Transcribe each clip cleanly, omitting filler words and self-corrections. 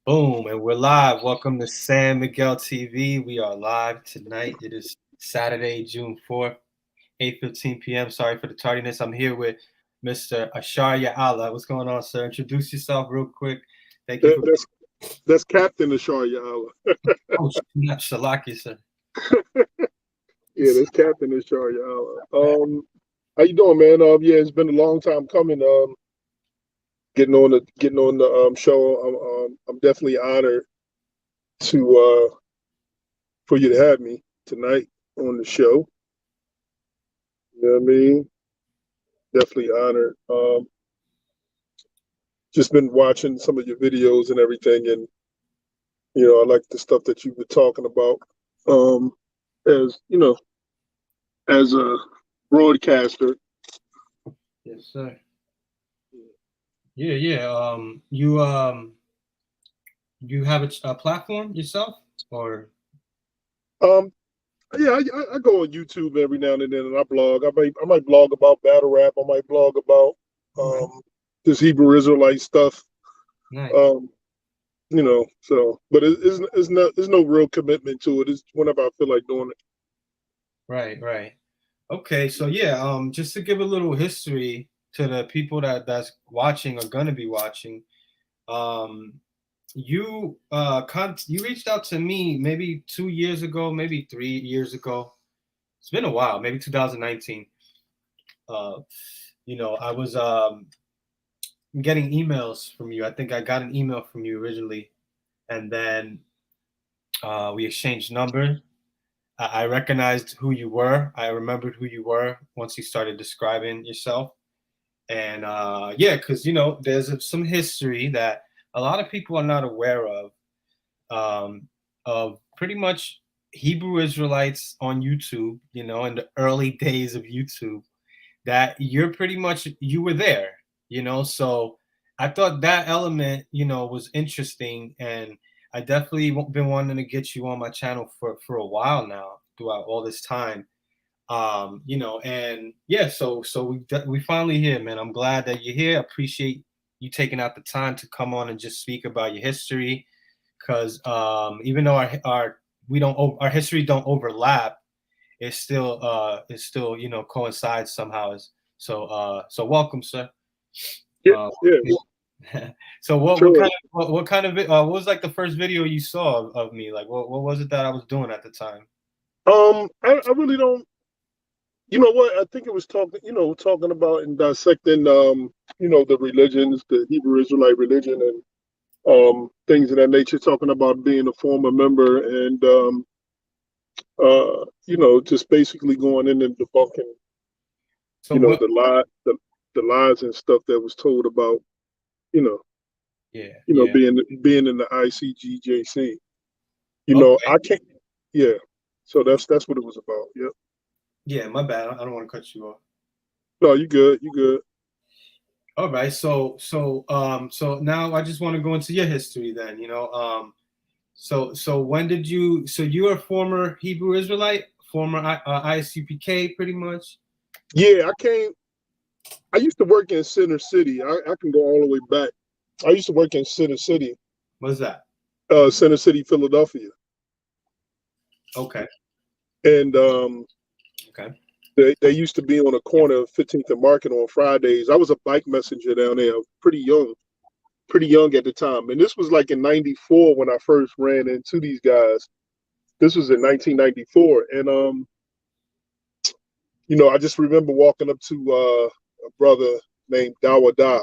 Boom, and we're live. Welcome to San Miguel TV. We are live tonight. It is Saturday, June 4th, 8:15 p.m. Sorry for the tardiness. I'm here with Mr. Ahsharyaahla. What's going on, sir? Introduce yourself real quick. Thank you That, for that's Captain Ahsharyaahla. Oh, snap, Shalaki, sir. Yeah, that's Captain Ahsharyaahla. How you doing, man? Yeah, it's been a long time coming. Getting on the show. I'm definitely honored to for you to have me tonight on the show. You know what I mean? Definitely honored. Just been watching some of your videos and everything, and I like the stuff that you were talking about. As as a broadcaster. Yes, sir. Yeah. You have a platform yourself, or Um, yeah, I go on YouTube every now and then, and I blog. I might blog about battle rap. I might blog about this Hebrew Israelite stuff. nice. But there's no real commitment to it. It's whenever I feel like doing it. Right. Okay, so yeah, just to give a little history to the people that's watching or gonna be watching, um, you reached out to me maybe 2 years ago, maybe 3 years ago. It's been a while, maybe 2019. I was getting emails from you. I think I got an email from you originally, and then we exchanged numbers. I recognized who you were. I remembered who you were once you started describing yourself. And yeah, because there's some history that a lot of people are not aware of pretty much Hebrew Israelites on YouTube, in the early days of YouTube, that you were there, so I thought that element, was interesting, and I definitely been wanting to get you on my channel for a while now, throughout all this time. And yeah, so we finally here, man. I'm glad that you're here. Appreciate you taking out the time to come on and just speak about your history, because even though our history don't overlap, it still coincides somehow. So welcome, sir. Yeah, uh, yeah, so what sure. kind of what was like the first video you saw of me? Like what was it that I was doing at the time? I really don't. You know what? I think it was talking about and dissecting, the religions, the Hebrew Israelite religion, and things of that nature. Talking about being a former member, and just basically going in and debunking, So what the lies and stuff that was told about, you know, yeah being in the ICGJC. Okay. I can't. Yeah. So that's what it was about. Yeah. Yeah, my bad. I don't want to cut you off. No, you good. You good. All right. So now I just want to go into your history then. So when did you? So you're a former Hebrew Israelite, former ISUPK, pretty much. Yeah, I came. I used to work in Center City. I can go all the way back. I used to work in What's that? Center City, Philadelphia, Okay. and Okay. they used to be on a corner of 15th and Market on Fridays. I was a bike messenger down there. I was pretty young at the time, and this was like in '94 when I first ran into these guys. This was in 1994, and I just remember walking up to a brother named Dawada.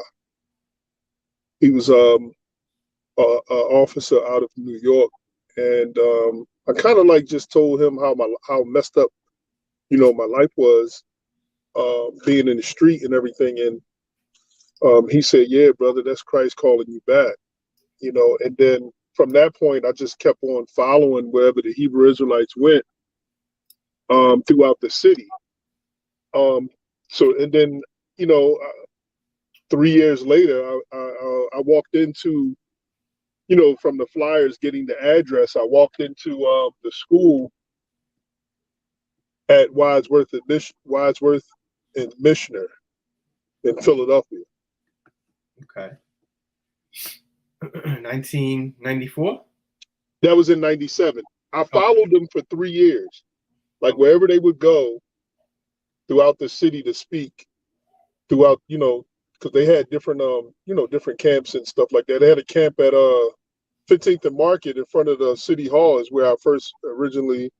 He was a officer out of New York, and I kind of like just told him how messed up my life was, being in the street and everything, and he said, "Yeah, brother, that's Christ calling you back," and then from that point, I just kept on following wherever the Hebrew Israelites went, throughout the city. So and then you know 3 years later, I walked into, from the flyers getting the address, I walked into the school at Wadsworth and Missioner in Philadelphia. Okay. 1994. That was in 97. I followed them for 3 years. Like wherever they would go throughout the city to speak, throughout, because they had different different camps and stuff like that. They had a camp at 15th and Market in front of the city hall is where I first originally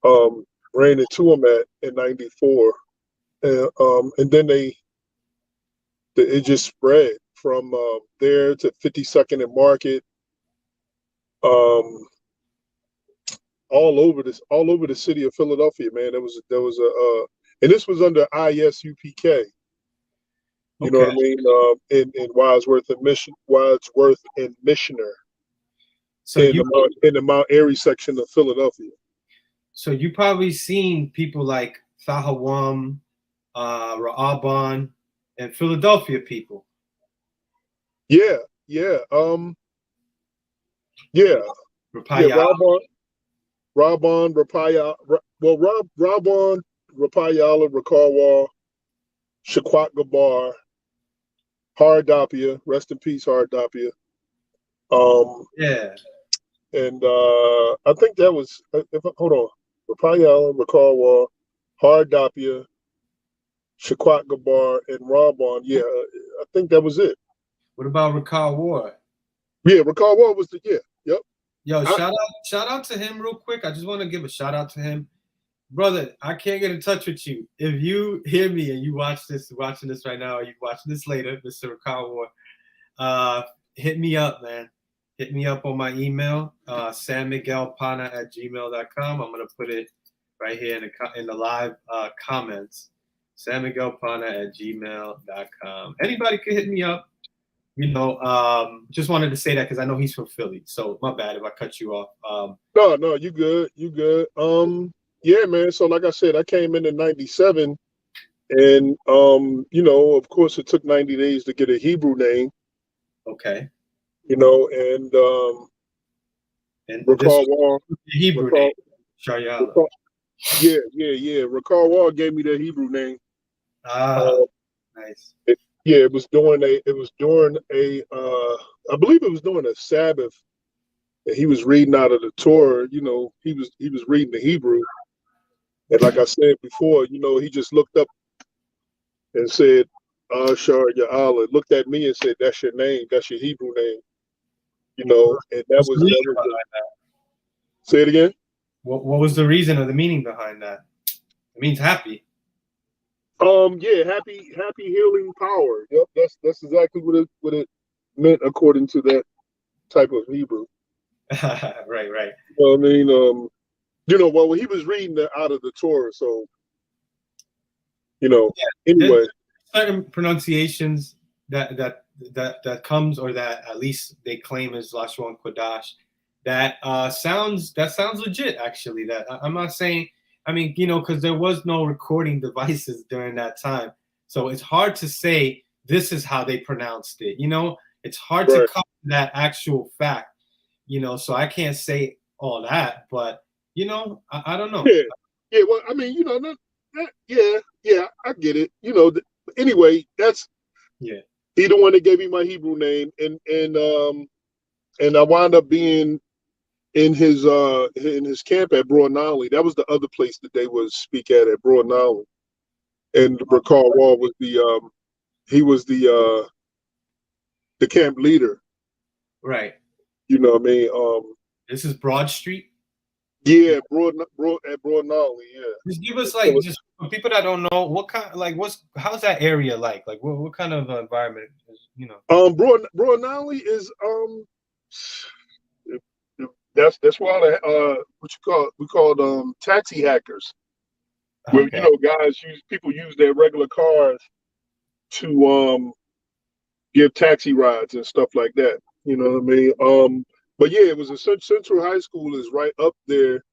ran into them at in 94. And then it just spread from there to 52nd and Market, all over the city of Philadelphia, man. There was and this was under ISUPK. You know what I mean? In Wadsworth and Missioner. So in the Mount Airy section of Philadelphia. So you probably seen people like Thahawam, Ra'aban, and Philadelphia people. Yeah. Rabban, Rapaya, Rabban, Rapayala, Rakalwa, Shaquat Gabar, Hardapia, rest in peace, Hardapia. And I think that was, hold on, Rapayala, Rakalwa, Hardapia, Shaquat Gabar, and Rabban. Yeah, I think that was it. What about Rakal Ward? Yeah, Rakal Ward was yep. Yo, shout out to him real quick. I just want to give a shout out to him. Brother, I can't get in touch with you. If you hear me and you watching this right now, or you watching this later, Mr. Rakal Ward, hit me up, man. Hit me up on my email, sanmiguelpana@gmail.com. I'm gonna put it right here in the live comments. sanmiguelpana@gmail.com. Anybody could hit me up. Just wanted to say that because I know he's from Philly. So my bad if I cut you off. No, you good. Yeah, man. So like I said, I came in 97, and of course, it took 90 days to get a Hebrew name. Okay. And Rakal Wall, Hebrew name, Ahsharyaahla. Yeah. Rakal Wall gave me the Hebrew name. Nice. It was during a I believe it was during a Sabbath. And he was reading out of the Torah. He was reading the Hebrew. And like I said before, he just looked up and said, Ahsharyaahla, looked at me and said, that's your name. That's your Hebrew name. And that was Say it again. What was the reason or the meaning behind that? It means happy. Happy healing power. Yep, that's exactly what it meant according to that type of Hebrew. Right. I mean, well, he was reading out of the Torah, so anyway. Certain pronunciations that comes, or that at least they claim is Lashon Kodash. That sounds legit. Actually, that I'm not saying. I mean, because there was no recording devices during that time, so it's hard to say this is how they pronounced it. It's hard to cover that actual fact. So I can't say all that, but I don't know. Yeah. Well, I mean, yeah, I get it. Anyway, that's he the one that gave me my Hebrew name, and I wound up being in his camp at Broadnolly. That was the other place that they would speak at Broadnolly. And Rakal Wall was he was the camp leader. Right. You know what I mean? This is Broad Street. Yeah, at Broadnolly. Yeah. Just give us just for people that don't know what kind, how's that area like? Like what kind of environment is, Broadnolly is that's why we call taxi hackers. Where people use their regular cars to give taxi rides and stuff like that. You know what I mean? But yeah, it was a Central High School is right up there,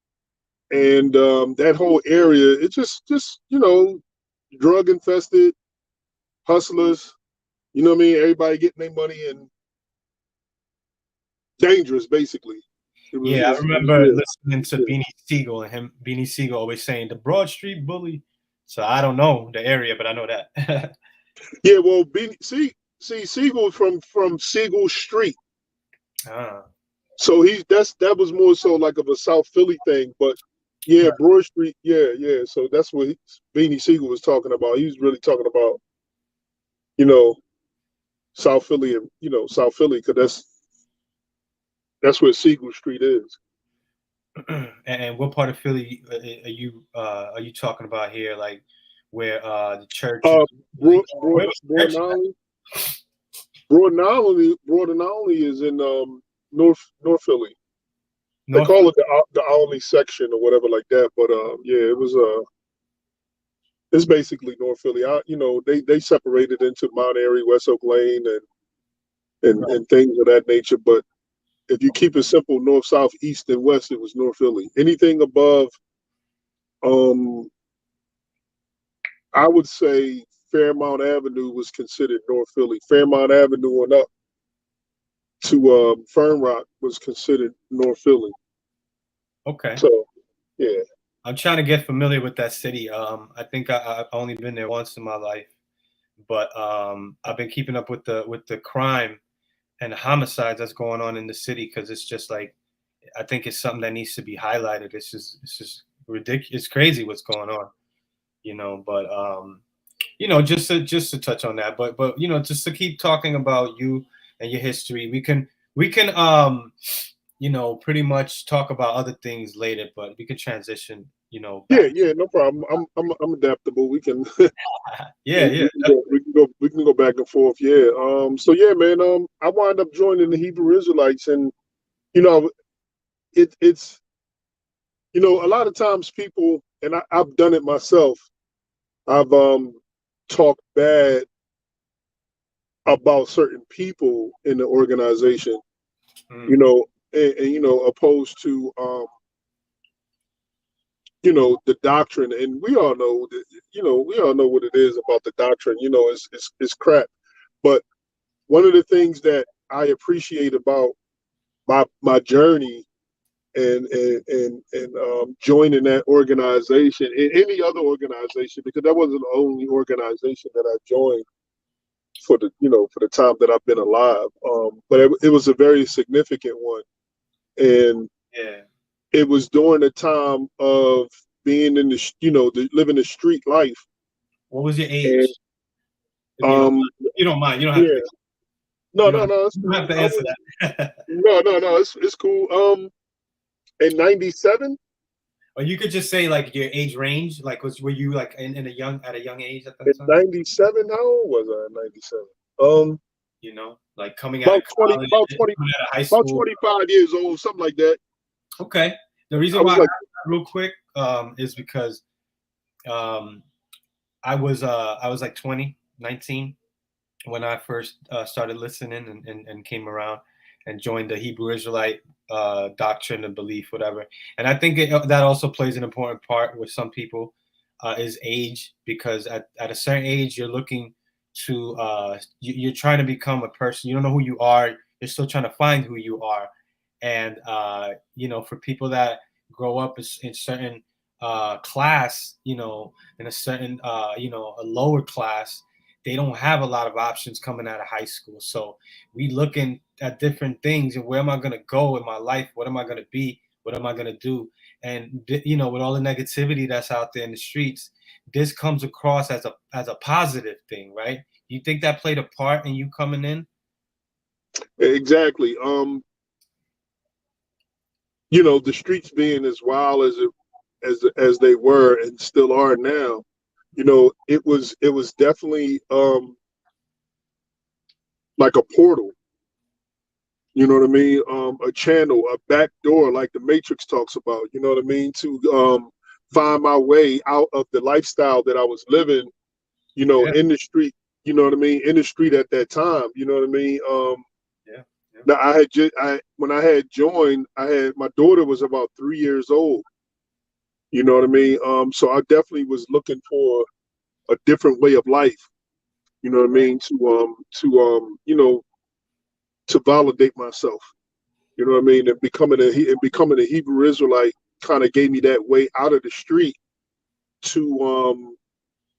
and that whole area, it's just drug infested, hustlers. You know what I mean? Everybody getting their money and dangerous, basically. I remember listening to Beanie Siegel and Beanie Siegel always saying the Broad Street bully. So I don't know the area, but I know that. Yeah, well, Siegel from Siegel Street. Ah, So that was more so like of a South Philly thing, but yeah, right. Broad Street, yeah. So that's what Beanie Siegel was talking about. He was really talking about, you know, South Philly and South Philly because that's where Siegel Street is. And what part of Philly are you talking about here? Like where the church Uh, Broad where Broad was the Broad church at? Nolly, Broad and Olney is in North Philly. They North call it the Olney section or whatever like that. But yeah, it was it's basically North Philly. They separated into Mount Airy, West Oak Lane, right. and things of that nature. But if you keep it simple, north, south, east, and west, it was North Philly. Anything above, um, I would say Fairmount Avenue was considered North Philly. Fairmount Avenue and up to Fern Rock was considered North Philly. Okay. So yeah, I'm trying to get familiar with that city. I think I've only been there once in my life, but I've been keeping up with the crime and the homicides that's going on in the city because it's just like I think it's something that needs to be highlighted. It's just ridiculous. It's crazy what's going on, But just to touch on that, but just to keep talking about you and your history, we can pretty much talk about other things later, but we can transition, back. yeah, no problem. I'm adaptable. We can Yeah, yeah, we can go back and forth. Yeah. So yeah, man. I wind up joining the Hebrew Israelites, and you know, it's a lot of times people, and I've done it myself. I've talked bad about certain people in the organization, mm, and opposed to the doctrine, and we all know that, we all know what it is about the doctrine. It's crap. But one of the things that I appreciate about my journey and joining that organization and any other organization, because that wasn't the only organization that I joined for the time that I've been alive. But it was a very significant one, and yeah. it was during the time of being in living the street life. What was your And age? If you don't um, mind. You don't mind. You don't have to. yeah, no, You no, don't. no, it's You don't cool. have to I answer was that. no, it's cool. In '97, Or you could just say like your age range. Like, were you like at a young age at that in time? '97, how old was I in '97? Like coming out of college, coming out of high about school. 25 years old, something like that. Okay. The reason I why was I like, asked that real quick is because um, I was like 20, 19 when I first started listening and came around and joined the Hebrew Israelite doctrine and belief, whatever. And I think that also plays an important part with some people is age, because at a certain age you're looking to you're trying to become a person. You don't know who you are. You're still trying to find who you are. And for people that grow up in certain class, in a certain a lower class, they don't have a lot of options coming out of high school. So we looking at different things and where am I going to go in my life? What am I going to be? What am I going to do? And with all the negativity that's out there in the streets, this comes across as a positive thing, right? You think that played a part in you coming in? exactly. The streets being as wild as they were and still are now, it was definitely like a portal. You know what I mean? A channel, a back door, like the Matrix talks about. You know what I mean? To find my way out of the lifestyle that I was living. Yeah, In the street. You know what I mean? In the street at that time. You know what I mean? yeah, yeah. Now when I had joined, I had my daughter was about 3 years old. You know what I mean? So I definitely was looking for a different way of life. You know what I Right. mean? To validate myself. You know what I mean? And becoming a Hebrew Israelite kind of gave me that way out of the street to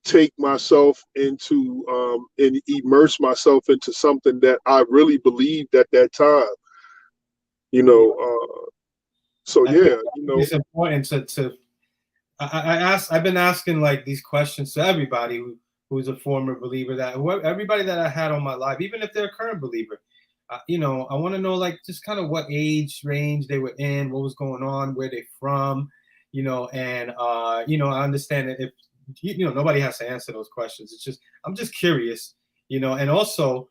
take myself into and immerse myself into something that I really believed at that time. You know, so I yeah, think you know. it's important to I've been asking like these questions to everybody who's a former believer, that everybody that I had on my life, even if they're a current believer, you know, I want to know like just kind of what age range they were in, what was going on, where they from, you know, and you know, I understand that if you know, nobody has to answer those questions. It's just I'm just curious, you know, and also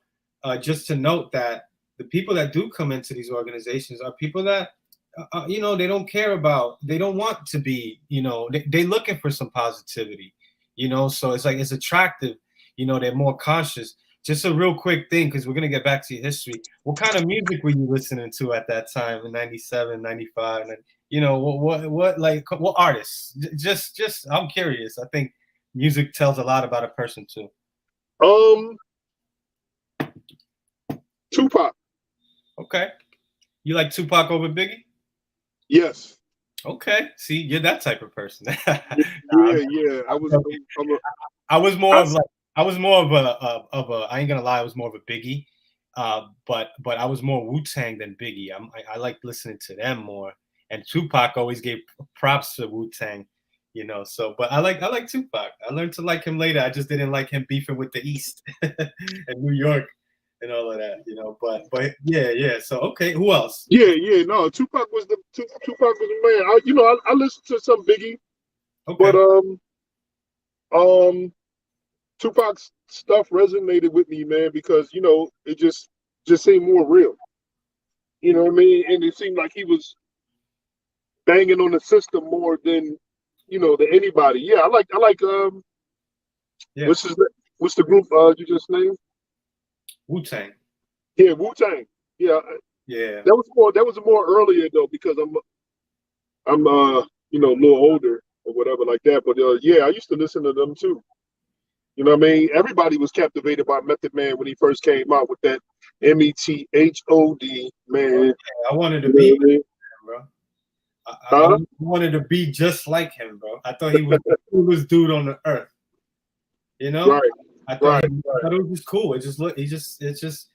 just to note that the people that do come into these organizations are people that you know, they don't care about, they don't want to be, you know, they looking for some positivity, you know, so it's like it's attractive, you know, they're more conscious. Just a real quick thing, because we're gonna get back to your history. What kind of music were you listening to at that time in 97, 95? And you know, what like what artists? Just I'm curious. I think music tells a lot about a person too. Um, Tupac. Okay. You like Tupac over Biggie? Yes. Okay. See, you're that type of person. Yeah, yeah. I was more I, of like I was more of a I ain't gonna lie, I was more of a Biggie, but I was more Wu-Tang than Biggie. I like listening to them more, and Tupac always gave props to Wu-Tang, you know. So, but I like Tupac. I learned to like him later. I just didn't like him beefing with the East and New York and all of that, you know. But yeah. So okay, who else? yeah, yeah. No, Tupac was Tupac was the man. You know, I listened to some Biggie, but Okay, um, Tupac's stuff resonated with me, man, because you know it just seemed more real. You know what I mean? And it seemed like he was banging on the system more than than anybody. Yeah, I like yeah, what's his what's the group you just named? Wu-Tang. Yeah, Wu Tang. Yeah, Yeah. that was more earlier though because I'm a little older or whatever like that. But yeah, I used to listen to them too. You know what I mean? Everybody was captivated by Method Man when he first came out with that METHOD, man. I wanted to You know be, what I mean? bro. I Huh? wanted to be just like him, bro. I thought he was the coolest dude on the earth. You know, Right, right, I thought it was just cool. It just looked, it's just,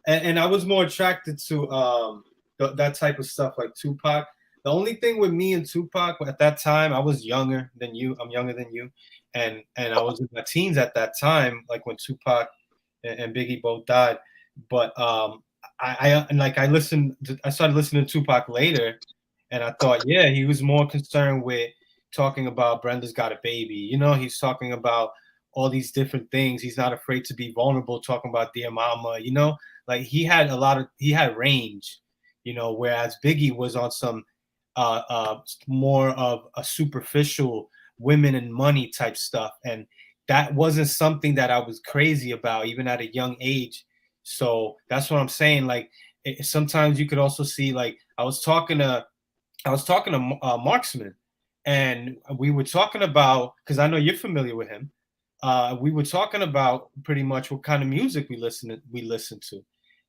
and I was more attracted to that type of stuff like Tupac. The only thing with me and Tupac at that time, I was younger than you. I'm younger than you, and I was in my teens at that time, like when Tupac and Biggie both died. But I started listening to Tupac later, and I thought, yeah, he was more concerned with talking about Brenda's got a baby. You know, he's talking about all these different things. He's not afraid to be vulnerable, talking about dear mama, you know, like he had range, you know, whereas Biggie was on some more of a superficial women and money type stuff. And that wasn't something that I was crazy about, even at a young age. So that's what I'm saying. Like sometimes you could also see, like I was talking to Marksman, and we were talking about, because I know you're familiar with him. We were talking about pretty much what kind of music we listen to,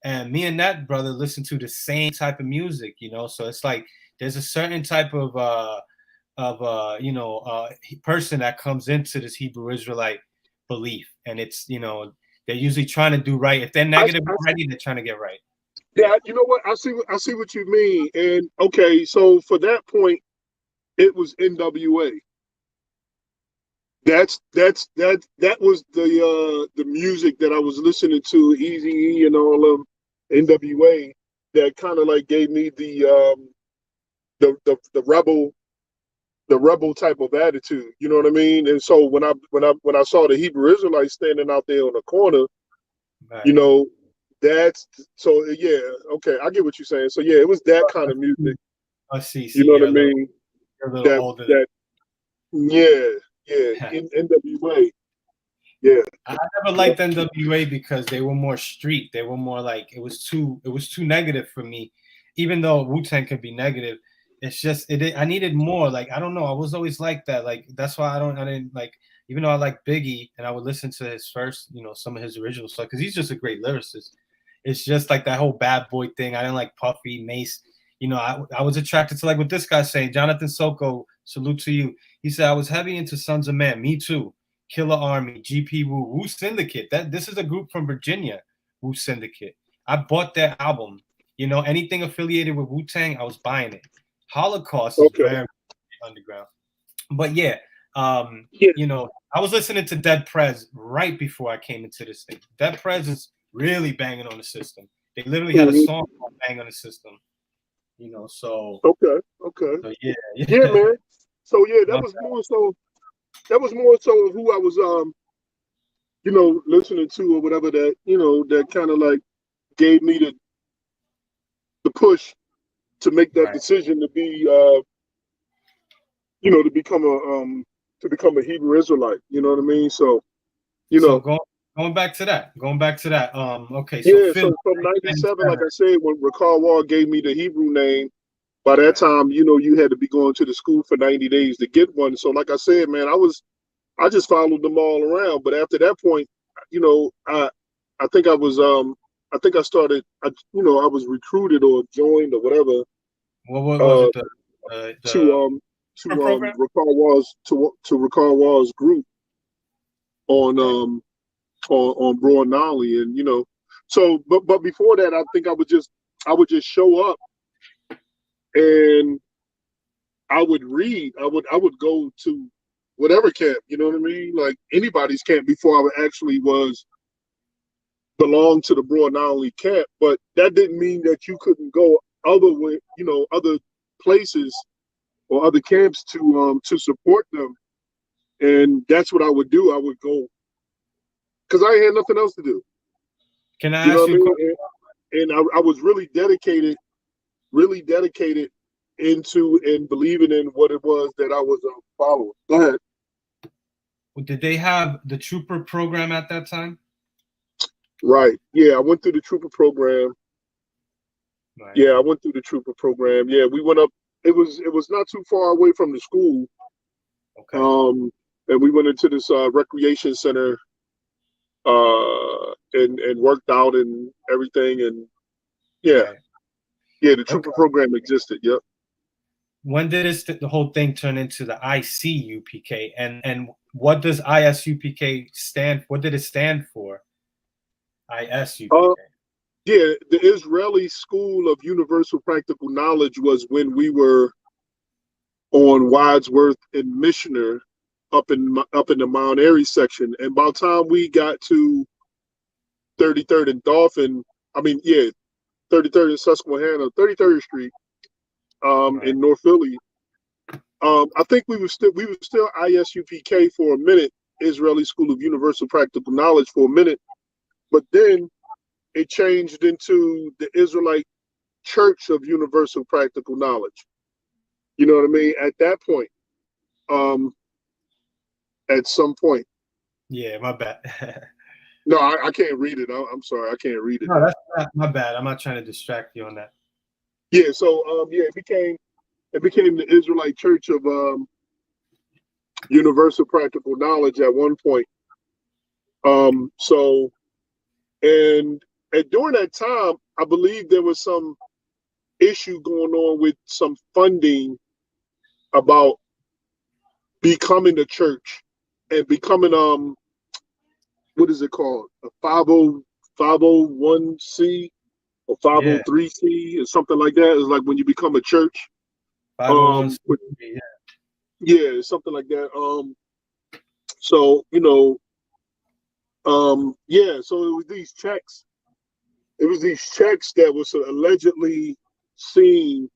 and me and that brother listen to the same type of music, you know. So it's like there's a certain type of person that comes into this Hebrew Israelite belief, and it's, you know, they're usually trying to do right. If they're negative I already, they're trying to get right. Yeah. yeah, you know what? I see what you mean. And okay, so for that point, it was NWA. That was the music that I was listening to, Easy E and all of NWA, that kind of like gave me the rebel type of attitude. You know what I mean? And so when I saw the Hebrew Israelites standing out there on the corner, you Right. know, that's so yeah, okay, I get what you're saying. So yeah, it was that kind of music. I see. You See, know what I mean? you're a little That older than. that yeah, yeah, in NWA. Yeah. I never liked NWA because they were more street. They were more like it was too negative for me. Even though Wu-Tang could be negative, it's just I needed more. Like I don't know. I was always like that. Like that's why I didn't like, even though I like Biggie and I would listen to his first, you know, some of his original stuff because he's just a great lyricist. It's just like that whole bad boy thing. I didn't like Puffy, Mace. You know, I was attracted to like what this guy's saying. Jonathan Soko, salute to you. He said I was heavy into Sons of Man. Me too. Killer Army, GP Wu, Syndicate. This is a group from Virginia, Wu Syndicate. I bought their album. You know, anything affiliated with Wu-Tang, I was buying it. Holocaust is Okay. very underground. But yeah, Yeah. you know, I was listening to Dead Prez right before I came into this thing. Dead Prez is really banging on the system. They literally had a song called Bang on the System. You know, so Okay. yeah, Yeah, man. So yeah, My that was more so of who I was listening to or whatever, that, that kind of like gave me the push to make that right. decision to be to become a Hebrew Israelite. You know what I mean? So, you So know, going back to that. Okay, so yeah, Philly, so from 97, like 97. I said, when Ricard Wall gave me the Hebrew name, by that Okay. time, you had to be going to the school for 90 days to get one. So like I said, man, I just followed them all around. But after that point, I think I think I started, I was recruited or joined or whatever, What was uh, it? to The program? Ricard Wall's group on Right. on Broad Nolly, and so but before that, I think I would just show up, and I would read. I would go to whatever camp, you know what I mean, like anybody's camp, before I would actually was belong to the Broad Nolly camp. But that didn't mean that you couldn't go other places or other camps to support them. And that's what I would do. I would go because I had nothing else to do. Can I You know ask what I you a mean? question? And I was really dedicated into and believing in what it was that I was following. Go ahead. Did they have the Trooper program at that time? Right. Yeah, I went through the Trooper program. Right. Yeah, I went through the Trooper program. Yeah, we went up. It was not too far away from the school. Okay. And we went into this recreation center and worked out and everything. And yeah, Right. the Okay. Trooper program existed. Yep. When did the whole thing turn into the ICUPK? And what does ISUPK stand? What did it stand for? Uh, ISUPK. yeah, the Israeli School of Universal Practical Knowledge was when we were on Wadsworth and Missioner up in the Mount Airy section. And by the time we got to 33rd and Dolphin, 33rd and Susquehanna, 33rd Street, Right. in North Philly, I think we were still ISUPK for a minute, Israeli School of Universal Practical Knowledge for a minute, but then it changed into the Israelite Church of Universal Practical Knowledge. You know what I mean? At that point, at some point. Yeah, my bad. No, I can't read it. I'm sorry, I can't read it. No, that's not my bad. I'm not trying to distract you on that. Yeah, so it became the Israelite Church of Universal Practical Knowledge at one point. So and during that time, I believe there was some issue going on with some funding about becoming a church and becoming what is it called, a 501c or Yeah, 503c or something like that. It's like when you become a church. 501. But Yeah. yeah, something like that. So yeah, so it was these checks. It was these checks that was allegedly seen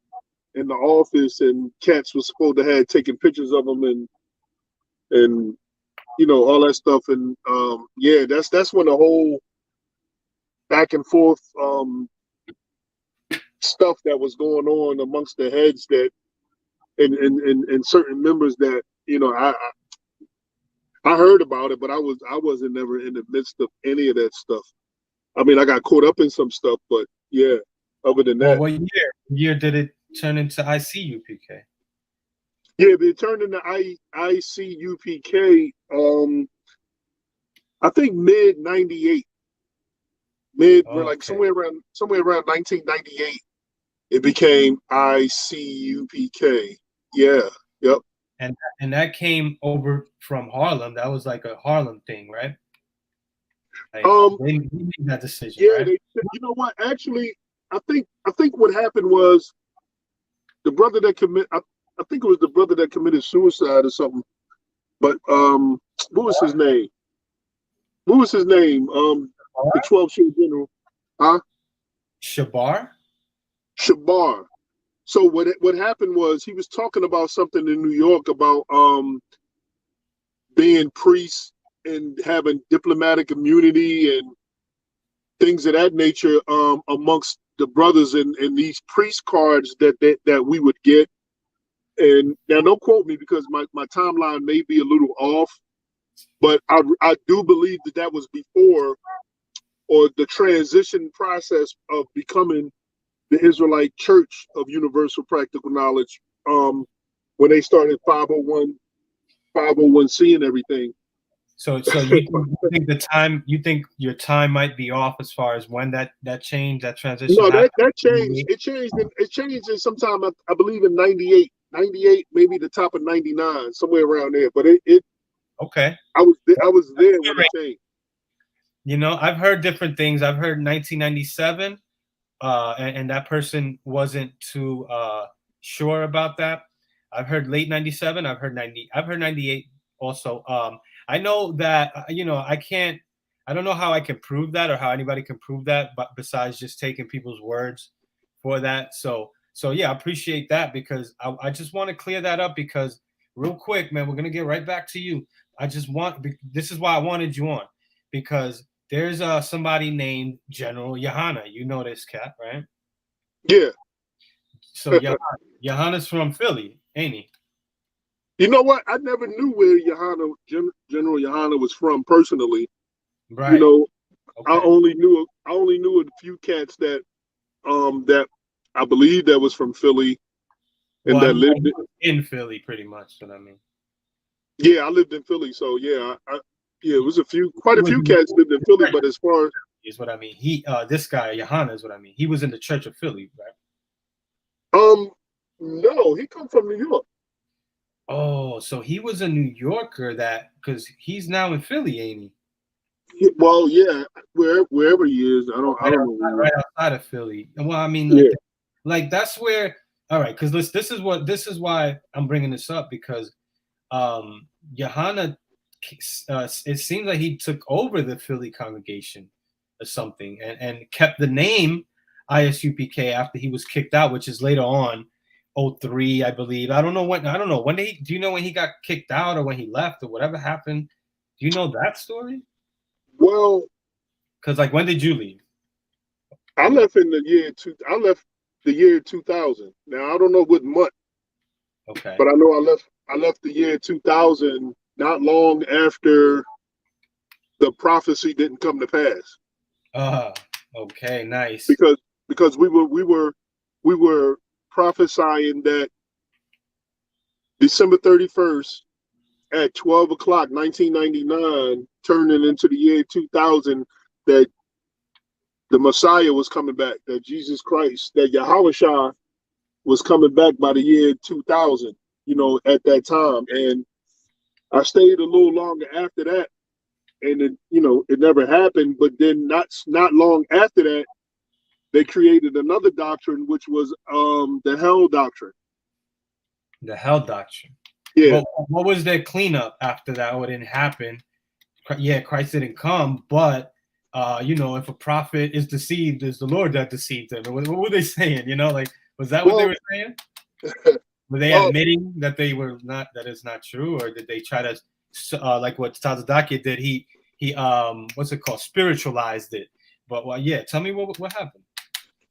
in the office, and cats was supposed to have taken pictures of them and all that stuff. And yeah, that's when the whole back and forth stuff that was going on amongst the heads that and certain members that I heard about it, but I wasn't never in the midst of any of that stuff. I mean, I got caught up in some stuff, but yeah, other than Well, that, what year did it turn into ICUPK? yeah, they turned into ICUPK. I think mid '98, we're like Okay. somewhere around 1998. It became ICUPK. Yeah, yep. And that came over from Harlem. That was like a Harlem thing, right? Like Um, they made that decision, yeah, right? you know what? Actually, I think what happened was the brother that I think it was the brother that committed suicide or something. But what was his name? What was his name? The 12 share general, huh? Shabar. Shabar. So what happened was he was talking about something in New York about being priests and having diplomatic immunity and things of that nature amongst the brothers and these priest cards that we would get. And now don't quote me because my timeline may be a little off, but I do believe that was before or the transition process of becoming the Israelite Church of Universal Practical Knowledge when they started 501c and everything. So you think you think your time might be off as far as when that changed, that transition No, happened? that changed. It changed in sometime I believe in 98, maybe the top of 99, somewhere around there. But it okay. I was there when it changed. You know, I've heard different things. I've heard 1997, and that person wasn't too sure about that. I've heard late 97. I've heard 98 also. I know that you know, I don't know how I can prove that or how anybody can prove that, but besides just taking people's words for that. So yeah, I appreciate that because I just want to clear that up because real quick, man, we're gonna get right back to you. This is why I wanted you on because there's somebody named General Yohana. You know this cat, right? Yeah. So Yohana's from Philly, ain't he? You know what? I never knew where General Yohana was from personally. Right. You know, okay. I only knew a few cats that I believe that was from Philly and that lived in Philly, pretty much. What I mean. Yeah, I lived in Philly, so yeah, it was quite a few cats lived in Philly, but as far is what I mean. This guy Yohana is what I mean. He was in the Church of Philly, right? No, he come from New York. Oh, so he was a New Yorker because he's now in Philly, ain't he? Well, yeah, wherever he is, I don't know. Right outside of Philly. Well, I mean, like that's where. All right, because this is why I'm bringing this up because Yohana, it seems like he took over the Philly congregation or something, and kept the name ISUPK after he was kicked out, which is later on, 03, I believe. I don't know when. Do you know when he got kicked out or when he left or whatever happened? Do you know that story? Well, because like when did you leave? I left in the year I left the year 2000. Now I don't know what month. Okay. But I know I left the year 2000 not long after the prophecy didn't come to pass. Okay, nice. Because we were prophesying that December 31st at 12 o'clock, 1999, turning into the year 2000, that the Messiah was coming back, that Jesus Christ, that Yahushua was coming back by the year 2000, at that time. And I stayed a little longer after that. And it never happened. But then not long after that, they created another doctrine, which was the hell doctrine. The hell doctrine. Yeah. What was their cleanup after that? What didn't happen? Yeah, Christ didn't come, but if a prophet is deceived, it's the Lord that deceived them. What were they saying? Was that what they were saying? Were they admitting that they were not? That is not true, or did they try to, like what Tazadaki did? He what's it called? Spiritualized it. But yeah, tell me what happened.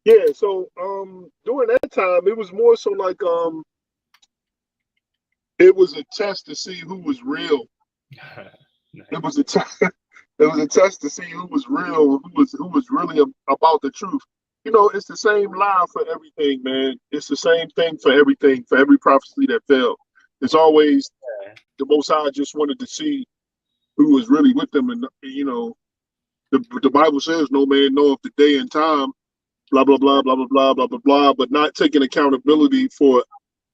Yeah, so during that time, it was more so like it was a test to see who was real. Nice. It was a test. It was a test to see who was real, who was really about the truth. It's the same lie for everything, man. It's the same thing for everything, for every prophecy that failed. It's always the Most High just wanted to see who was really with them, and the Bible says no man knoweth the day and time, blah blah blah blah blah blah blah blah blah, but not taking accountability for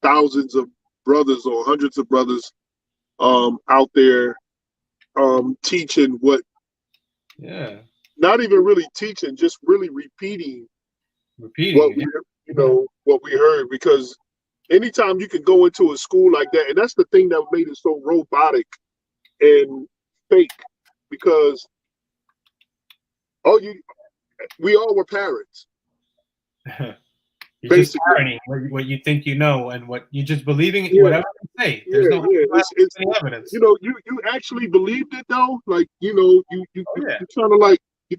thousands of brothers or hundreds of brothers out there teaching what. Yeah. Not even really teaching, just really repeating repeating it. What we heard, because anytime you can go into a school like that, and that's the thing that made it so robotic and fake, because we all were parents. You're basically just parroting what you think you know, and what you're just believing whatever you say. There's no it's any evidence. You actually believed it though. Like, you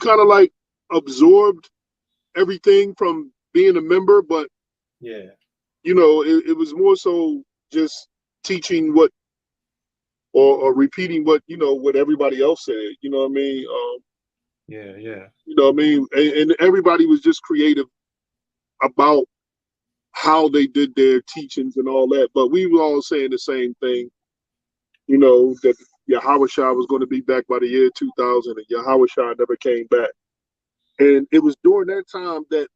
kind of like absorbed everything from being a member, but it was more so just teaching or repeating what everybody else said. You know what I mean? You know what I mean? And everybody was just creative about how they did their teachings and all that. But we were all saying the same thing, that Yahushua was going to be back by the year 2000, and Yahushua never came back. And it was during the time that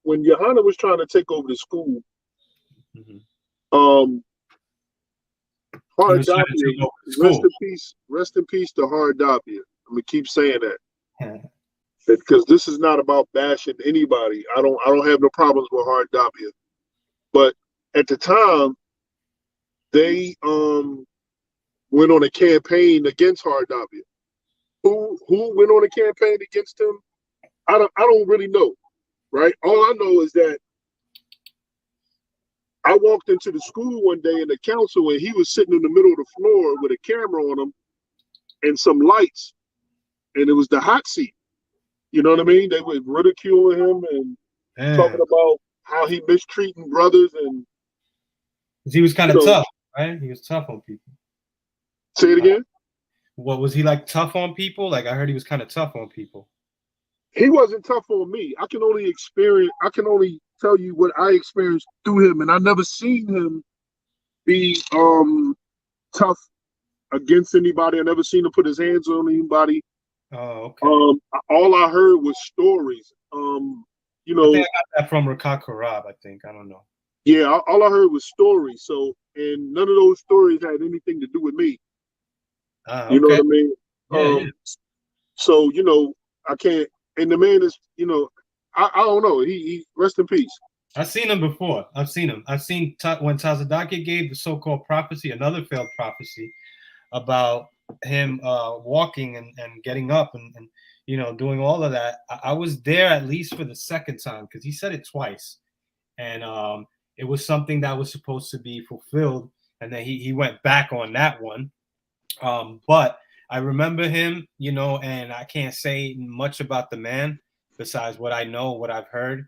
when Yohana was trying to take over the school, Hardapia, rest in peace to Hardapia. I'm gonna keep saying that. Because this is not about bashing anybody. I don't have no problems with Hardapia. But at the time, they went on a campaign against Hardapia. Who went on a campaign against him? I don't really know, right? All I know is that I walked into the school one day in the council, and he was sitting in the middle of the floor with a camera on him and some lights, and it was the hot seat. You know what I mean? They were ridiculing him and talking about how he mistreating brothers, and he was kind of tough, right? He was tough on people. Say it again. What was he like? Tough on people? Like, I heard he was kind of tough on people. He wasn't tough on me. I can only tell you what I experienced through him, and I never seen him be tough against anybody. I never seen him put his hands on anybody. Oh, okay. All I heard was stories. I think I got that from Rakat Karab, I think. I don't know. Yeah, all I heard was stories. So, and none of those stories had anything to do with me. You know what I mean? So, I can't. And the man is, I don't know. He rest in peace. I've seen him before. I've seen him. I've seen when Tazadaki gave the so-called prophecy, another failed prophecy about him walking and getting up and doing all of that. I was there at least for the second time, because he said it twice, and it was something that was supposed to be fulfilled, and then he went back on that one. But I remember him, and I can't say much about the man besides what I know, what I've heard.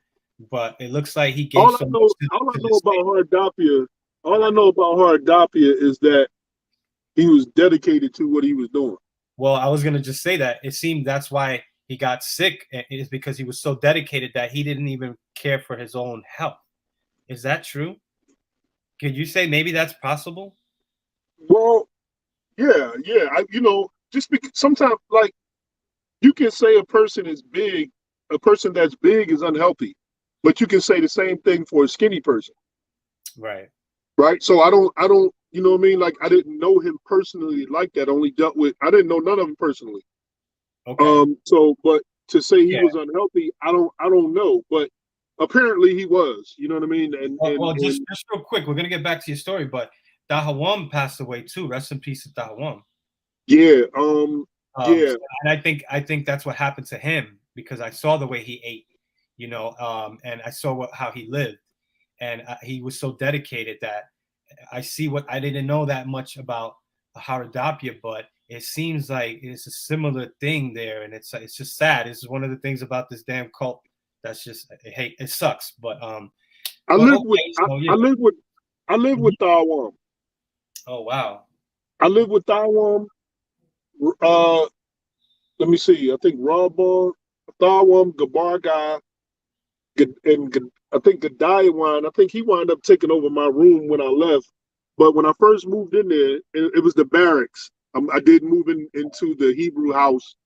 But it looks like he gave all I know about Hardapia is that he was dedicated to what he was doing. Well, I was gonna just say that it seemed that's why he got sick, is because he was so dedicated that he didn't even care for his own health. Is that true? Could you say maybe that's possible? Well, yeah. Just because sometimes, like, you can say a person is big, a person that's big is unhealthy, but you can say the same thing for a skinny person. Right. So I don't, you know what I mean? Like, I didn't know him personally like that. I didn't know none of them personally. Okay. But to say he was unhealthy, I don't know. But apparently he was. You know what I mean? Just real quick, we're gonna get back to your story, but Dahawam passed away too. Rest in peace to Dahawam. Yeah. And I think that's what happened to him, because I saw the way he ate, and I saw how he lived, and he was so dedicated that I see what I didn't know that much about Haradapia, but it seems like it's a similar thing there, and it's just sad. This is one of the things about this damn cult that's just it sucks. But I live with Thawam. Oh wow. I live with Thawam. Let me see. I think Rabon, Thawam, Gabarga, and I think Gadayawan. I think he wound up taking over my room when I left. But when I first moved in there, it was the barracks. I did move into the Hebrew house.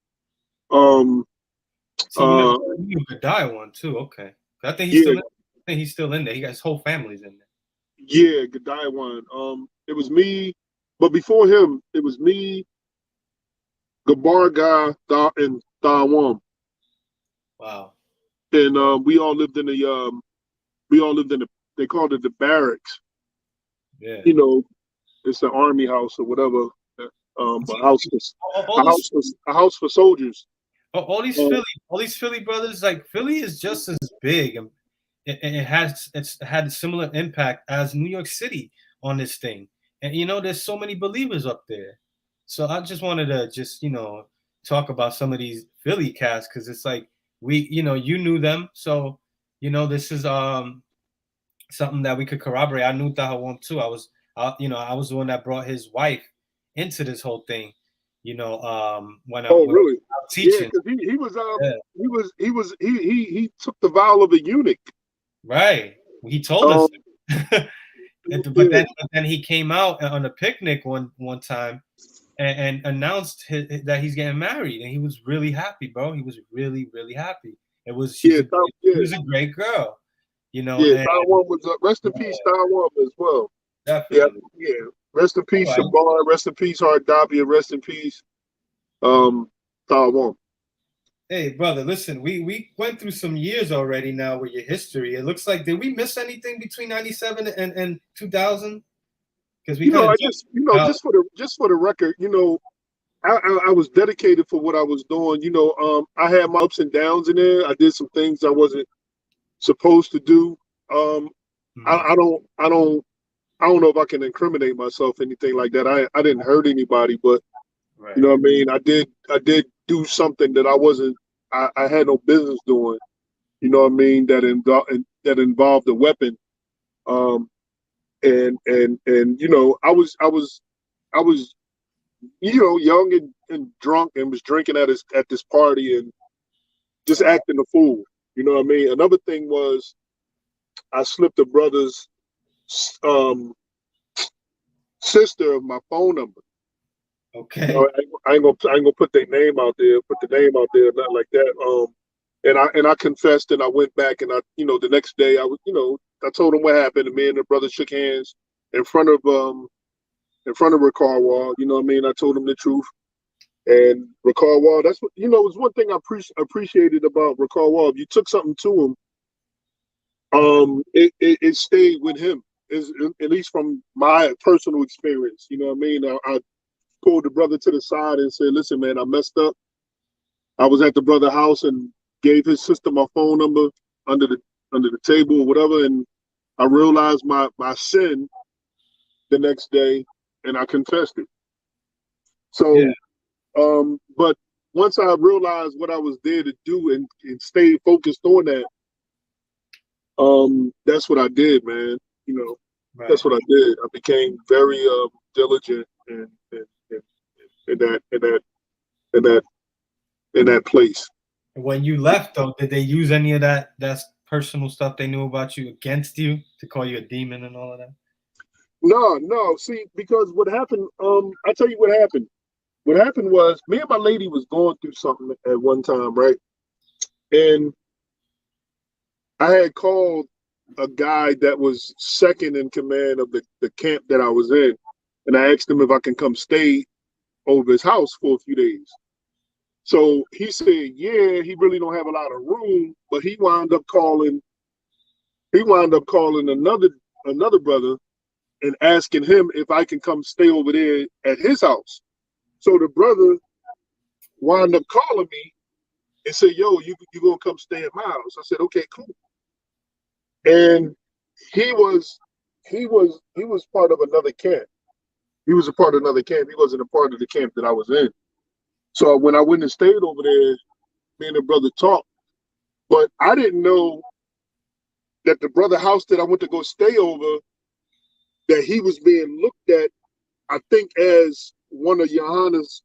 Gadayawan too. Okay, I think he's still in there. He got his whole family's in there. Yeah, Gadayawan. It was me, but before him, it was me, Gabarga, and Thawam. Wow. And we all lived in the they called it the barracks. Yeah. You know, it's the army house or whatever. A house for All these a house for soldiers. all these Um, Philly brothers, like Philly is just as big, and it's had a similar impact as New York City on this thing. And there's so many believers up there. So I just wanted to just talk about some of these Philly cats, because it's like you knew them, so this is something that we could corroborate. I knew Tahawam too. I was the one that brought his wife into this whole thing. When I oh, was really? out Yeah, teaching. because Yeah. he took the vow of a eunuch. Right. He told us. Um, yeah, But then he came out on a picnic one time and announced that he's getting married, and he was really happy, bro. He was really really happy. yeah, She was a great girl, yeah. and Taiwan was rest in yeah, peace, Taiwan as well. Yeah, definitely. yeah. Rest in All peace, right. Shabar. Rest in peace, Hard Dhabi, and rest in peace, Taiwan. Hey, brother, listen, we went through some years already now with your history. It looks like, did we miss anything between 97 and 2000? Because we kind of I jumped just out. just for the record, I was dedicated for what I was doing. I had my ups and downs in there. I did some things I wasn't supposed to do. Um, Mhm. I don't know if I can incriminate myself, anything like that. I didn't hurt anybody, but you Right. know what I mean. I did do something that I had no business doing. You know what I mean? That involved a weapon. Um, and I was young and drunk and was drinking at this party and just Wow. acting a fool. You know what I mean? Another thing was I slipped a brother's um, sister my phone number. Okay. I ain't gonna put their name out there, put the name out there, nothing like that. And I confessed and I went back and the next day I told him what happened and me and the brother shook hands in front of Ricard Wall. You know what I mean? I told him the truth. And Ricard Wall, that's what it's one thing I appreciated about Ricard Wall. If you took something to him, it stayed with him. At least from my personal experience. You know what I mean? I pulled the brother to the side and said, "Listen, man, I messed up. I was at the brother house and gave his sister my phone number under the table or whatever, and I realized my sin the next day, and I confessed it. Yeah. So, but once I realized what I was there to do and stayed focused on that, that's what I did, man. Right. That's what I did. I became very diligent in that in that place. When you left, though, did they use any of that personal stuff they knew about you against you to call you a demon and all of that? No, no. See, because what happened, I tell you what happened. What happened was me and my lady was going through something at one time, right? And I had called a guy that was second in command of the camp that I was in. And I asked him if I can come stay over his house for a few days. So he said, yeah, he really don't have a lot of room, but he wound up calling another brother and asking him if I can come stay over there at his house. So the brother wound up calling me and said, "Yo, you gonna come stay at my house?" I said, "Okay, cool." And he was part of another camp. He was a part of another camp. He wasn't a part of the camp that I was in. So when I went and stayed over there, me and the brother talked. But I didn't know that the brother house that I went to go stay over, that he was being looked at, I think, as one of Johanna's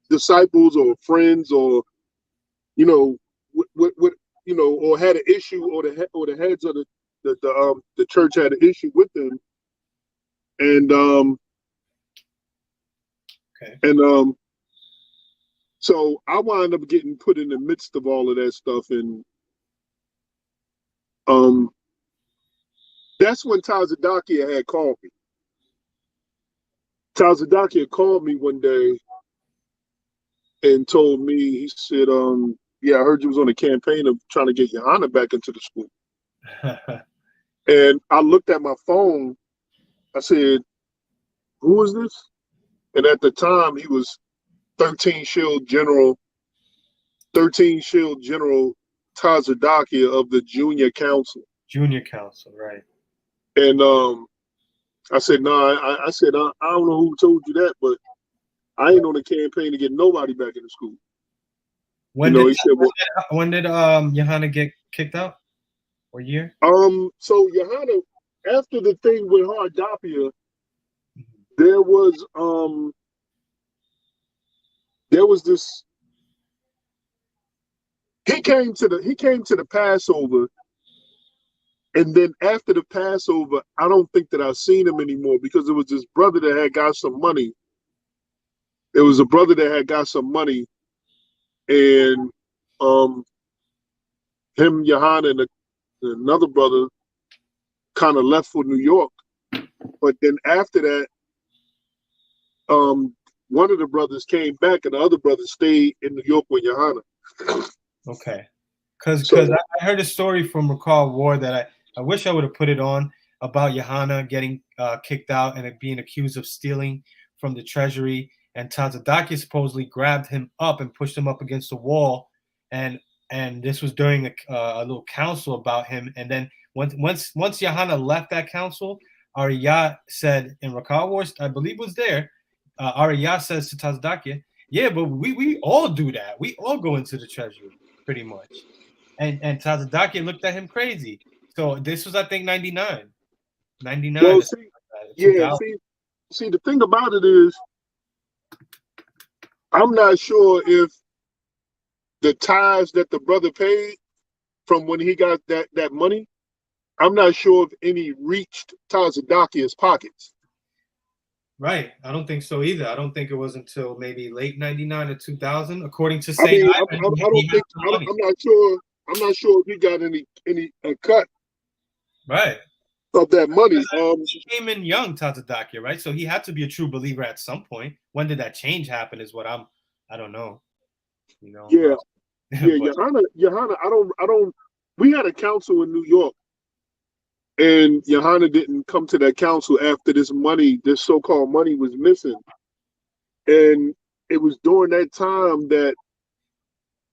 disciples or friends, or you know, what or had an issue, or the heads of the church had an issue with them, and Okay. and um, so I wound up getting put in the midst of all of that stuff, and um, that's when Tazadakia had called me. Tazadakia called me one day and told me, he said, yeah, I heard you was on a campaign of trying to get Johanna back into the school. And I looked at my phone. I said, who is this? And at the time, he was 13 Shield General Tazadakia of the Junior Council. Junior Council, right. And I said, no, I said, I don't know who told you that, but I ain't on a campaign to get nobody back in the school. When he said, well, when did Johanna get kicked out? What year? So Johanna, after the thing with Hardapia, there was this. He came to the Passover, and then after the Passover, I don't think that I've seen him anymore because it was this brother that had got some money. It was a brother that had got some money, and him, Johanna, and another brother kind of left for New York. But then after that, one of the brothers came back, and the other brother stayed in New York with Johanna. Okay, because I heard a story from Recall War that I wish I would have put it on about Johanna getting kicked out and it being accused of stealing from the treasury, and Tazadakia supposedly grabbed him up and pushed him up against the wall, and this was during a little council about him, and then once Johanna left that council, Ariyah said in Recall Wars, I believe was there, Ariyah says to Tazadakia, yeah, but we all do that. We all go into the treasury, pretty much. And Tazadakia looked at him crazy. So this was, I think, 99. 99. Well, see, the thing about it is, I'm not sure if the tithes that the brother paid from when he got that money, I'm not sure if any reached Tazadakia's pockets. Right. I don't think so either. I don't think it was until maybe late 99 or 2000, according to I'm not sure if he got any cut. Right. Of that money. He came in young, Tazadakia, right? So he had to be a true believer at some point. When did that change happen is what I don't know. You know. Yeah. Yeah, Johanna, I don't we had a council in New York, and Johanna didn't come to that council after this so-called money was missing. And it was during that time that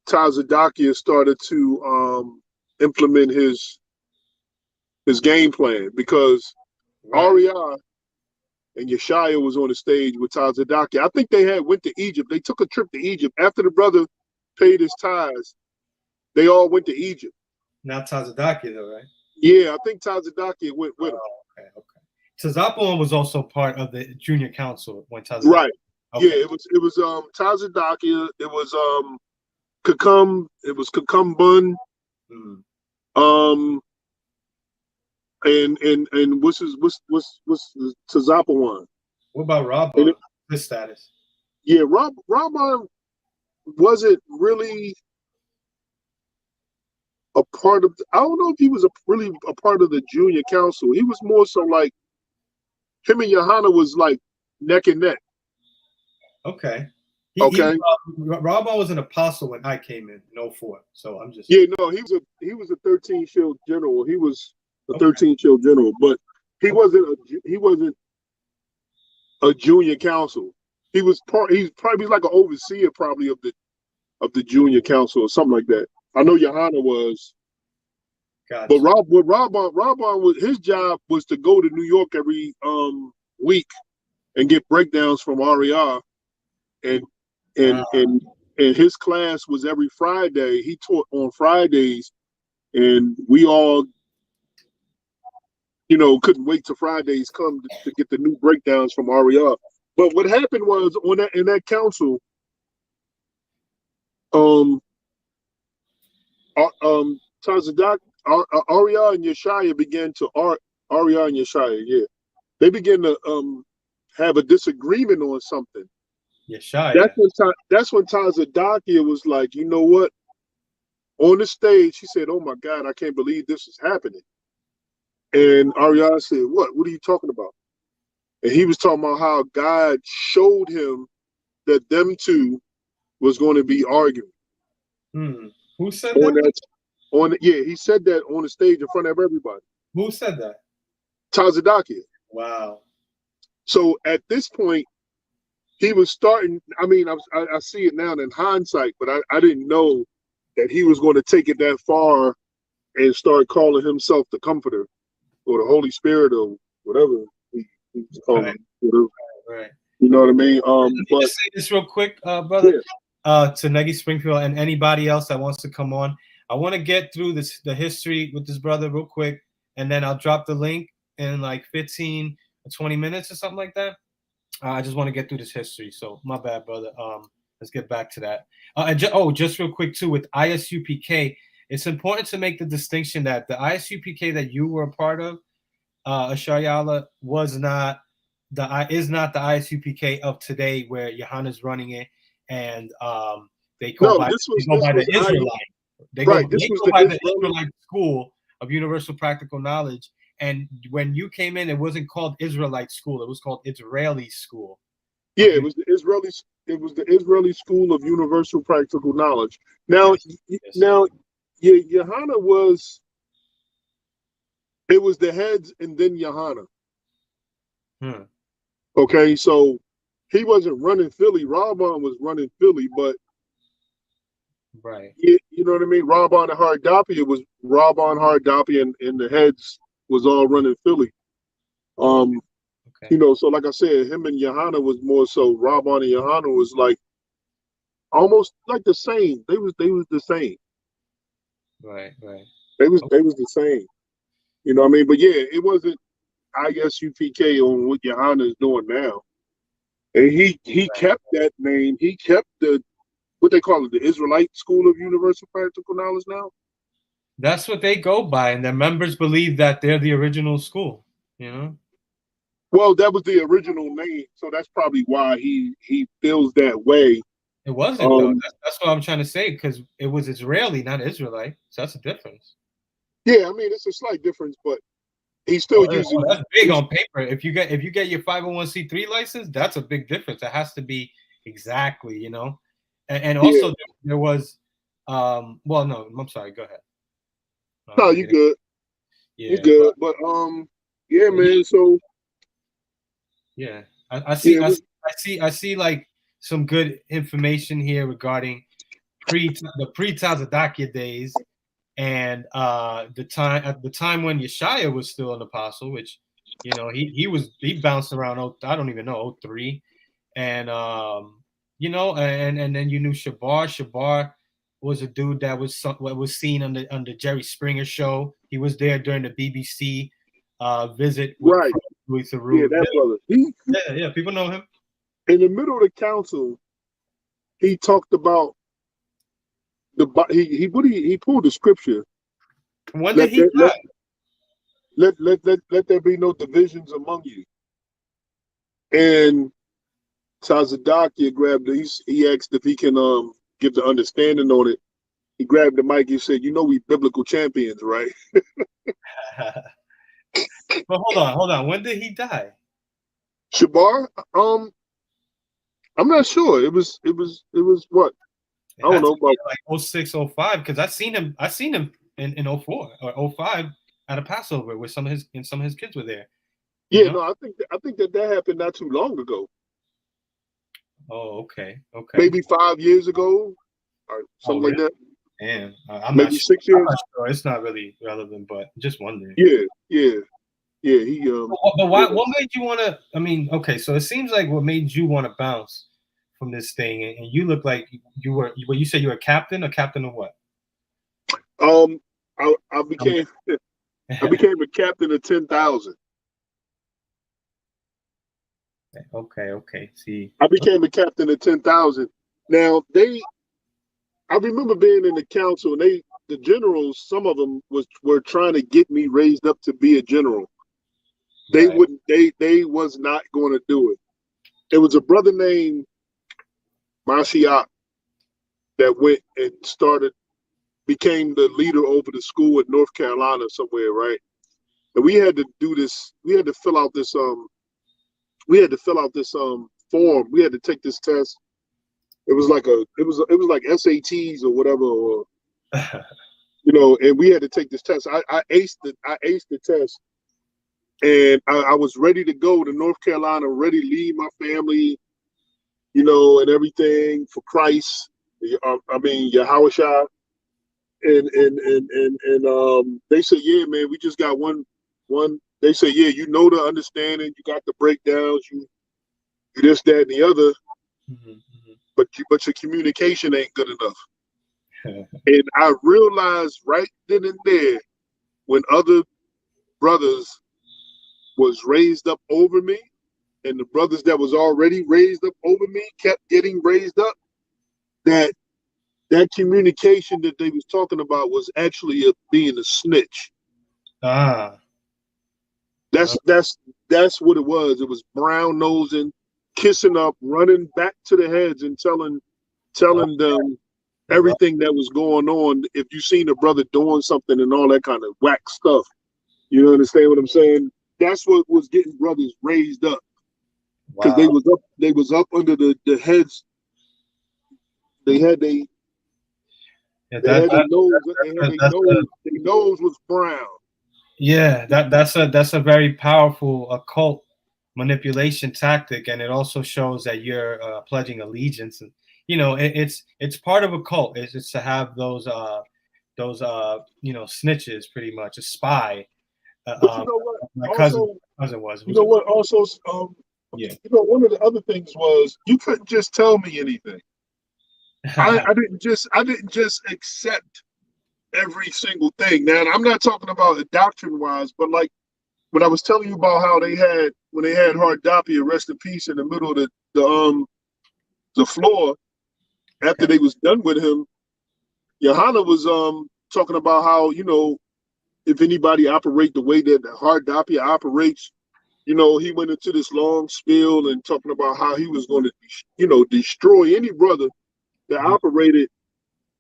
Tazadakia started to implement his game plan, because Ariyah and Yeshaya was on the stage with Tazadakia. I think they went to Egypt. They took a trip to Egypt after the brother paid his tithes. They all went to Egypt. Not Tazadakia though, right? Yeah, I think Tazadakia went with him. Okay. Tazapon was also part of the junior council when Tazadakia. Right. Okay. Yeah, it was Tazadakia. It was Kakum. It was Kakumbun. And what's the Tazapon? What about Rabban? His status? Yeah, Rabban wasn't really a part of. I don't know if he was really a part of the junior council. He was more so like him and Johanna was like neck and neck. Okay. Rabban was an apostle when I came in 04. So I'm just. Yeah, no, he was a 13 Shield general. He was a 13 Shield general, but he wasn't a junior council. He's probably like an overseer probably of the junior council or something like that. I know Johanna was. Gotcha. But Rabban was, his job was to go to New York every week and get breakdowns from Ariyah, and his class was every Friday. He taught on Fridays, and we all, couldn't wait till Fridays come to get the new breakdowns from Ariyah. But what happened was in that council, Tazadak, Ariyah and Yeshaya began to Ariyah and Yeshaya, yeah, they began to have a disagreement on something. Yeshaya. That's when Tazadakia was like, you know what? On the stage, he said, "Oh my God, I can't believe this is happening." And Ariyah said, "What? What are you talking about?" And he was talking about how God showed him that them two was going to be arguing. Hmm. Who said On that? that, he said that on the stage in front of everybody. Who said that? Tazadakia. Wow. So at this point, he was starting. I mean, I see it now in hindsight, but I didn't know that he was going to take it that far and start calling himself the Comforter or the Holy Spirit or whatever he's calling. Right. Whatever. Right. You know what I mean? Let me But just say this real quick, brother. yeah, To Negi Springfield and anybody else that wants to come on. I want to get through the history with this brother real quick, and then I'll drop the link in like 15 or 20 minutes or something like that. I just want to get through this history. So my bad, brother. Let's get back to that. Just real quick too, with ISUPK, it's important to make the distinction that the ISUPK that you were a part of, Ahsharyaahla, is not the ISUPK of today, where Johanna's running it, and they go no, by this the was Israelite. They right. This was go the by the Israeli. Israelite school of universal practical knowledge. And when you came in, it wasn't called Israelite school; it was called Israeli school. Yeah, it was the Israeli. It was the Israeli School of Universal Practical Knowledge. Now, Yes. yeah, Johanna was. It was the heads and then Johanna. Okay, so he wasn't running Philly. Rabban was running Philly, but Right. you know what I mean? Rabban and Hardapia was Rabban, Hardapia, and the heads was all running Philly. Okay. You know, so like I said, him and Johanna was more so. Rabban and Johanna was like almost like the same. They was the same. Right. They was the same. You know what I mean? But yeah, it wasn't ISUPK on what Johanna is doing now. And he kept that name. He kept the what they call it, the Israelite School of Universal Practical Knowledge now. That's what they go by, and their members believe that they're the original school. You know. Well, that was the original name, so that's probably why he feels that way. It wasn't though. That's what I'm trying to say, because it was Israeli, not Israelite. So that's a difference. Yeah, I mean it's a slight difference, but he's still using. That's big on paper. If you get your 501c3 license, that's a big difference. It has to be exactly, you know. And also Yeah. there was, well, no, I'm sorry. Go ahead. No, you good. You Yeah, good. But yeah, man. So yeah, I see. yeah, I see like some good information here regarding the pre-Tazadakia days, and the time when Yeshaya was still an apostle, which, you know, he bounced around. I don't even know, 03, and you know, and then you knew Shabar. Shabar was a dude that was seen on the Jerry Springer show. He was there during the BBC visit with right. Louis Yeah, Theroux. that brother. He Yeah, people know him. in the middle of the council, he talked about he pulled the scripture. When did Let he let, die? let there be no divisions among you. And Tazadakia grabbed he asked if he can give the understanding on it. He grabbed the mic. He said, "You know we biblical champions, right?" But hold on. When did he die? Shabar, I'm not sure. It was what? It I don't had to know be about. like 06, 05, because I seen him in 04 or 05 at a Passover with some of his kids were there. You Yeah, know? no, I think that happened not too long ago. Oh, okay. Maybe 5 years ago or Oh, something like really? that. Damn. I'm not Maybe sure. 6 years. It's not really relevant, but just wondering. Yeah. He But why? yeah. What made you want to? I mean, okay, so it seems like what made you want to bounce from this thing, and you look like you were. Well, you said you were a captain. A captain of what? Um, I became I became a captain of 10,000. Okay. See, I became a captain of 10,000. Now I remember being in the council, and the generals, some of them were trying to get me raised up to be a general. They right. wouldn't. They was not going to do it. It was a brother named Mashiach that went and became the leader over the school in North Carolina somewhere, right? And we had to do this. We had to fill out this form. We had to take this test, It was like like SATs or whatever, or and we had to take this test. I aced the test, and I was ready to go to North Carolina, ready to leave my family, and everything for Christ. I mean, Yahushua. And they said, yeah, man, we just got one. They said, yeah, the understanding, you got the breakdowns, you this, that, and the other, but your communication ain't good enough. And I realized right then and there, when other brothers was raised up over me, and the brothers that was already raised up over me kept getting raised up, that communication that they was talking about was actually being a snitch. That's what it was. It was brown nosing, kissing up, running back to the heads and telling them everything that was going on. If you seen a brother doing something and all that kind of whack stuff, you understand what I'm saying? That's what was getting brothers raised up, because they was up under the heads. They had their nose. Their nose was brown. Yeah, that's a very powerful occult manipulation tactic, and it also shows that you're pledging allegiance. And it's part of a cult. It's to have those snitches, pretty much a spy. But you know what? My cousin was. You know what? Also, yeah. One of the other things was you couldn't just tell me anything. I didn't just accept every single thing. Now, I'm not talking about it doctrine wise, but like when I was telling you about how when they had Hardapia, rest in peace, in the middle of the floor after they was done with him, Johanna was talking about how if anybody operate the way that Hardapia operates, he went into this long spiel and talking about how he was going to destroy any brother that operated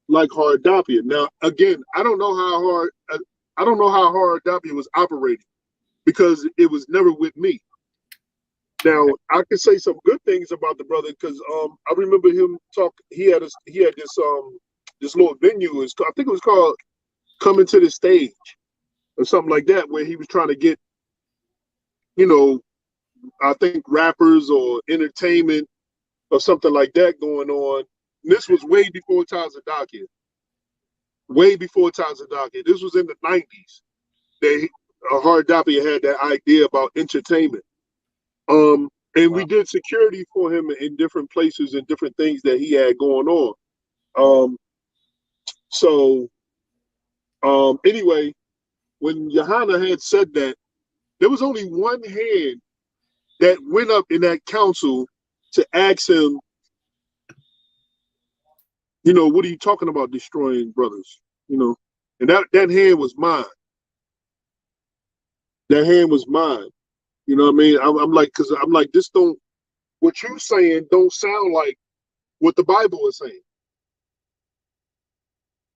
like Hardapia. Now, again, I don't know how Hardapia was operating, because it was never with me. Now, I can say some good things about the brother, because I remember him talk. He had this little venue. I think it was called Coming to the Stage or something like that, where he was trying to get, I think rappers or entertainment or something like that going on. And this was way before Tazadakia. Way before Tazadakia. This was in the 90s. Hardapia had that idea about entertainment. And we did security for him in different places and different things that he had going on. Anyway, when Johanna had said that, there was only one hand that went up in that council to ask him, what are you talking about destroying brothers? And that hand was mine. That hand was mine. You know what I mean? I'm like, what you're saying don't sound like what the Bible is saying.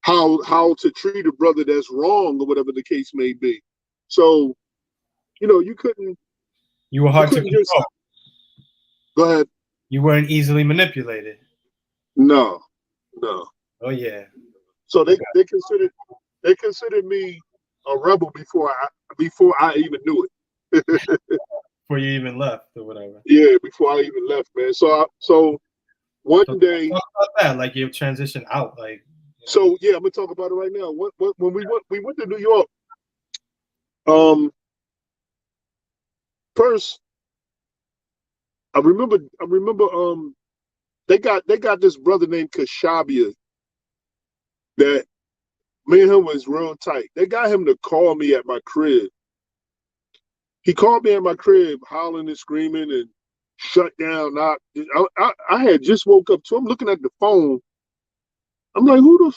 How to treat a brother that's wrong or whatever the case may be. So, you couldn't. You were hard to control. Go ahead. You weren't easily manipulated. No. Oh yeah. So they considered me a rebel before I even knew it. Before you even left or whatever. Yeah, before I even left, man. So one day. Talk about that, like your transition out, like. So yeah, I'm gonna talk about it right now. When we went to New York. First, I remember. They got this brother named Cashapp that me and him was real tight. They got him to call me at my crib. He called me at my crib, hollering and screaming and shut down. I had just woke up, so I'm looking at the phone. I'm like, who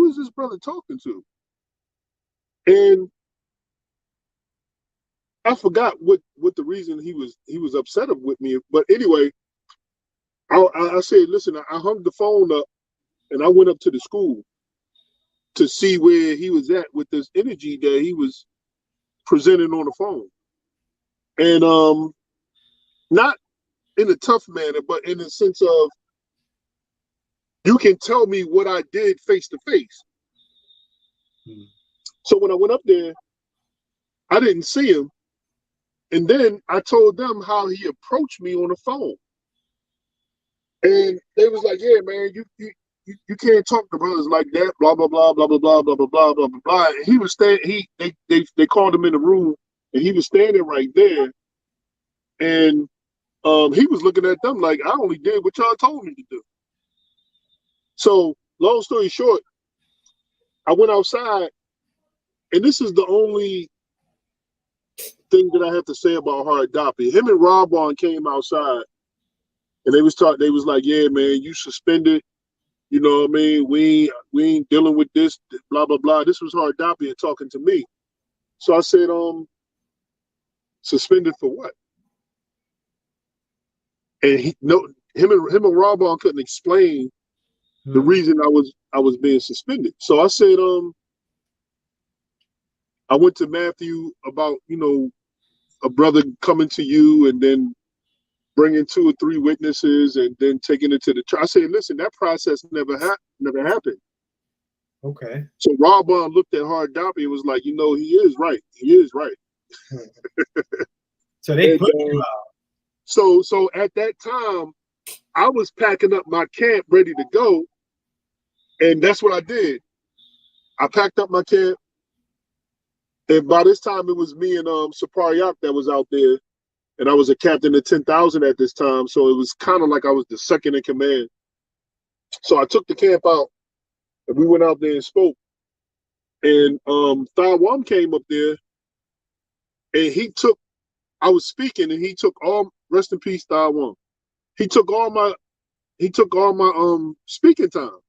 is this brother talking to? And I forgot what the reason he was upset with me. But anyway, I said, listen, I hung the phone up and I went up to the school to see where he was at with this energy that he was presenting on the phone. And not in a tough manner, but in the sense of you can tell me what I did face to face. So when I went up there, I didn't see him. And then I told them how he approached me on the phone. And they was like, yeah, man, you can't talk to brothers like that, blah, blah, blah, blah, blah, blah, blah, blah, blah, blah, blah, blah. And he was standing, they called him in the room, and he was standing right there. And he was looking at them like, I only did what y'all told me to do. So long story short, I went outside, and this is the only thing that I have to say about Ahsharyaahla. Him and Robon came outside, and they was like, yeah, man, you suspended. You know what I mean? We ain't dealing with this, blah, blah, blah. This was Ahsharyaahla talking to me. So I said, suspended for what? And him and Robon couldn't explain the reason I was being suspended. So I said, I went to Matthew about, a brother coming to you and then bringing 2 or 3 witnesses and then taking it to the trial. I said, listen, that process never happened. Okay. So Robon looked at Ahsharyaahla and was like, he is right. He is right. So they put you out. So at that time, I was packing up my camp ready to go. And that's what I did. I packed up my camp. And by this time, it was me and Sapariak that was out there. And I was a captain of 10,000 at this time. So it was kind of like I was the second in command. So I took the camp out and we went out there and spoke. And Thawam came up there and I was speaking and he took rest in peace, Thawam. He took all my speaking time.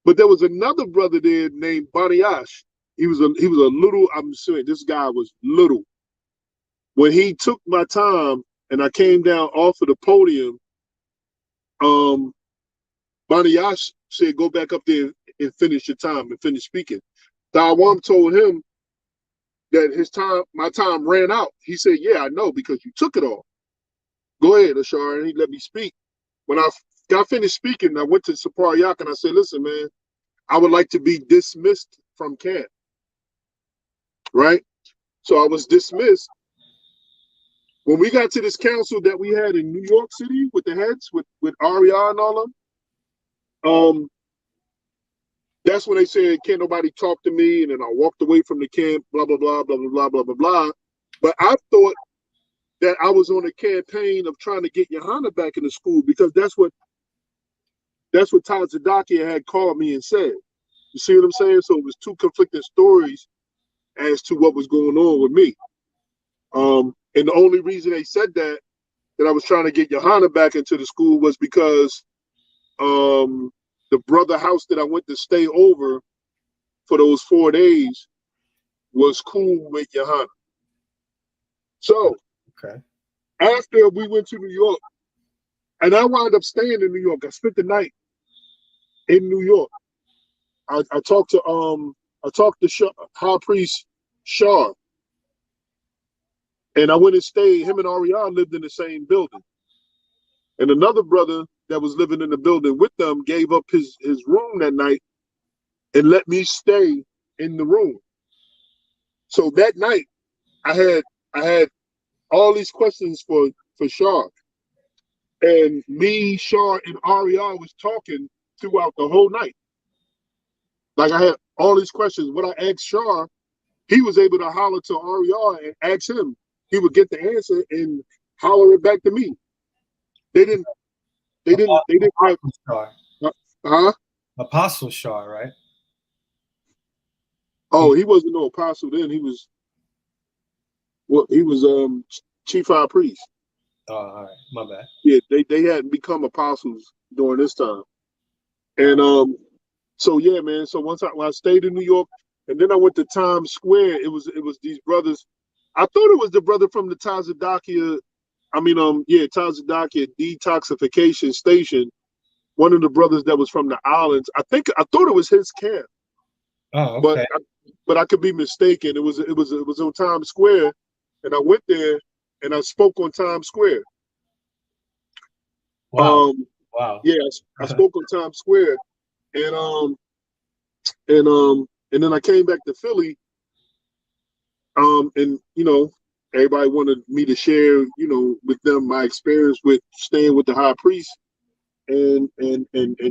But there was another brother there named Baniash. He was a little, I'm saying this guy was little. When he took my time and I came down off of the podium, Baniash said, go back up there and finish your time and finish speaking. Dawam told him that my time ran out. He said, yeah, I know, because you took it all. Go ahead, Ashar, and he let me speak. When I got finished speaking, I went to Sapariak and I said, listen, man, I would like to be dismissed from camp. Right? So I was dismissed. When we got to this council that we had in New York City with the heads, with Aria and all of them, that's when they said, can't nobody talk to me, and then I walked away from the camp, blah, blah, blah, blah, blah, blah, blah, blah, blah. But I thought that I was on a campaign of trying to get Johanna back in the school, because that's what Tazadakia had called me and said. You see what I'm saying? So it was 2 conflicting stories as to what was going on with me. And the only reason they said that I was trying to get Johanna back into the school was because the brother house that I went to stay over for those 4 days was cool with Johanna. So okay, after we went to New York, and I wound up staying in New York. I spent the night in New York. I talked to High Priest Shah. And I went and stayed. Him and Ariel lived in the same building. And another brother that was living in the building with them gave up his room that night and let me stay in the room. So that night, I had all these questions for Shah. And me, Shah, and Ariel was talking throughout the whole night. Like, I had all these questions. When I asked Shah, he was able to holler to Ariel and ask him. He would get the answer and holler it back to me. They didn't have Apostle Shah, right? Oh, he wasn't no apostle then. He was chief high priest. Oh, all right, my bad. Yeah, they hadn't become apostles during this time. And so yeah, man. So when I stayed in New York, and then I went to Times Square, it was these brothers. I thought it was the brother from the Tazadakia detoxification station. One of the brothers that was from the islands. I thought it was his camp. Oh, okay. But I could be mistaken. It was on Times Square, and I went there and I spoke on Times Square. Wow. Wow. Yeah, I spoke on Times Square, and and then I came back to Philly, and everybody wanted me to share, with them my experience with staying with the high priest and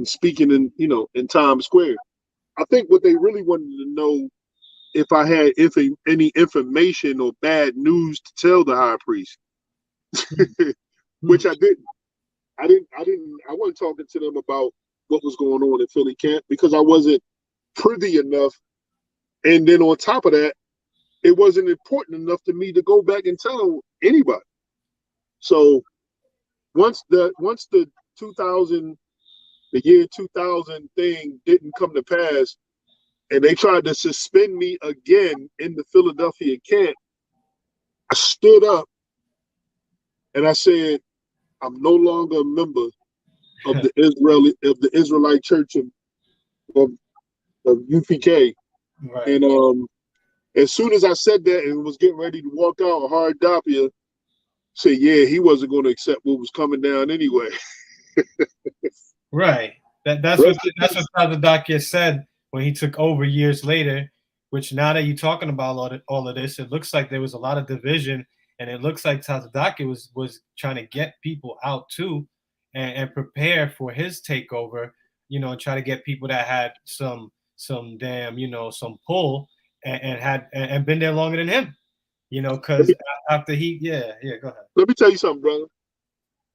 speaking in Times Square. I think what they really wanted to know if I had any information or bad news to tell the high priest, which I didn't. I wasn't talking to them about what was going on in Philly camp because I wasn't privy enough. And then on top of that, it wasn't important enough to me to go back and tell anybody. So once the 2000 the year 2000 thing didn't come to pass, and they tried to suspend me again in the Philadelphia camp, I stood up and I said, I'm no longer a member of the Israelite Church of UPK. Right. And as soon as I said that and was getting ready to walk out, Hard Dapia said, yeah, he wasn't going to accept what was coming down anyway. Right. That's what Father Doc said when he took over years later. Which now that you're talking about all of this, it looks like there was a lot of division, and it looks like Tazadake was trying to get people out too, and prepare for his takeover. And try to get people that had some damn some pull and been there longer than him. Because after go ahead. Let me tell you something, brother.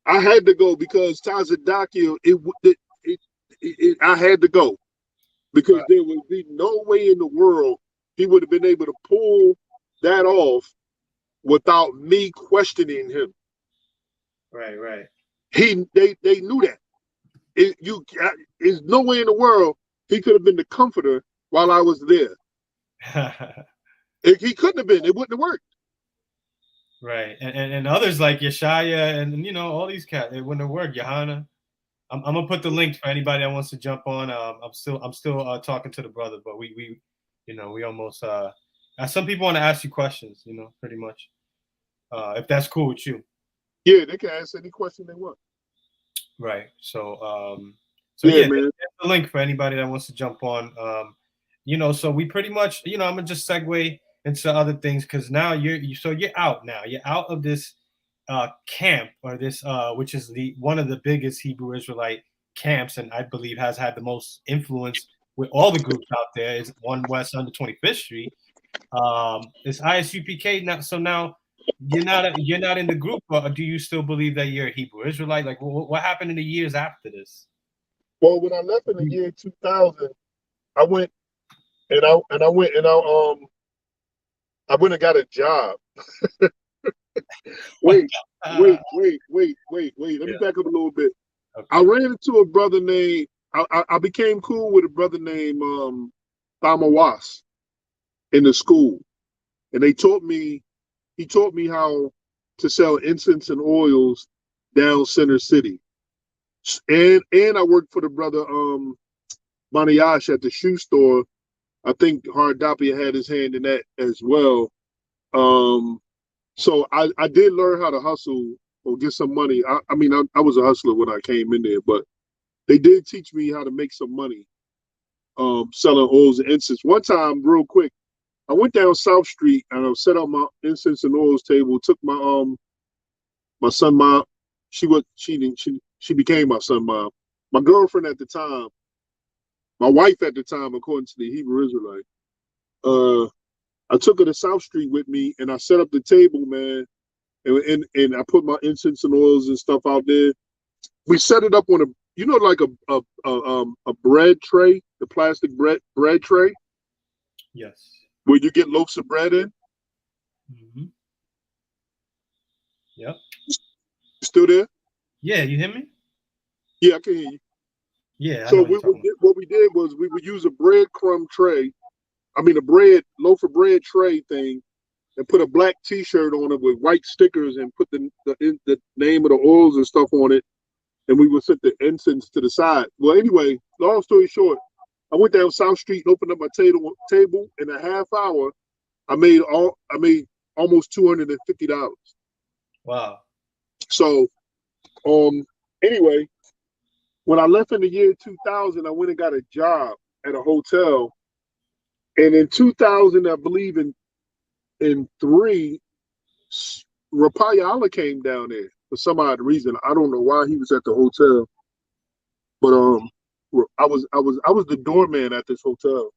I had to go because Tazadake, I had to go because Right. there would be no way in the world he would have been able to pull that off without me questioning him. Right. They knew that. There's no way in the world he could have been the comforter while I was there. He couldn't have been. It wouldn't have worked. Right, and others like Yeshaya and all these cats, it wouldn't have worked. Johanna, I'm gonna put the link for anybody that wants to jump on. I'm still talking to the brother, but we almost some people want to ask you questions, pretty much. If that's cool with you. Yeah, they can ask any question they want. Right. So yeah, man. there's the link for anybody that wants to jump on. So we pretty much, I'm gonna just segue into other things because now you're out now. You're out of this camp or this which is one of the biggest Hebrew Israelite camps, and I believe has had the most influence with all the groups out there. Is One West under 25th Street. It's ISUPK now. So now you're not in the group, or do you still believe that you're a Hebrew Israelite? Like what happened in the years after this? Well, when I left in the year 2000, I went and I went and got a job. wait. Let me back up a little bit. Okay. I ran into a brother named. I became cool with a brother named Thamawas in the school, and he taught me how to sell incense and oils down Center City, and I worked for the brother Maniash at the shoe store. I think Hard Dapia had his hand in that as well. So I did learn how to hustle or get some money. I mean, I was a hustler when I came in there, but they did teach me how to make some money selling oils and incense. One time, real quick, I went down South Street and I set up my incense and oils table. Took my my son mom. She became my son mom. My girlfriend at the time, my wife at the time, according to the Hebrew Israelite. I took her to South Street with me and I set up the table, man. And I put my incense and oils and stuff out there. We set it up on like a bread tray, the plastic bread tray. Yes. Where you get loaves of bread in. Mm-hmm. Yep. You still there? Yeah, you hear me? Yeah, I can hear you. Yeah. So what we did was we would use a breadcrumb tray. I mean, a loaf of bread tray thing, and put a black T-shirt on it with white stickers and put the name of the oils and stuff on it, and we would set the incense to the side. Well, anyway, long story short, I went down South Street and opened up my table. In a half hour, I made almost $250. Wow. So, Anyway, when I left in the year 2000, I went and got a job at a hotel. And in 2000, I believe in three, Rapayala came down there for some odd reason. I don't know why he was at the hotel, but I was the doorman at this hotel,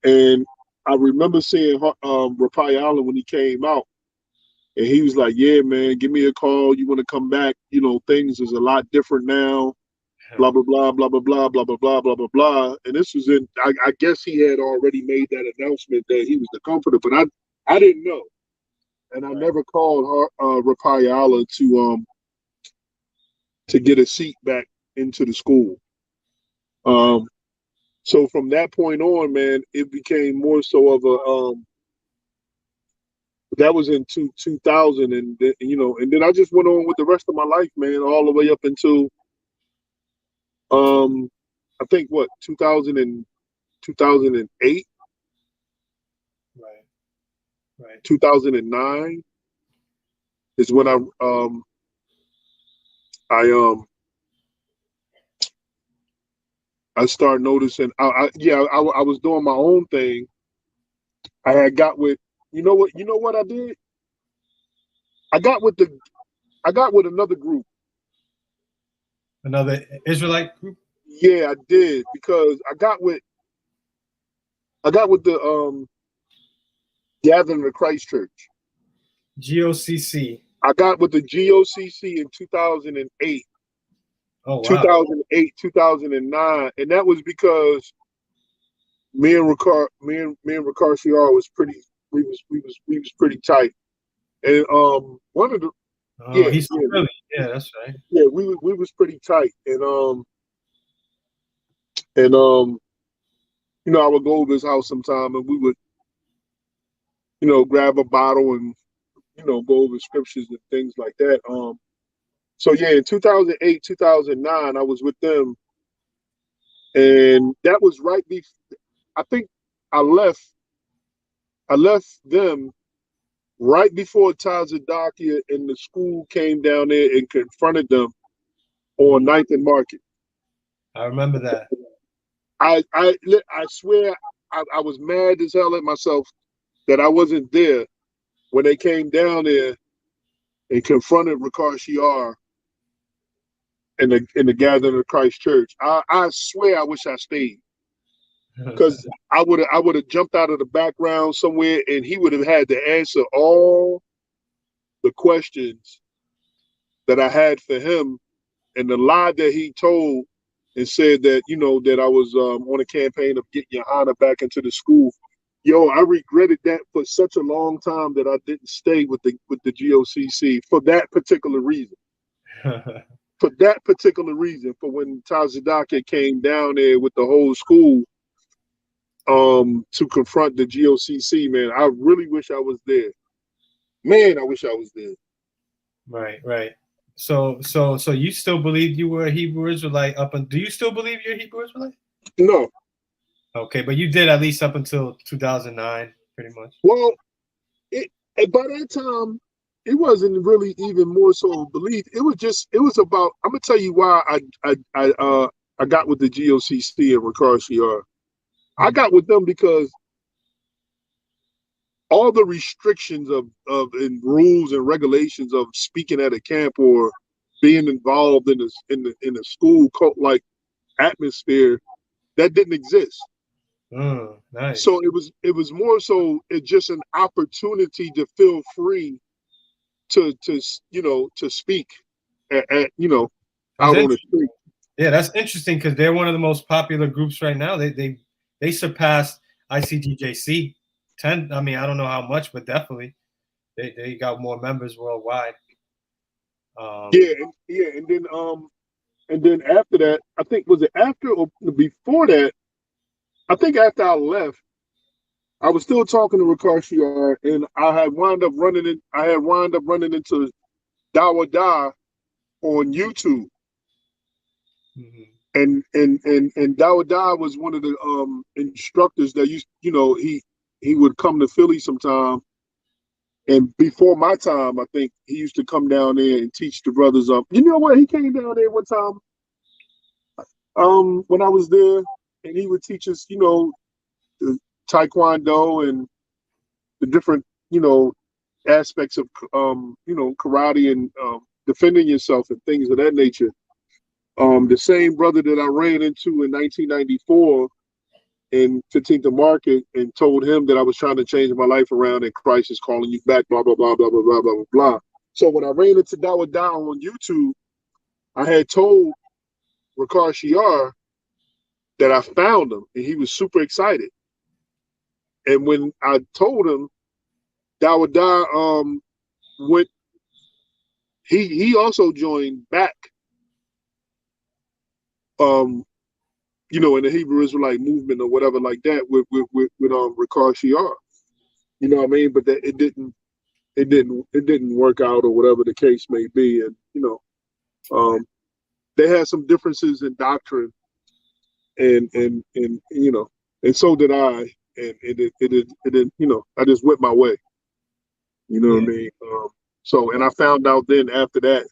and I remember seeing Rapayala when he came out, and he was like, "Yeah, man, give me a call. You want to come back? You know, things is a lot different now. Blah blah blah blah blah blah blah blah blah blah blah blah." And this was in. I guess he had already made that announcement that he was the comforter, but I didn't know. And I never called Rapayala to get a seat back into the school. So from that point on, man, it became more so of a that was in 2000, and then, and then I just went on with the rest of my life, man, all the way up until I think what 2000 and 2008, right. 2009 is when I started noticing. I was doing my own thing. I had got with, you know what I did? I got with another group. Another Israelite group? Yeah, I did, because I got with the Gathering of Christ Church. GOCC. I got with the GOCC in 2008. Oh wow. 2008, 2009, and that was because me and Ricard was pretty. We was pretty tight, and one of the he's really, yeah, that's right. Yeah, we was pretty tight, and I would go over his house sometime, and we would grab a bottle and go over scriptures and things like that. So yeah, in 2008, 2009, I was with them, and that was right before. I think I left them right before Tazadakia and the school came down there and confronted them on 9th and Market. I remember that. I swear I was mad as hell at myself that I wasn't there when they came down there and confronted Ricard Shiar in the Gathering of Christ Church. I swear I wish I stayed, because I would have jumped out of the background somewhere, and he would have had to answer all the questions that I had for him, and the lie that he told and said that that I was on a campaign of getting Johanna back into the school. Yo, I regretted that for such a long time that I didn't stay with the GOCC for that particular reason. For that particular reason, for when Tazadaka came down there with the whole school to confront the GOCC, man, I really wish I was there. Man, I wish I was there. Right. So you still believe you were a Hebrew Israelite do you still believe you're a Hebrew Israelite? No. Okay, but you did at least up until 2009, pretty much. Well, by that time, it wasn't really even more so belief. It was about. I'm gonna tell you why I got with the GOCC and Ricard Shiar. I got with them because all the restrictions of and rules and regulations of speaking at a camp or being involved in a school cult like atmosphere, that didn't exist. Nice. So it was more so it's just an opportunity to feel free to speak at out on the street. Yeah, that's interesting, because they're one of the most popular groups right now. They surpassed ICGJC 10. I mean, I don't know how much, but definitely they got more members worldwide. And then after that, I think, was it after or before that? I think after I left, I was still talking to Ricard Shiar, and I had wound up running into Dawa Da on YouTube. Mm-hmm. And Dawa Da was one of the instructors that he would come to Philly sometime, And before my time, I think he used to come down there and teach the brothers. You know what? He came down there one time. When I was there, and he would teach us, the taekwondo and the different, aspects of, karate and defending yourself and things of that nature. The same brother that I ran into in 1994 in 15th and Market and told him that I was trying to change my life around and Christ is calling you back, blah, blah, blah, blah, blah, blah, blah, blah. So when I ran into Dawa Down on YouTube, I had told Ricard Shiar that I found him and he was super excited. And when I told him, Dawa Da went, he also joined back, in the Hebrew Israelite movement or whatever like that with Ricard Shiar. You know what I mean? But that it didn't work out or whatever the case may be. And they had some differences in doctrine, and so did I. And it didn't, I just went my way. You know what I mean? And I found out then after that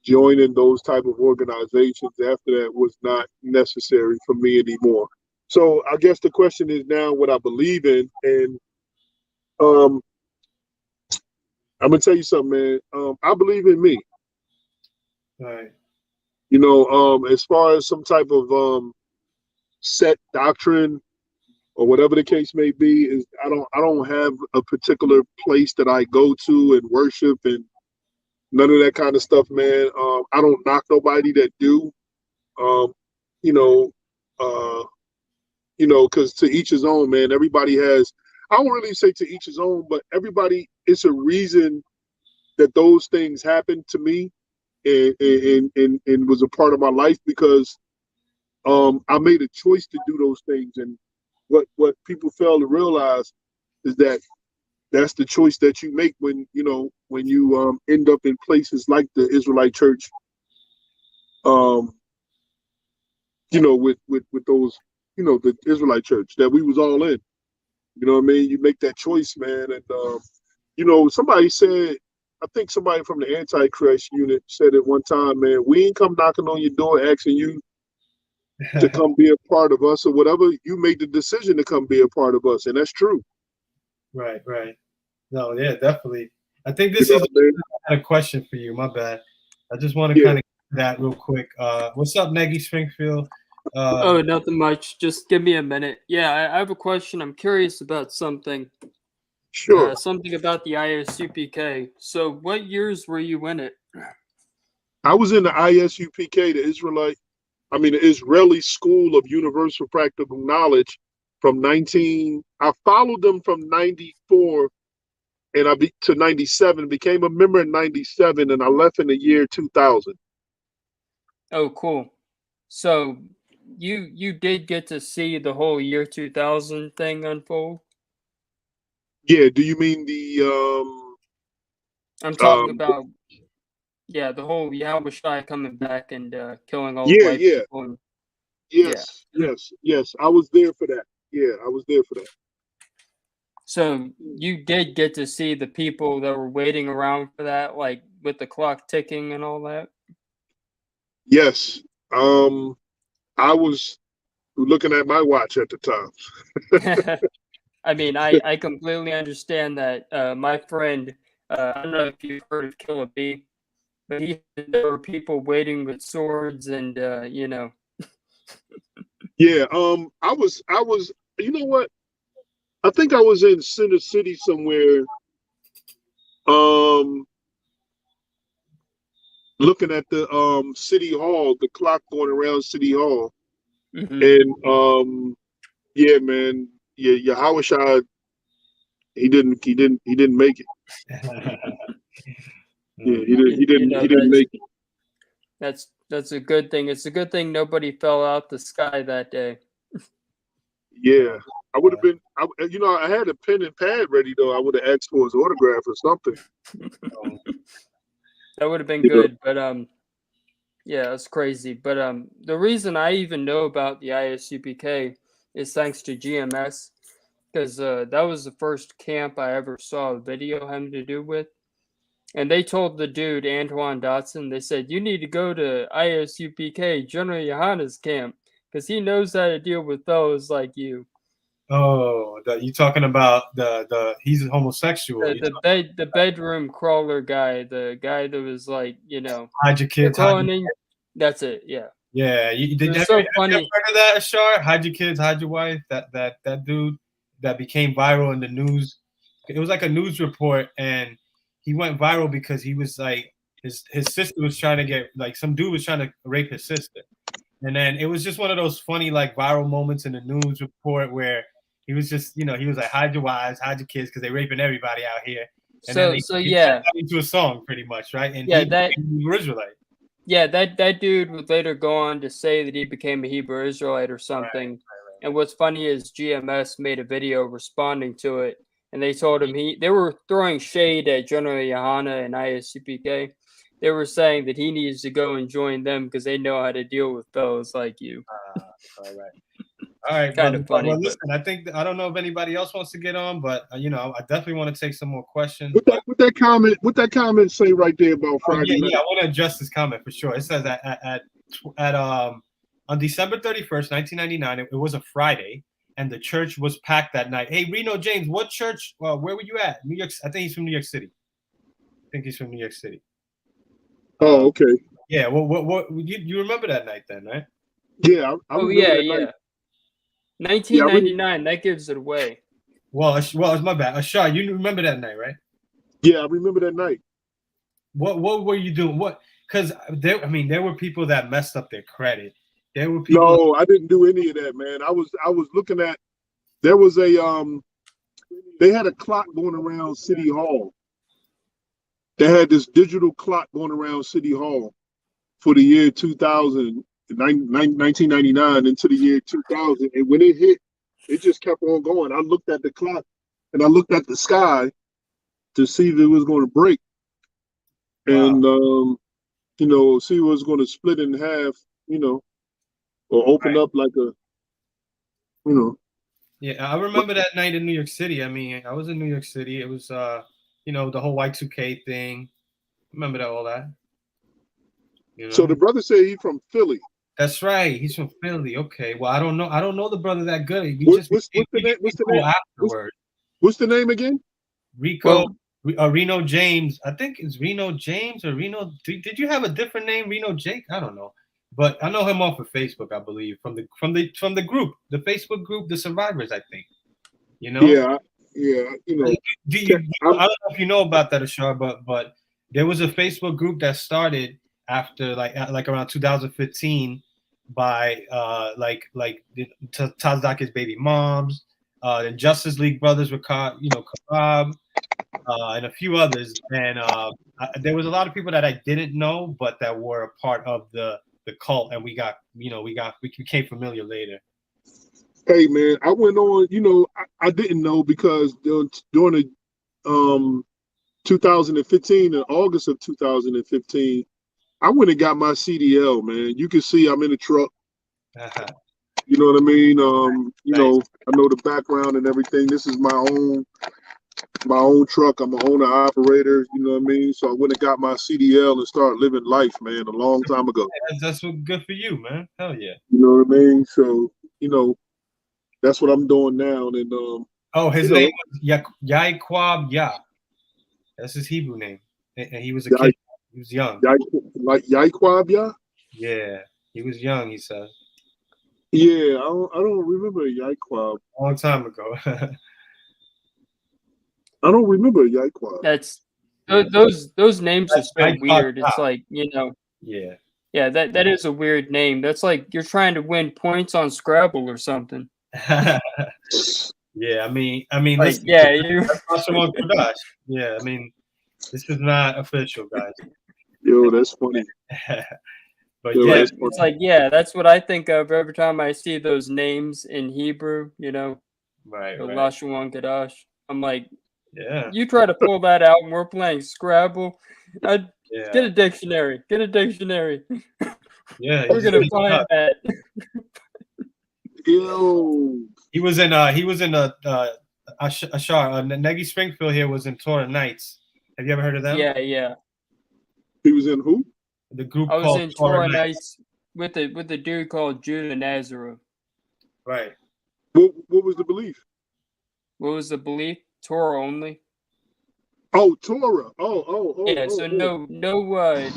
joining those type of organizations after that was not necessary for me anymore. So I guess the question is now what I believe in, and I'm gonna tell you something, man. I believe in me. Right. As far as some type of set doctrine or whatever the case may be, is I don't have a particular place that I go to and worship and none of that kind of stuff, man. I don't knock nobody that do. Because to each his own, man. Everybody has. I don't really say to each his own, but everybody. It's a reason that those things happened to me, and was a part of my life because I made a choice to do those things. And what people fail to realize is that that's the choice that you make when you end up in places like the Israelite church, with those, the Israelite church that we was all in. You know what I mean? You make that choice, man. And somebody said, I think somebody from the Antichrist unit said at one time, man, we ain't come knocking on your door asking you to come be a part of us or whatever. You made the decision to come be a part of us, and that's true. Right. No, yeah, definitely. I think this is a question for you. My bad. I just want to kind of get that real quick. What's up, Neggy Springfield? Nothing much. Just give me a minute. Yeah, I have a question. I'm curious about something. Sure. Something about the ISUPK. So, what years were you in it? I was in the ISUPK, the Israeli School of Universal Practical Knowledge I followed them from 94 and to 97, became a member in 97, and I left in the year 2000. Oh, cool. So, you did get to see the whole year 2000 thing unfold? Yeah, do you mean the I'm talking about the whole Yahushua coming back and killing all the white people. And, yes. I was there for that. Yeah, I was there for that. So you did get to see the people that were waiting around for that, like with the clock ticking and all that? Yes. I was looking at my watch at the time. I mean, I completely understand that. My friend, I don't know if you've heard of Killer B, but there were people waiting with swords and, Yeah, I was, you know what? I think I was in Center City somewhere, looking at the City Hall, the clock going around City Hall. Mm-hmm. And yeah, man, yeah, Yahushua, he didn't make it. Yeah, he didn't make it. That's a good thing. It's a good thing nobody fell out the sky that day. Yeah, I would have been. I had a pen and pad ready though. I would have asked for his autograph or something. That would have been good, but yeah, it's crazy. But the reason I even know about the ISUPK is thanks to GMS. because that was the first camp I ever saw a video having to do with. And they told the dude, Antoine Dotson, they said, you need to go to ISUPK, General Johanna's camp, because he knows how to deal with those like you. Oh, you talking about he's homosexual. The bedroom crawler guy, the guy that was like, hide your kids, crawling in. That's it, yeah. Yeah, It was so funny. Have you heard of that, Ashar? Hide your kids, hide your wife. That dude that became viral in the news. It was like a news report, and he went viral because he was like his sister was trying to get like some dude was trying to rape his sister, and then it was just one of those funny like viral moments in the news report where he was just he was like hide your wives, hide your kids because they're raping everybody out here. And then he turned that into a song pretty much, right? And yeah, that Israelite. Yeah, that dude would later go on to say that he became a Hebrew Israelite or something. Right. And what's funny is GMS made a video responding to it, and they told him they were throwing shade at General Johanna and ISUPK. They were saying that he needs to go and join them because they know how to deal with those like you. All right, kind of funny. Well, listen, I don't know if anybody else wants to get on, but I definitely want to take some more questions. What that comment say right there about Friday night? Yeah, I want to adjust this comment for sure. It says on December 31st, 1999, it was a Friday, and the church was packed that night. Hey, Reno James, what church? Where were you at? New York. I think he's from New York City. Oh, okay. Yeah. What? You remember that night then, right? Yeah. Yeah. 1999. That gives it away. Well, it's my bad. Ashar, you remember that night, right? Yeah, I remember that night. What were you doing? Because there were people that messed up their credit. There were people. No, I didn't do any of that, man. I was looking at. There was they had a clock going around City Hall. They had this digital clock going around City Hall for the year 2000. 1999 into the year 2000, and when it hit, it just kept on going. I looked at the clock and I looked at the sky to see if it was going to break, and see if it was going to split in half, or open up like a, Yeah, I remember that night in New York City. I mean, I was in New York City. It was the whole Y2K thing. Remember all that? So the brother said he's from Philly. That's right. He's from Philly. Okay. Well, I don't know the brother that good. What's the name? Afterward. What's the name again? Reno James. I think it's Reno James or Reno. Did you have a different name, Reno Jake? I don't know, but I know him off of Facebook. I believe from the group, the Facebook group, the Survivors. I think. Yeah. I don't know if you know about that, Ashar, but there was a Facebook group that started after like around 2015 by Tazdaki's baby moms, the Justice League brothers were caught, Cashapp, and a few others, and there was a lot of people that I didn't know, but that were a part of the cult, and we became familiar later. Hey man, I went on. I didn't know because during the 2015, in August of 2015. I went and got my CDL, man. You can see I'm in the truck. You know what I mean? Nice. I know the background and everything. This is my own truck. I'm an owner operator. You know what I mean? So I went and got my CDL and started living life, man, a long time ago. That's good for you, man. Hell yeah. You know what I mean? So that's what I'm doing now. And his name was Yaquab Ya. That's his Hebrew name, and he was a kid. He was young. Like Yaquab, yeah? Yeah, he was young, he said. Yeah, I don't remember Yaquab. A long time ago. I don't remember Yaquab. That's those names are so weird. It's like, Yeah. Yeah, that is a weird name. That's like you're trying to win points on Scrabble or something. Yeah, I mean, like, listen, yeah, yeah, I mean, this is not official, guys. Yo, that's funny. But Yo, yeah, it's like, that's what I think of every time I see those names in Hebrew, Right. Lashuan Kadash. I'm like, yeah, you try to pull that out and we're playing Scrabble. Get a dictionary. Yeah, we're gonna find that. Yo, He was in Negi Springfield here was in Torah Nights. Have you ever heard of them? Yeah. He was in who? The group I was called in Torah Torah Nights. with the dude called Judah Nazareth. Right. What was the belief? What was the belief? Torah only. Oh, Torah. Oh. Yeah, so no Yahweh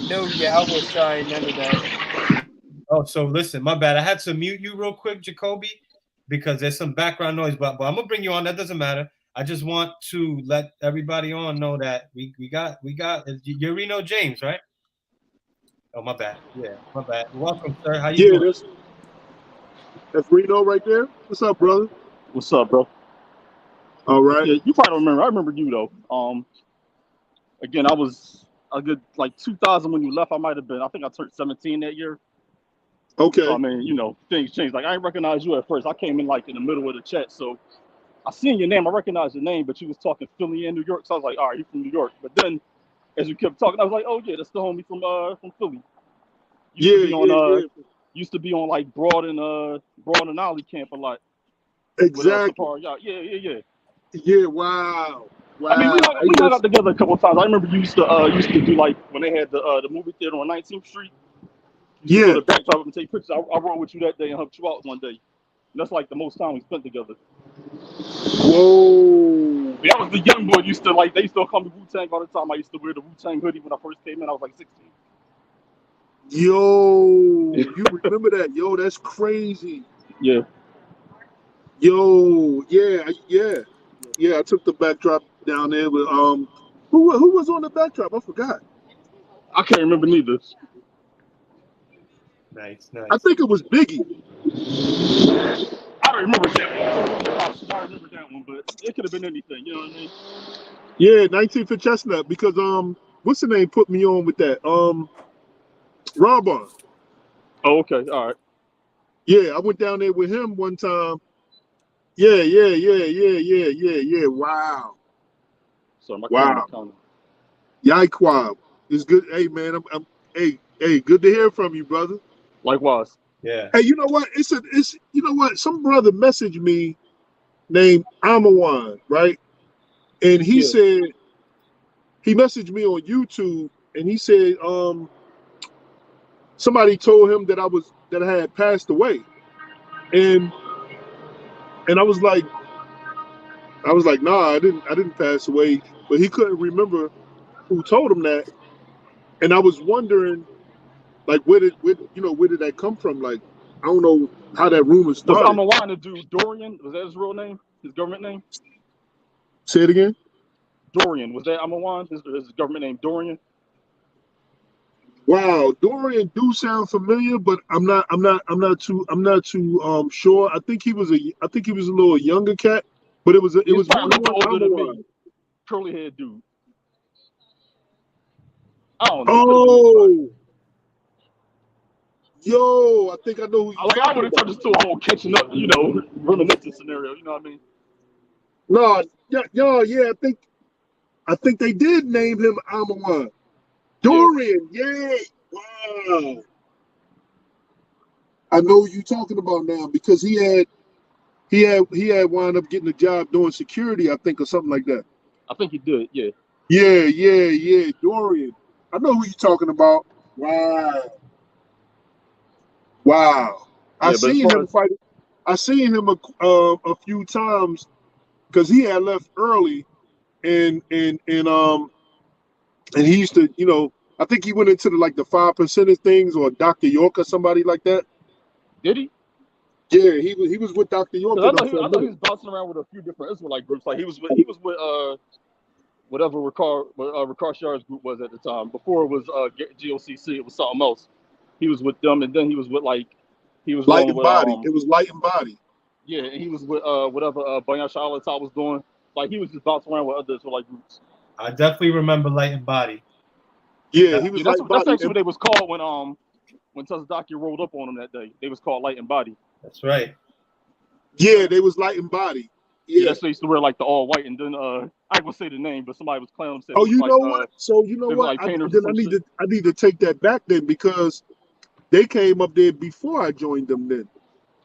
Shai, none of that. Oh, so listen, my bad. I had to mute you real quick, Jacoby, because there's some background noise, but I'm gonna bring you on. That doesn't matter. I just want to let everybody on know that we got you're Reno James, right? Oh, my bad. Yeah, my bad. Welcome, sir. How you doing? That's Reno right there. What's up, brother? What's up, bro? All right. Yeah, you probably remember. I remember you though. Again, I was a good like 2000 when you left. I think I turned 17 that year. Okay. So, I mean, you know, things changed. Like I didn't recognize you at first. I came in like in the middle of the chat, so I seen your name. I recognized your name, but you was talking Philly and New York. So I was like, all right, you from New York. But then, as we kept talking, I was like, oh yeah, that's the homie from Philly. Used to be on like Broad and Ollie camp a lot. Exactly. Yeah. Yeah. Wow. I mean, we hung out together a couple of times. I remember you used to do like when they had the movie theater on 19th Street. You used to go to the backdrop and take pictures. I rode with you that day and helped you out one day. And that's like the most time we spent together. Whoa. That was the young boy. They used to call me Wu-Tang all the time. I used to wear the Wu-Tang hoodie when I first came in. I was like 16. Yo, you remember that? Yo, that's crazy. Yeah. Yo, yeah. I took the backdrop down there with who was on the backdrop? I forgot. I can't remember neither. Nice. I think it was Biggie. I don't remember that one, but it could have been anything. You know what I mean? Yeah, 19th and Chestnut, because what's the name put me on with that? Robon. Oh, okay, all right. Yeah, I went down there with him one time. Yeah. Wow. So my wow. Yaiquab. It's good. Hey man, I'm hey, good to hear from you, brother. Likewise. Yeah. Hey, you know what? It's you know what? Some brother messaged me named Amawan, right? And he said he messaged me on YouTube and he said somebody told him that I had passed away. And I was like, nah, I didn't pass away. But he couldn't remember who told him that. And I was wondering, like, where did that come from? Like, I don't know how that rumor started. Was Amawan the dude Dorian? Was that his real name? His government name? Say it again. Dorian. Was that Amawan? His government name Dorian? Wow, Dorian do sound familiar, but I'm not too sure. I think he was a little younger cat, but it was probably older than me. Curly haired dude. I don't know. Oh, yo, I think I know who you I would have turned this to a whole catching up, reminiscing scenario. You know what I mean? No, yeah. I think they did name him Amawan. Dorian, yeah. Wow. I know who you're talking about now because he had wound up getting a job doing security, I think, or something like that. I think he did, yeah. Yeah. Dorian. I know who you're talking about. Wow. I seen him fight. I seen him a few times because he had left early, and he used to, I think he went into the 5% things or Dr. York or somebody like that. Did he? Yeah, he was with Dr. York. I thought he was bouncing around with a few different Israelite groups. Like he was with whatever Ricard Shar's group was at the time. Before it was GOCC, it was something else. He was with them, and then he was with Light and Body. It was Light and Body. Yeah, and he was with whatever Bayan Charlotte was doing. Like he was just bouncing around with other Israelite groups. I definitely remember Light and Body. Yeah, he was. That's actually what they was called when Tazadaki rolled up on him that day. They was called Light and Body. That's right. Yeah, they was Light and Body. Yeah, that's they used to wear like the all white, and then I would say the name, but somebody was clowning him. Oh, you know what? So you know what? I need to take that back then because they came up there before I joined them then.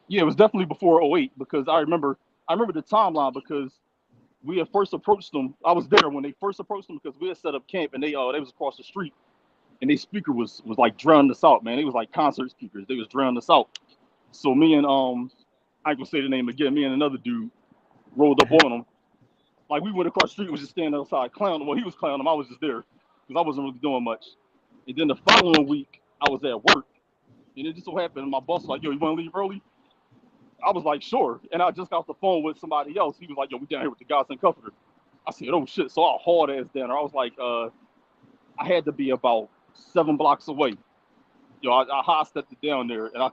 Yeah, it was definitely before '08 because I remember the timeline because we had first approached them. I was there when they first approached them because we had set up camp and they was across the street and their speaker was like drowning us out, man. It was like concert speakers. They was drowning us out. So me and I ain't gonna say the name again. Me and another dude rolled up on them. Like we went across the street, was just standing outside clowning. Well, he was clowning. I was just there because I wasn't really doing much. And then the following week, I was at work, and it just so happened my boss was like, "Yo, you want to leave early?" I was like, "Sure." And I just got off the phone with somebody else. He was like, "Yo, we down here with the guys in Comforter." I said, "Oh shit!" So I hauled ass down there. I was like, I had to be about 7 blocks away. Yo, I high stepped it down there, and I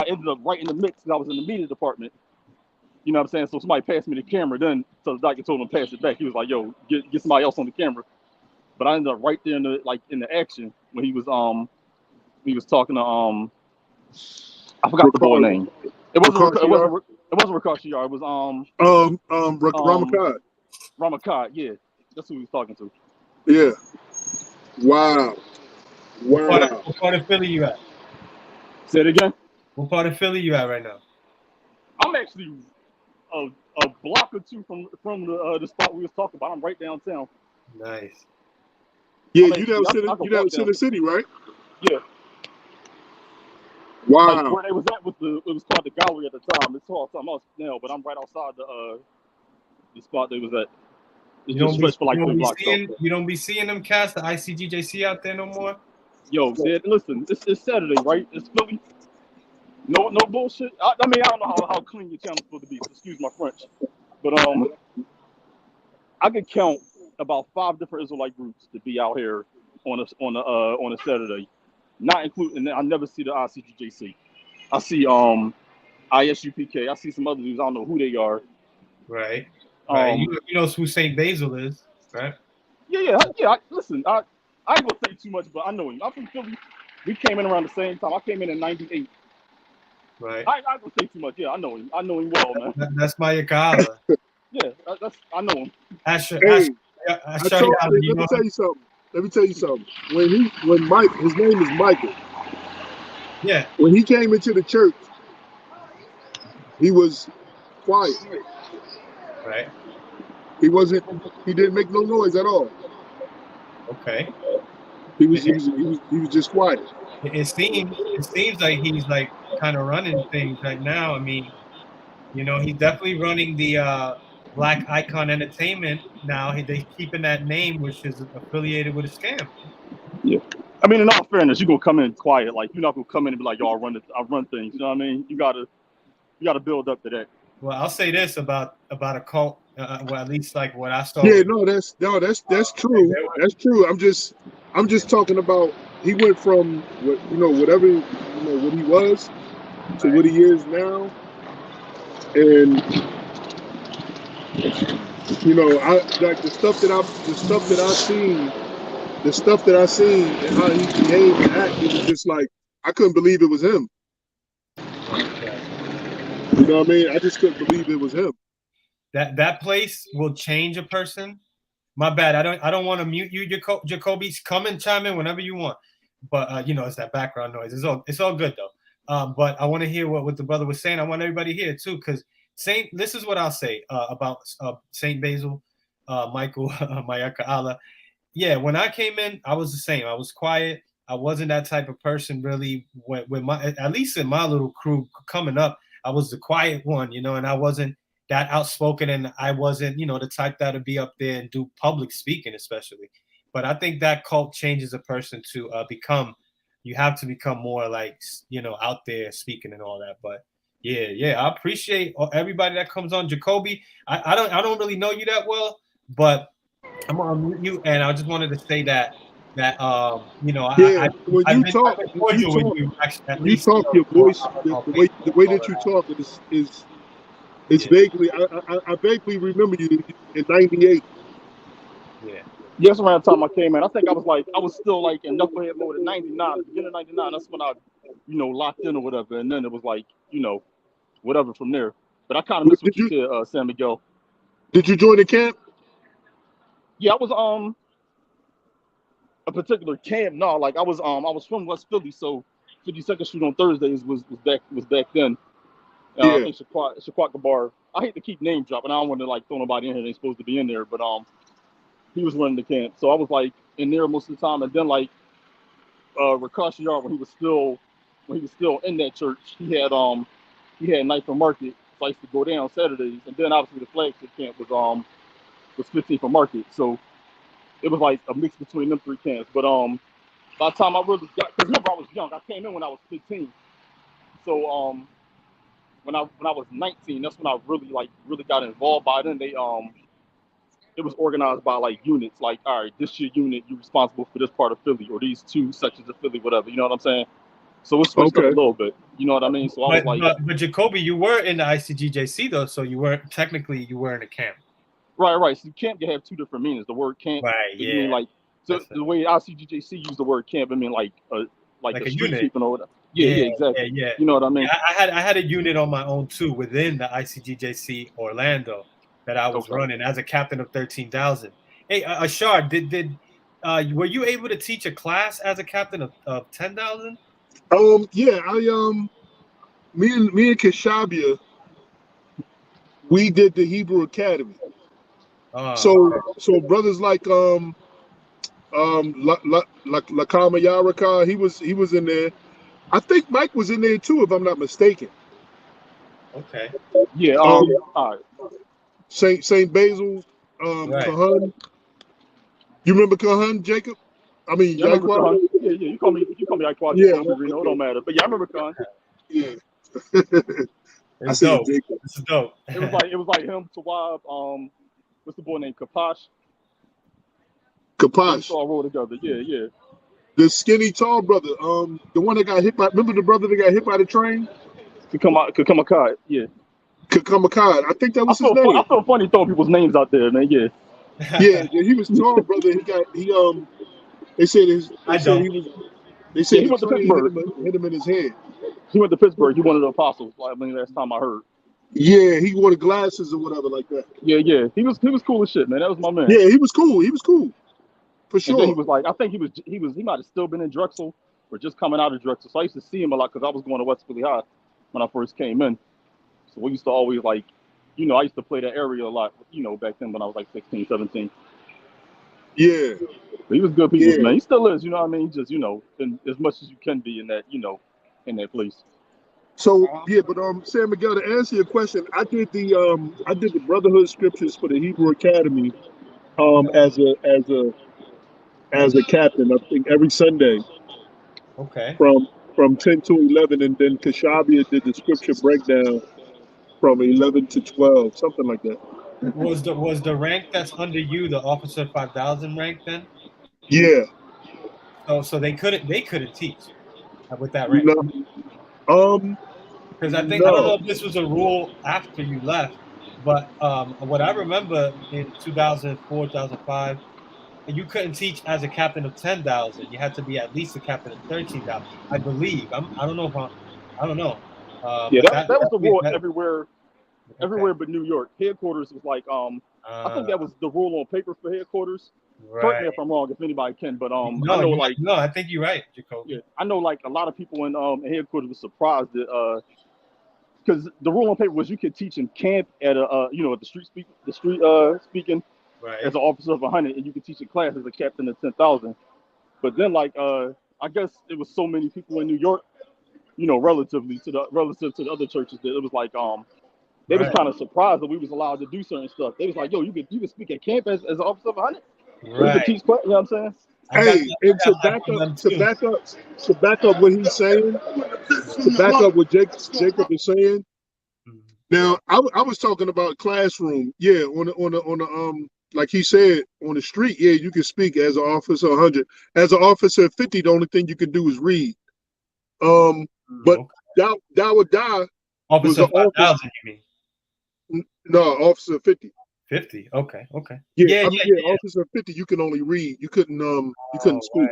ended up right in the mix because I was in the media department. You know what I'm saying? So somebody passed me the camera. Then so the doctor told him to pass it back. He was like, "Yo, get somebody else on the camera." But I ended up right there in the action when he was talking to I forgot the boy name. It wasn't Rakashi Yar. It was Ramakai. Ramakai. Yeah, that's who he was talking to. Yeah. Wow. What part of Philly you at? Say it again. What part of Philly you at right now? I'm actually a block or two from the spot we was talking about. I'm right downtown. Nice. Yeah, you down Center City, right? Yeah. Wow. Like where they was at it was called the gallery at the time. It's called something else now, but I'm right outside the spot they was at. It's just stretched for like 3 blocks. You don't be seeing them cast the ICGJC out there no more. Yo, man, listen, it's Saturday, right? It's Philly. No bullshit. I mean, I don't know how clean your channel's supposed to be. So excuse my French, but I could count about 5 different Israelite groups to be out here on a Saturday, not including. I never see the ICGJC. I see ISUPK. I see some other dudes. I don't know who they are. Right. Right. You know who St. Basil is, right? Yeah. Listen, I ain't gonna say too much, but I know him. I'm from Philly. We came in around the same time. I came in '98. Right. I ain't gonna say too much. Yeah, I know him. I know him well, man. That's my Ahsharyaahla. Yeah, I know him. Ahsharyaahla, let me tell you something. When Mike, his name is Michael. Yeah. When he came into the church, he was quiet. Right. He didn't make no noise at all. Okay. He was just quiet. It seems like he's like kind of running things right now. I mean, you know, he's definitely running the Black Icon Entertainment now. They keeping that name, which is affiliated with a scam. Yeah. I mean, in all fairness, you're gonna come in quiet. Like you're not gonna come in and be like, "Yo, I run things." You know what I mean? You gotta build up to that. Well, I'll say this about a cult. Well, at least like what I saw. Yeah, that's true. That's true. I'm just talking about he went from what he was to what he is now, and I like the stuff that I seen and how he behaved and acted. It was just like I couldn't believe it was him. You know what I mean? I just couldn't believe it was him. That place will change a person. My bad. I don't want to mute you, Jacoby. Come and chime in whenever you want. But it's that background noise. It's all good though. But I want to hear what the brother was saying. I want everybody here too, because this is what I'll say about Saint Basil, Michael, Ahsharyaahla. Yeah, when I came in, I was the same. I was quiet. I wasn't that type of person really. When at least in my little crew coming up, I was the quiet one, and I wasn't that outspoken, and I wasn't, the type that would be up there and do public speaking, especially. But I think that cult changes a person to you have to become more like, out there speaking and all that. But yeah, I appreciate everybody that comes on. Jacoby, I don't really know you that well, but I'm gonna mute you, and I just wanted to say that when you talk, your voice, the way that you talk is vaguely. I vaguely remember you in '98. Yeah. Yes, around the time I came in, I think I was still like in knucklehead mode in '99, beginning of '99. That's when I, locked in or whatever, and then it was like, whatever from there. But I kind of missed what you said, San Miguel. Did you join the camp? Yeah, I was a particular camp. No, like I was from West Philly, so 52nd Street on Thursdays was back then. I Yeah. think Shaquat Gabar. I hate to keep name dropping. I don't want to like throw nobody in here. They're supposed to be in there, but he was running the camp, so I was like in there most of the time. And then like Rakash Yard, when he was still in that church, he had Night for Market, so I used to go down Saturdays. And then obviously the flagship camp was 15 for Market, so it was like a mix between them three camps. But by the time I really got, because remember I was young, I came in when I was 15, so when I was 19, that's when I really got involved. By then it was organized by like units, like, all right, this your unit, you're responsible for this part of Philly, or these two sections of Philly, whatever, you know what I'm saying? So it switched up a Okay. little bit, you know what I mean? So I was like, but Jacoby, you were in the ICGJC though, so you weren't in a camp. right. So camp can have two different meanings. The word camp, Right, you mean yeah. like, so the way ICGJC used the word camp, I mean like a street unit. sweeping or whatever. Yeah, exactly. Yeah. You know what I mean? Yeah, I had a unit on my own too within the ICGJC Orlando that I was running as a captain of 13,000. Hey, Ashar, did were you able to teach a class as a captain of 10,000? Yeah, me and Cashapp, we did the Hebrew Academy. So brothers like Lakama Yaraka, he was in there. I think Mike was in there too, if I'm not mistaken. Okay. Yeah. All right. Saint Basil, Right. Kahan. You remember Kahan, Jacob? I mean, Yeah, I remember Yaquan? Khan. Yeah. You call me Iquad, you call me Reno, it don't matter. But yeah, I remember Khan. Yeah. I It's said dope. Jacob. This is dope. It was like him, Tawab, what's the boy named Kapash? Kapash. All roll together. Yeah. The skinny tall brother, the one that got hit by, remember the brother that got hit by the train? Kakamaka, yeah. Kamakad. I think that was his name. I feel funny throwing people's names out there, man. Yeah. Yeah, he was tall, brother. They said He the went to train hit him in his head. He went to Pittsburgh. He one of the apostles. I mean, last time I heard. Yeah, he wore the glasses or whatever like that. Yeah. He was cool as shit, man. That was my man. Yeah, he was cool. For sure. And then he was like, I think he might have still been in Drexel or just coming out of Drexel. So I used to see him a lot because I was going to West Philly High when I first came in. So we used to always like, I used to play that area a lot, back then when I was like 16, 17. Yeah. But he was good people, man. He still is, you know what I mean? Just, and as much as you can be in that, in that place. So yeah, but San Miguel, to answer your question, I did the Brotherhood scriptures for the Hebrew Academy as a captain, I think every Sunday. Okay. From 10 to 11, and then Cashapp did the scripture breakdown from 11 to 12, something like that. Was the rank that's under you the officer 5,000 rank then? Yeah. So they couldn't teach with that rank. Because I don't know if this was a rule after you left, but what I remember in 2004, 2005, you couldn't teach as a captain of 10,000. You had to be at least a captain of 13,000, I believe. I don't know. Yeah, that was the rule everywhere but New York. Headquarters was like, I think that was the rule on paper for headquarters. Right. Right. Correct me if I'm wrong, if anybody can, but No, I know like no, I think you're right, Jacoby. Yeah, I know like a lot of people in headquarters were surprised that because the rule on paper was you could teach in camp at a at the street speaking Right. as an officer of 100, and you could teach in class as a captain of 10,000. But then like I guess it was so many people in New York, relative to the other churches, that it was like they was kind of surprised that we was allowed to do certain stuff. They was like, yo, you could speak at camp as an officer of 100. Right. You could teach, you know what I'm saying? Hey, and to back up what he's saying, to back up what Jacob is saying. Now, I was talking about classroom. Yeah, on the like he said, on the street. Yeah, you can speak as an officer 100. As an officer 50, the only thing you can do is read. But Dawa Officer 5,000, you mean? No, officer 50. 50. Okay. Yeah, officer 50, you can only read. You couldn't speak. Right.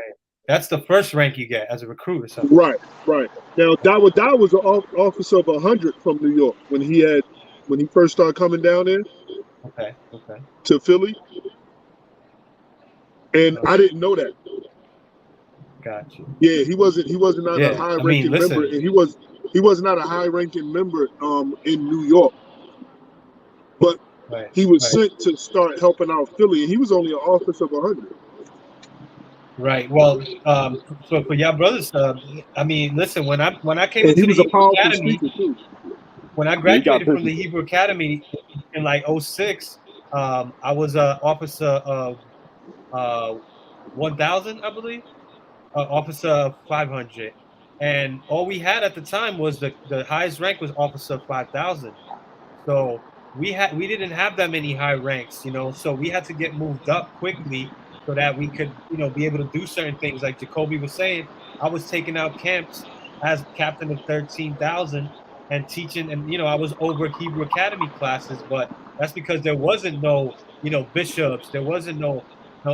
That's the first rank you get as a recruit or something. Right. Now Dawa was an officer of 100 from New York when he first started coming down there. Okay. To Philly. And I didn't know that. Gotcha. Yeah, he wasn't not Yeah, a high I mean, ranking member, listen. and he was not a high ranking member in New York, but Right, he was right, sent to start helping out Philly, and he was only an officer of 100. right. Well, so for y'all brothers, I mean, listen. When I came And he into the was a Hebrew powerful Academy, speaker too. when I Yeah, he got graduated from busy. the Hebrew Academy in like 06, I was a officer of 1,000, I believe, officer of 500, and all we had at the time was the highest rank was officer of 5,000. So we didn't have that many high ranks, you know. So we had to get moved up quickly so that we could, you know, be able to do certain things. Like Jacoby was saying, I was taking out camps as captain of 13,000 and teaching, and you know, I was over Hebrew Academy classes, but that's because there wasn't no, you know, bishops. There wasn't no.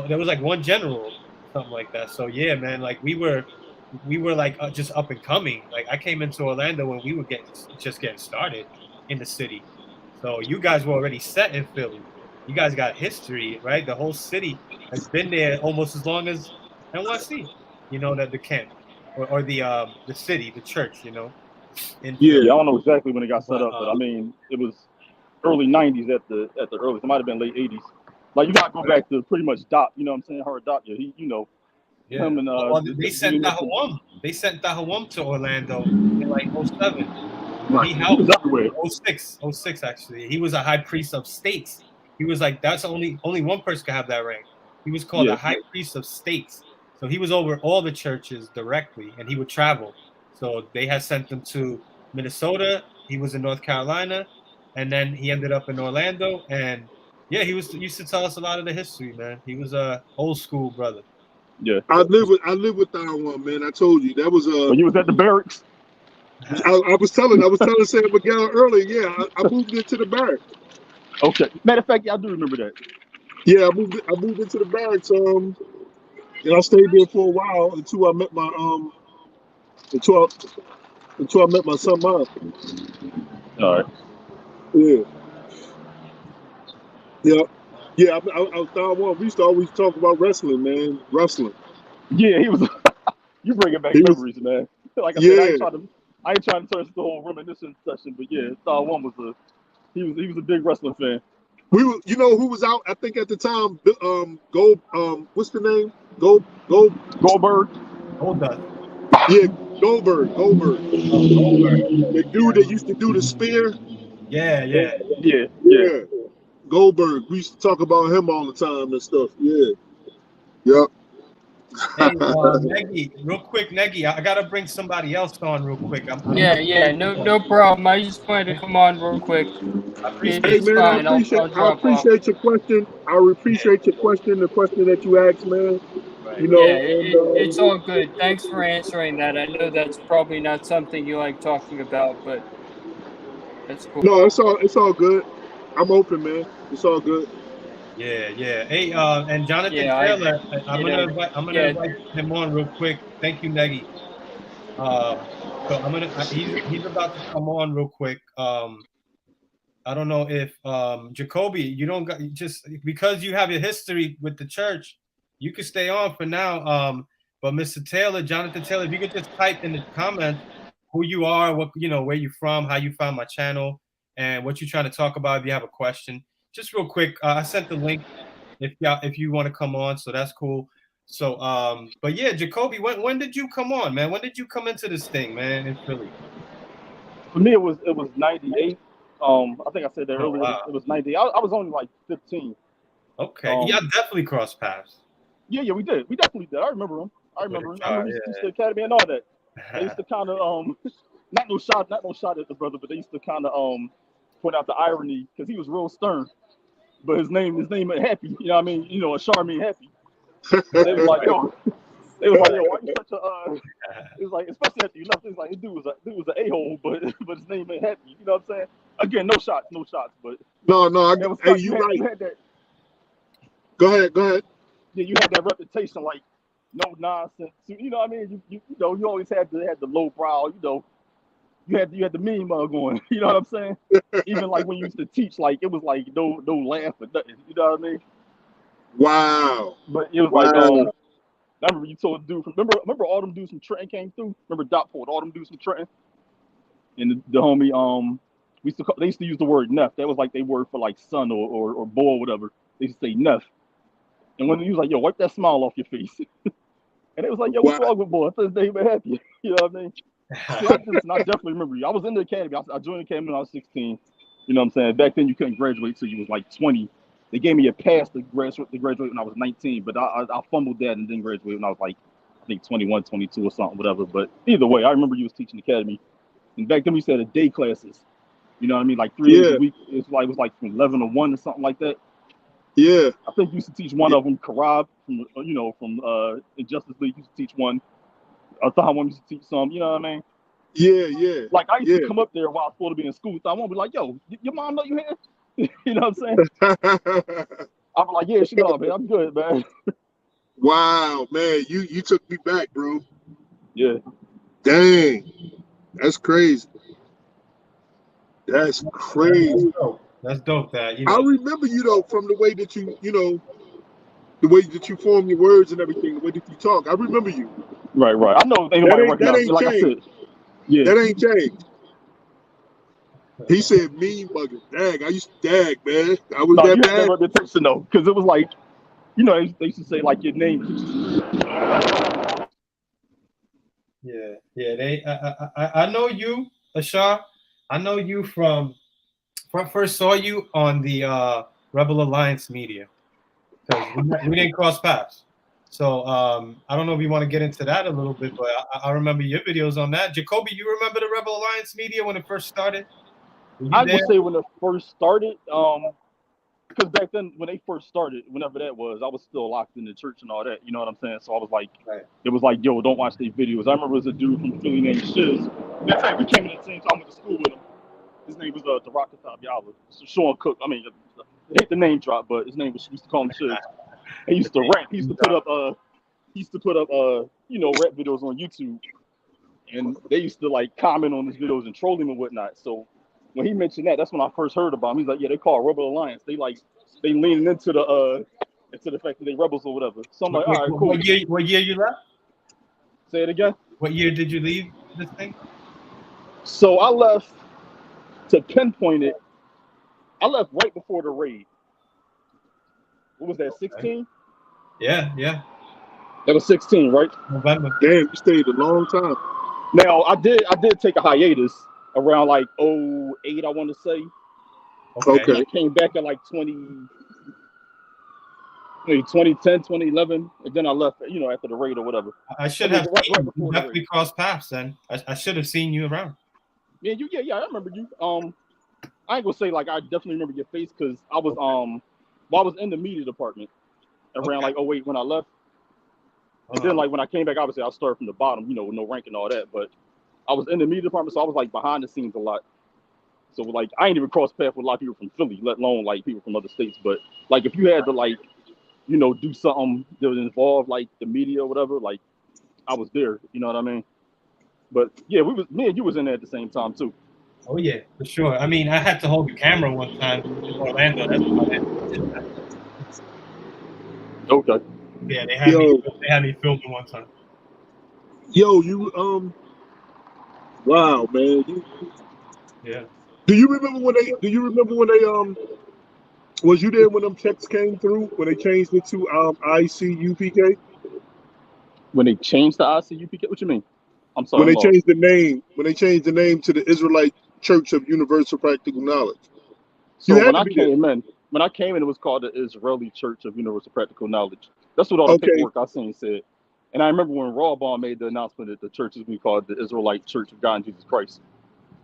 There was like one general, something like that. So yeah, man, like we were like just up and coming. Like I came into Orlando when we were just getting started in the city. So you guys were already set in Philly. You guys got history, right? The whole city has been there almost as long as NYC. You know, that the camp or the city, the church. You know, in Yeah, Yeah, Philly. I don't know exactly when it got set But up, but I mean, it was early '90s at the earliest. It might have been late '80s. Like you got to go back to pretty much Doc. You know what I'm saying? Her Doc. Yeah, he, you know, yeah, him and well, they the sent Mr. Dahawam. They sent Dahawam to Orlando in like '07. Right. He He was helped everywhere. 06 actually. He was a high priest of states. He was like that's only one person could have that rank. He was called the Yeah. high priest of states. So he was over all the churches directly, and he would travel. So they had sent him to Minnesota. He was in North Carolina, and then he ended up in Orlando. And yeah, he used to tell us a lot of the history, man. He was a old school brother. Yeah. I live with that one, man. I told you that was When you was at the barracks. I was telling San Miguel earlier. Yeah, I moved into the barracks. Okay. Matter of fact, yeah, I do remember that. Yeah, I moved into the barracks. And I stayed there for a while until I met my until I met my son mom. All right. Yeah, yeah, yeah. I was down one. We used to always talk about wrestling, man. Wrestling. Yeah, he was. You bringing back He was. memories, man. Like I said, Yeah, I ain't trying to turn this the whole reminiscence session, but yeah, Star One was he was a big wrestling fan. we were. You know who was out? I think at the time, Gold. What's the name? Gold. Goldberg. Hold us. Yeah, Goldberg. Oh, Goldberg. The dude that used to do the spear. Yeah, yeah. Yeah, yeah. Yeah, Goldberg. We used to talk about him all the time and stuff. Yeah, yep. Hey, Negi, real quick, Negi, I gotta bring somebody else on real quick. Yeah, no problem. I just wanted to come on real quick. I Hey appreciate It's you. man, fine. I'll I drop off. appreciate your question. I appreciate your question, the question that you asked, man. Right. You Yeah, know, and it's all good. Thanks for answering that. I know that's probably not something you like talking about, but that's cool. no, it's all good. I'm open, man. It's all good. Yeah, yeah. Hey, and Jonathan Yeah, Taylor, you know, I'm gonna yeah, invite him on real quick. Thank you, Negi. So he's about to come on real quick. I don't know if Jacoby, you don't got just because you have your history with the church, you can stay on for now. But Mr. Taylor, Jonathan Taylor, if you could just type in the comments who you are, what you know, where you from, how you found my channel, and what you're trying to talk about. If you have a question, just real quick, I sent the link if you want to come on, so that's cool. So but yeah, Jacoby, when did you come on, man? When did you come into this thing, man, in Philly? For me, it was '98. I think I said that Oh earlier. wow. It was '98. I was only like 15. Okay. Yeah, definitely cross paths. Yeah, we did. We definitely did. I remember him. I With a remember him. I car, remember he used to academy and all that. They used yeah. to kind of not no shot at the brother, but they used to kind of point out the irony because he was real stern, but his name ain't Happy. You know what I mean? You know, Ashar mean happy. They was like, yo, why you such a it was like, especially after you left, it was like, this dude was an a-hole, but his name ain't Happy. You know what I'm saying? Again, no shots, but No, that was hey, tough. you right. You had that. Go ahead. Yeah, you had that reputation, like no nonsense. You know what I mean? You know, you always had the low brow. You know, you had the mean mug going. You know what I'm saying? Even like when you used to teach, like it was like no laugh or nothing. You know what I mean? Wow. But it was like Wow. I remember you told the dude. Remember all them dudes from Trenton came through. Remember Doc pulled all them dudes from Trenton, and the homie they used to use the word neff. That was like they word for like son or boy or whatever. They used to say neff. And when he was like, yo, wipe that smile off your face. And it was like, yo, what's wrong with boy? I said his name happy. You know what I mean? So I definitely remember you. I was in the academy. I joined the academy when I was 16. You know what I'm saying? Back then you couldn't graduate till you was like 20. They gave me a pass to graduate when I was 19, but I fumbled that and didn't graduate when I was like, I think 21, 22 or something, whatever. But either way, I remember you was teaching the academy. And back then we said day classes. You know what I mean? Like 3 days a week. It was like from 11 to 1 or something like that. Yeah. I think you used to teach one of them, Karab, from Injustice League. Used to teach one. Thahwan used to teach some. You know what I mean? Yeah. Like I used to come up there while I was supposed to be in school. So I won't be like, yo, your mom know you here? You know what I'm saying? I'm like, yeah, she know, man. I'm good, man. Wow, man, you took me back, bro. Yeah. Dang, that's crazy. That's crazy. That's dope. That I remember you though from the way that the way that you form your words and everything, the way that you talk. I remember you. Right. I know ain't nobody recognize me. Like I said, yeah, that ain't changed. He said mean mugging. Dag, I used to dag, man. I was that bad. That reputation though, because it was like, they used to say like your name. Yeah. I know you, Ahshar. I know you from I first saw you on the Rebel Alliance media because we didn't cross paths. So I don't know if you want to get into that a little bit, but I remember your videos on that. Jacoby, you remember the Rebel Alliance media when it first started? I would say when it first started, because back then when they first started, whenever that was, I was still locked in the church and all that. You know what I'm saying? So I was like, It was like, yo, don't watch these videos. I remember there was a dude from Philly named Shiz. That time we came in at the same time, went to school with him. His name was Ahsharyaahla. So Sean Cook. I mean, I hate the name drop, but his name was, we used to call him Shiz. He used to rap. He used to put up rap videos on YouTube, and they used to like comment on his videos and troll him and whatnot. So when he mentioned that, that's when I first heard about him. He's like, yeah, they call it Rebel Alliance. They leaning into the fact that they rebels or whatever. So I'm like, all right, cool. What year you left? Say it again. What year did you leave this thing? So I left, to pinpoint it, I left right before the raid. What was that, 16? Yeah. That was 16, right? November. Damn, you stayed a long time. Now I did take a hiatus around like 08, I want to say. Okay. I came back at like 2010, 2011, and then I left, after the raid or whatever. I should have definitely crossed paths then. I should have seen you around. Yeah, I remember you. I ain't gonna say like I definitely remember your face because I was I was in the media department around like 08 when I left. And then like when I came back, obviously I started from the bottom, with no rank and all that. But I was in the media department, so I was like behind the scenes a lot. So like I ain't even crossed paths with a lot of people from Philly, let alone like people from other states. But like if you had to like, do something that would involve like the media or whatever, like I was there. You know what I mean? But yeah, me and you was in there at the same time too. Oh yeah, for sure. I mean, I had to hold the camera one time in Orlando. That's why I did that. Okay. Yeah, they had me filming one time. Yo, you wow, man. Yeah. Do you remember when they was you there when them checks came through when they changed it to ICUPK? When they changed the ICUPK, what you mean? I'm sorry. When they changed the name to the Israelite Church of Universal Practical Knowledge. So when I came in, it was called the Israeli Church of Universal Practical Knowledge. That's what all the paperwork I seen said. And I remember when Rawbon made the announcement that the church is going to be called the Israelite Church of God and Jesus Christ.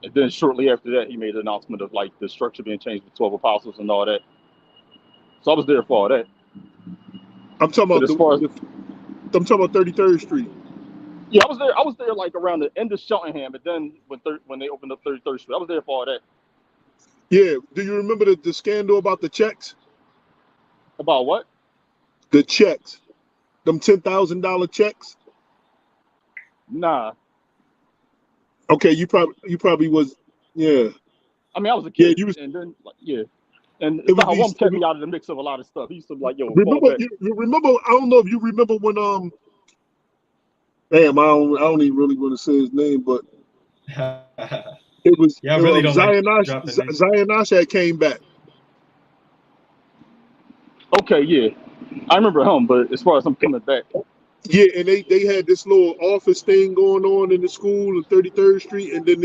And then shortly after that, he made the announcement of like the structure being changed to 12 apostles and all that. So I was there for all that. I'm talking about I'm talking about 33rd Street. Yeah, I was there like around the end of Cheltenham, and then when they opened up 33rd Street, I was there for all that. Yeah. Do you remember the scandal about the checks? About what? The checks. Them $10,000 checks? Nah. Okay, you probably was, yeah. I mean, I was a kid, you was, and then and Sahawam kept me out of the mix of a lot of stuff. He used to be like, yo, remember, I don't know if you remember when Damn, I don't even really want to say his name, but it was yeah, I really don't like dropping names. Zion Ahsharyaahla came back. Okay, yeah, I remember him, but as far as I'm coming back, Yeah, and they had this little office thing going on in the school on 33rd Street, and then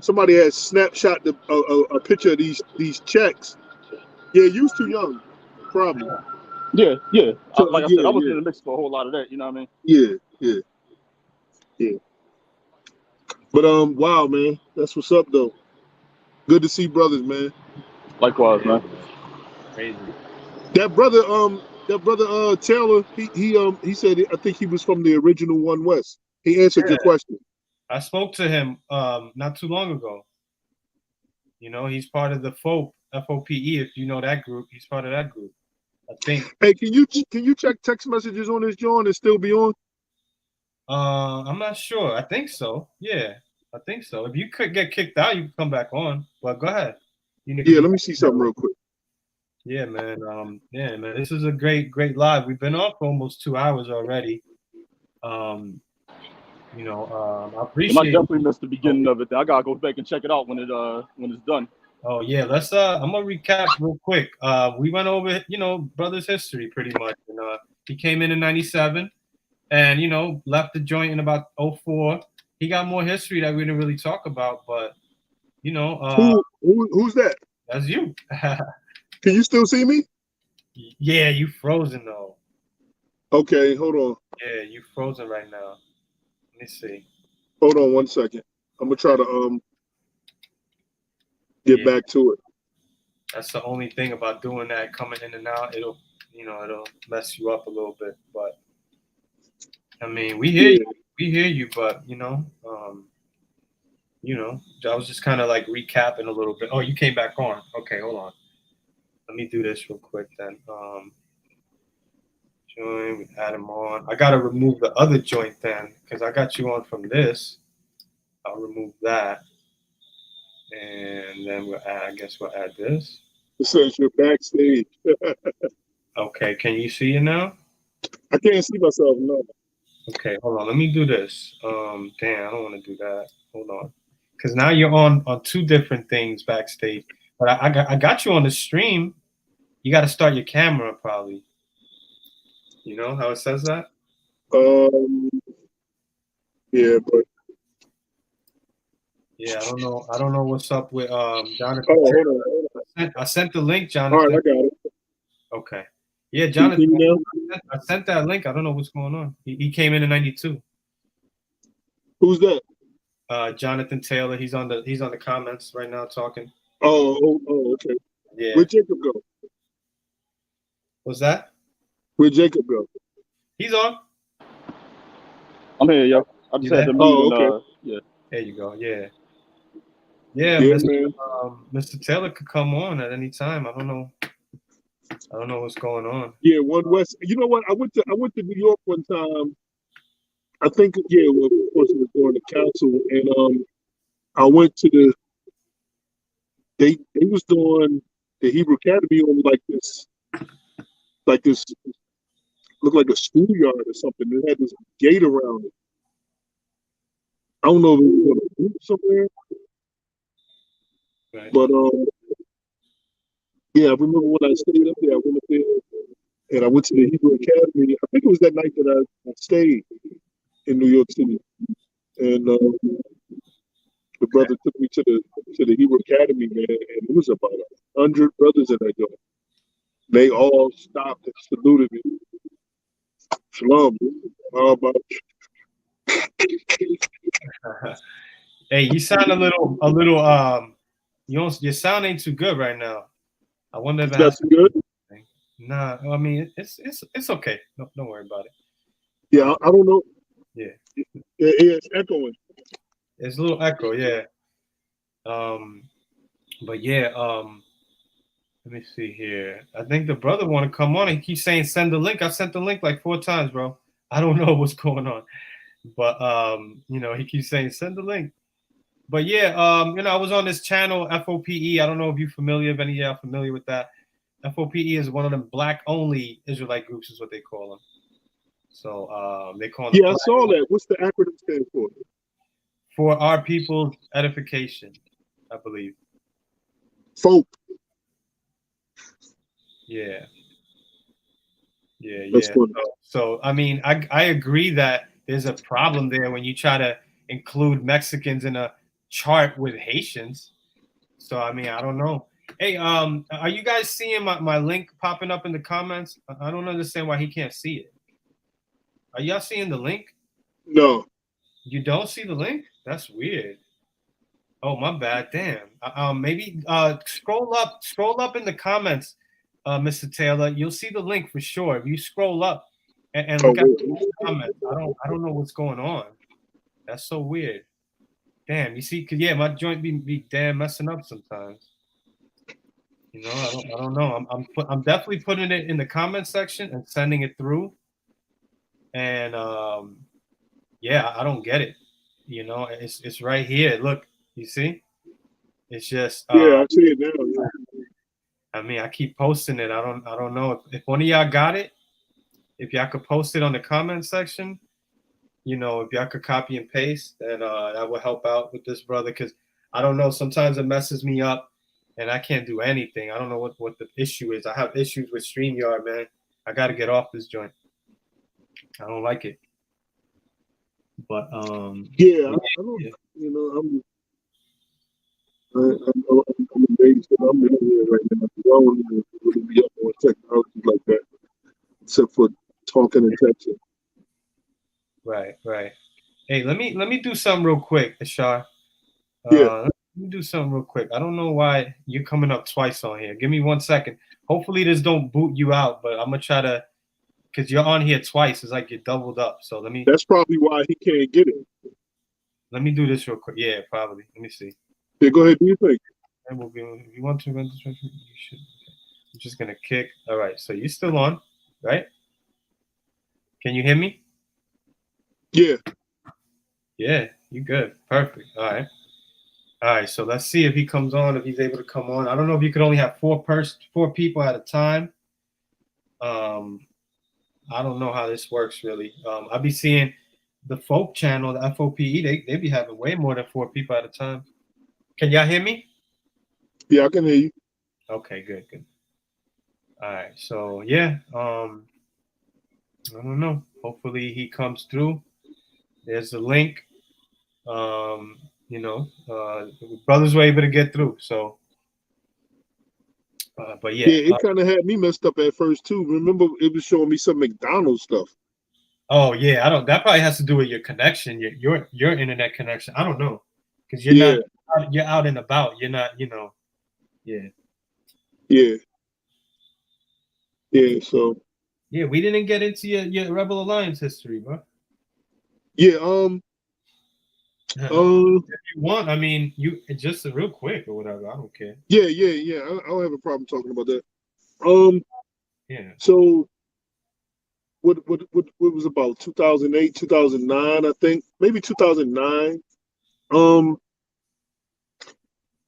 somebody had snapshot a picture of these checks. Yeah, you was too young, probably. yeah. So, Like I said, I wasn't in the mix for a whole lot of that. You know what I mean? Yeah. But wow, man, that's what's up though. Good to see brothers, man. Likewise, man. Crazy. That brother Taylor, he said I think he was from the original One West. He answered your question. I spoke to him not too long ago. You know, he's part of the FOPE, FOPE. If you know that group, he's part of that group. I think. Hey, can you check text messages on this joint and still be on? I'm not sure. I think so. Yeah, I think so. If you could get kicked out, you can come back on. But go ahead. Yeah, let me see something real quick. Yeah, man. This is a great live. We've been on for almost 2 hours already. I appreciate. I definitely missed the beginning of it. I gotta go back and check it out when it's done. Oh yeah, let's. I'm gonna recap real quick. We went over, brother's history pretty much. And he came in '97, and left the joint in about '04. He got more history that we didn't really talk about, but who's that? That's you. Can you still see me? Yeah, you frozen though. Okay, hold on. Yeah, you frozen right now. Let me see. Hold on 1 second. I'm gonna try to get back to it. That's the only thing about doing that, coming in and out. It'll mess you up a little bit. But I mean, we hear you, but I was just kind of like recapping a little bit. Oh, you came back on. Okay, hold on. Let me do this real quick then. Join, we add him on. I gotta remove the other joint then, because I got you on from this. I'll remove that. And then we'll add this. It says you're backstage. Okay, can you see it now? I can't see myself, no. Okay, hold on. Let me do this. Damn, I don't want to do that. Hold on. Because now you're on 2 different things backstage. But I got you on the stream. You got to start your camera probably. You know how it says that? Yeah, but yeah, I don't know what's up with Jonathan. Oh, hold on. I sent the link, Jonathan. All right, I got it. Okay. Yeah, Jonathan. I sent that link. I don't know what's going on. He came in '92. Who's that? Jonathan Taylor. He's on the comments right now talking. Oh, okay. Yeah. Where'd Jacob go? What's that? Where'd Jacob go? He's on. I'm here, yo. I just had to move. Okay. Yeah. There you go. Yeah. Yeah, Mr. Taylor could come on at any time. I don't know what's going on. Yeah, One West. You know what? I went to New York one time. I think of course it was during the council, and I went to they was doing the Hebrew Academy on like this looked like a schoolyard or something. It had this gate around it. I don't know if it was on a roof somewhere. Right. But yeah, I remember when I stayed up there, I went up there and I went to the Hebrew Academy. I think it was that night that I stayed in New York City. And the brother took me to the Hebrew Academy, man, and it was about 100 brothers in that joint. They all stopped and saluted me. Shalom. How about Hey, you sound a little your sound ain't too good right now. I wonder if that's good. Nah, I mean it's okay. No, don't worry about it. Yeah, I don't know. Yeah. It's echoing. It's a little echo, yeah. But yeah, let me see here. I think the brother want to come on. He keeps saying send the link. I sent the link like 4 times, bro. I don't know what's going on. But he keeps saying send the link. But yeah, I was on this channel, FOPE. I don't know if you're familiar, if any of y'all familiar with that. FOPE is one of them black only Israelite groups, is what they call them. So they call Yeah, I saw that. What's the acronym stand for our people's edification, I believe. Folk. Yeah. Yeah, That's yeah. funny. So I mean, I agree that there's a problem there when you try to include Mexicans in a chart with Haitians. So I mean, I don't know. Hey, are you guys seeing my link popping up in the comments? I don't understand why he can't see it. Are y'all seeing the link? No. You don't see the link? That's weird. Oh, my bad. Damn. Maybe scroll up in the comments, Mr. Taylor. You'll see the link for sure. If you scroll up and look at the comments, I don't know what's going on. That's so weird. Damn. You see, cause yeah, my joint be damn messing up sometimes. You know, I don't know. I'm definitely putting it in the comment section and sending it through. And yeah, I don't get it. You know, it's right here. Look, you see? It's just yeah, I see it now. Yeah. I mean, I keep posting it. I don't know if one of y'all got it. If y'all could post it on the comment section, you know, if y'all could copy and paste, then that would help out with this brother. Because I don't know, sometimes it messes me up, and I can't do anything. I don't know what the issue is. I have issues with StreamYard, man. I got to get off this joint. I don't like it. But yeah, I don't. yeah. You know, I'm amazed that I'm in here right now. I don't even really be up on technology like that, except for talking and texting. Right. Hey, let me do something real quick, Ashar. Yeah. Let me do something real quick. I don't know why you're coming up twice on here. Give me 1 second. Hopefully this don't boot you out, but I'm gonna try to, because you're on here twice. It's like you're doubled up. So That's probably why he can't get it. let me do this real quick. Yeah, probably. Let me see. Yeah, go ahead. Do you think? And we'll be, if you want to run this, you should. I'm just gonna kick. All right. So you're still on, right? Can you hear me? Yeah. Yeah, you good. Perfect. All right. So let's see if he comes on. If he's able to come on. I don't know if you could only have four people at a time. I don't know how this works really. I'll be seeing the folk channel, the FOPE. They be having way more than 4 people at a time. Can y'all hear me? Yeah, I can hear you. Okay, good. All right. So yeah. I don't know. Hopefully he comes through. There's the link. You know, brothers were able to get through. So, but yeah. Yeah, it kind of had me messed up at first too. Remember, it was showing me some McDonald's stuff. Oh yeah, I don't. That probably has to do with your connection, your internet connection. I don't know, because you're out and about. You're not, you know. Yeah. So Yeah, we didn't get into your Rebel Alliance history, bro. yeah. If you want, I mean, you just real quick or whatever. I don't care. Yeah. I don't have a problem talking about that. Yeah. So what was about 2008, 2009, I think, maybe 2009.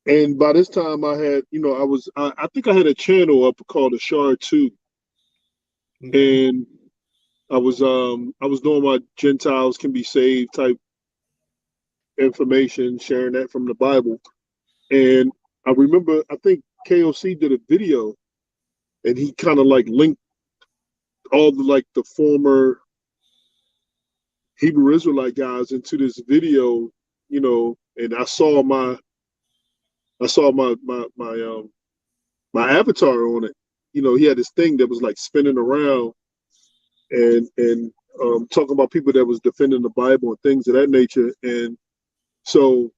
And by this time I had, you know, I think I had a channel up called Ashar 2. Okay. And I was doing my Gentiles can be saved type information, sharing that from the Bible. And I remember, I think KOC did a video, and he kind of like linked all the former Hebrew Israelite guys into this video, you know. And I saw my my avatar on it. You know, he had this thing that was like spinning around and talking about people that was defending the Bible and things of that nature. And so,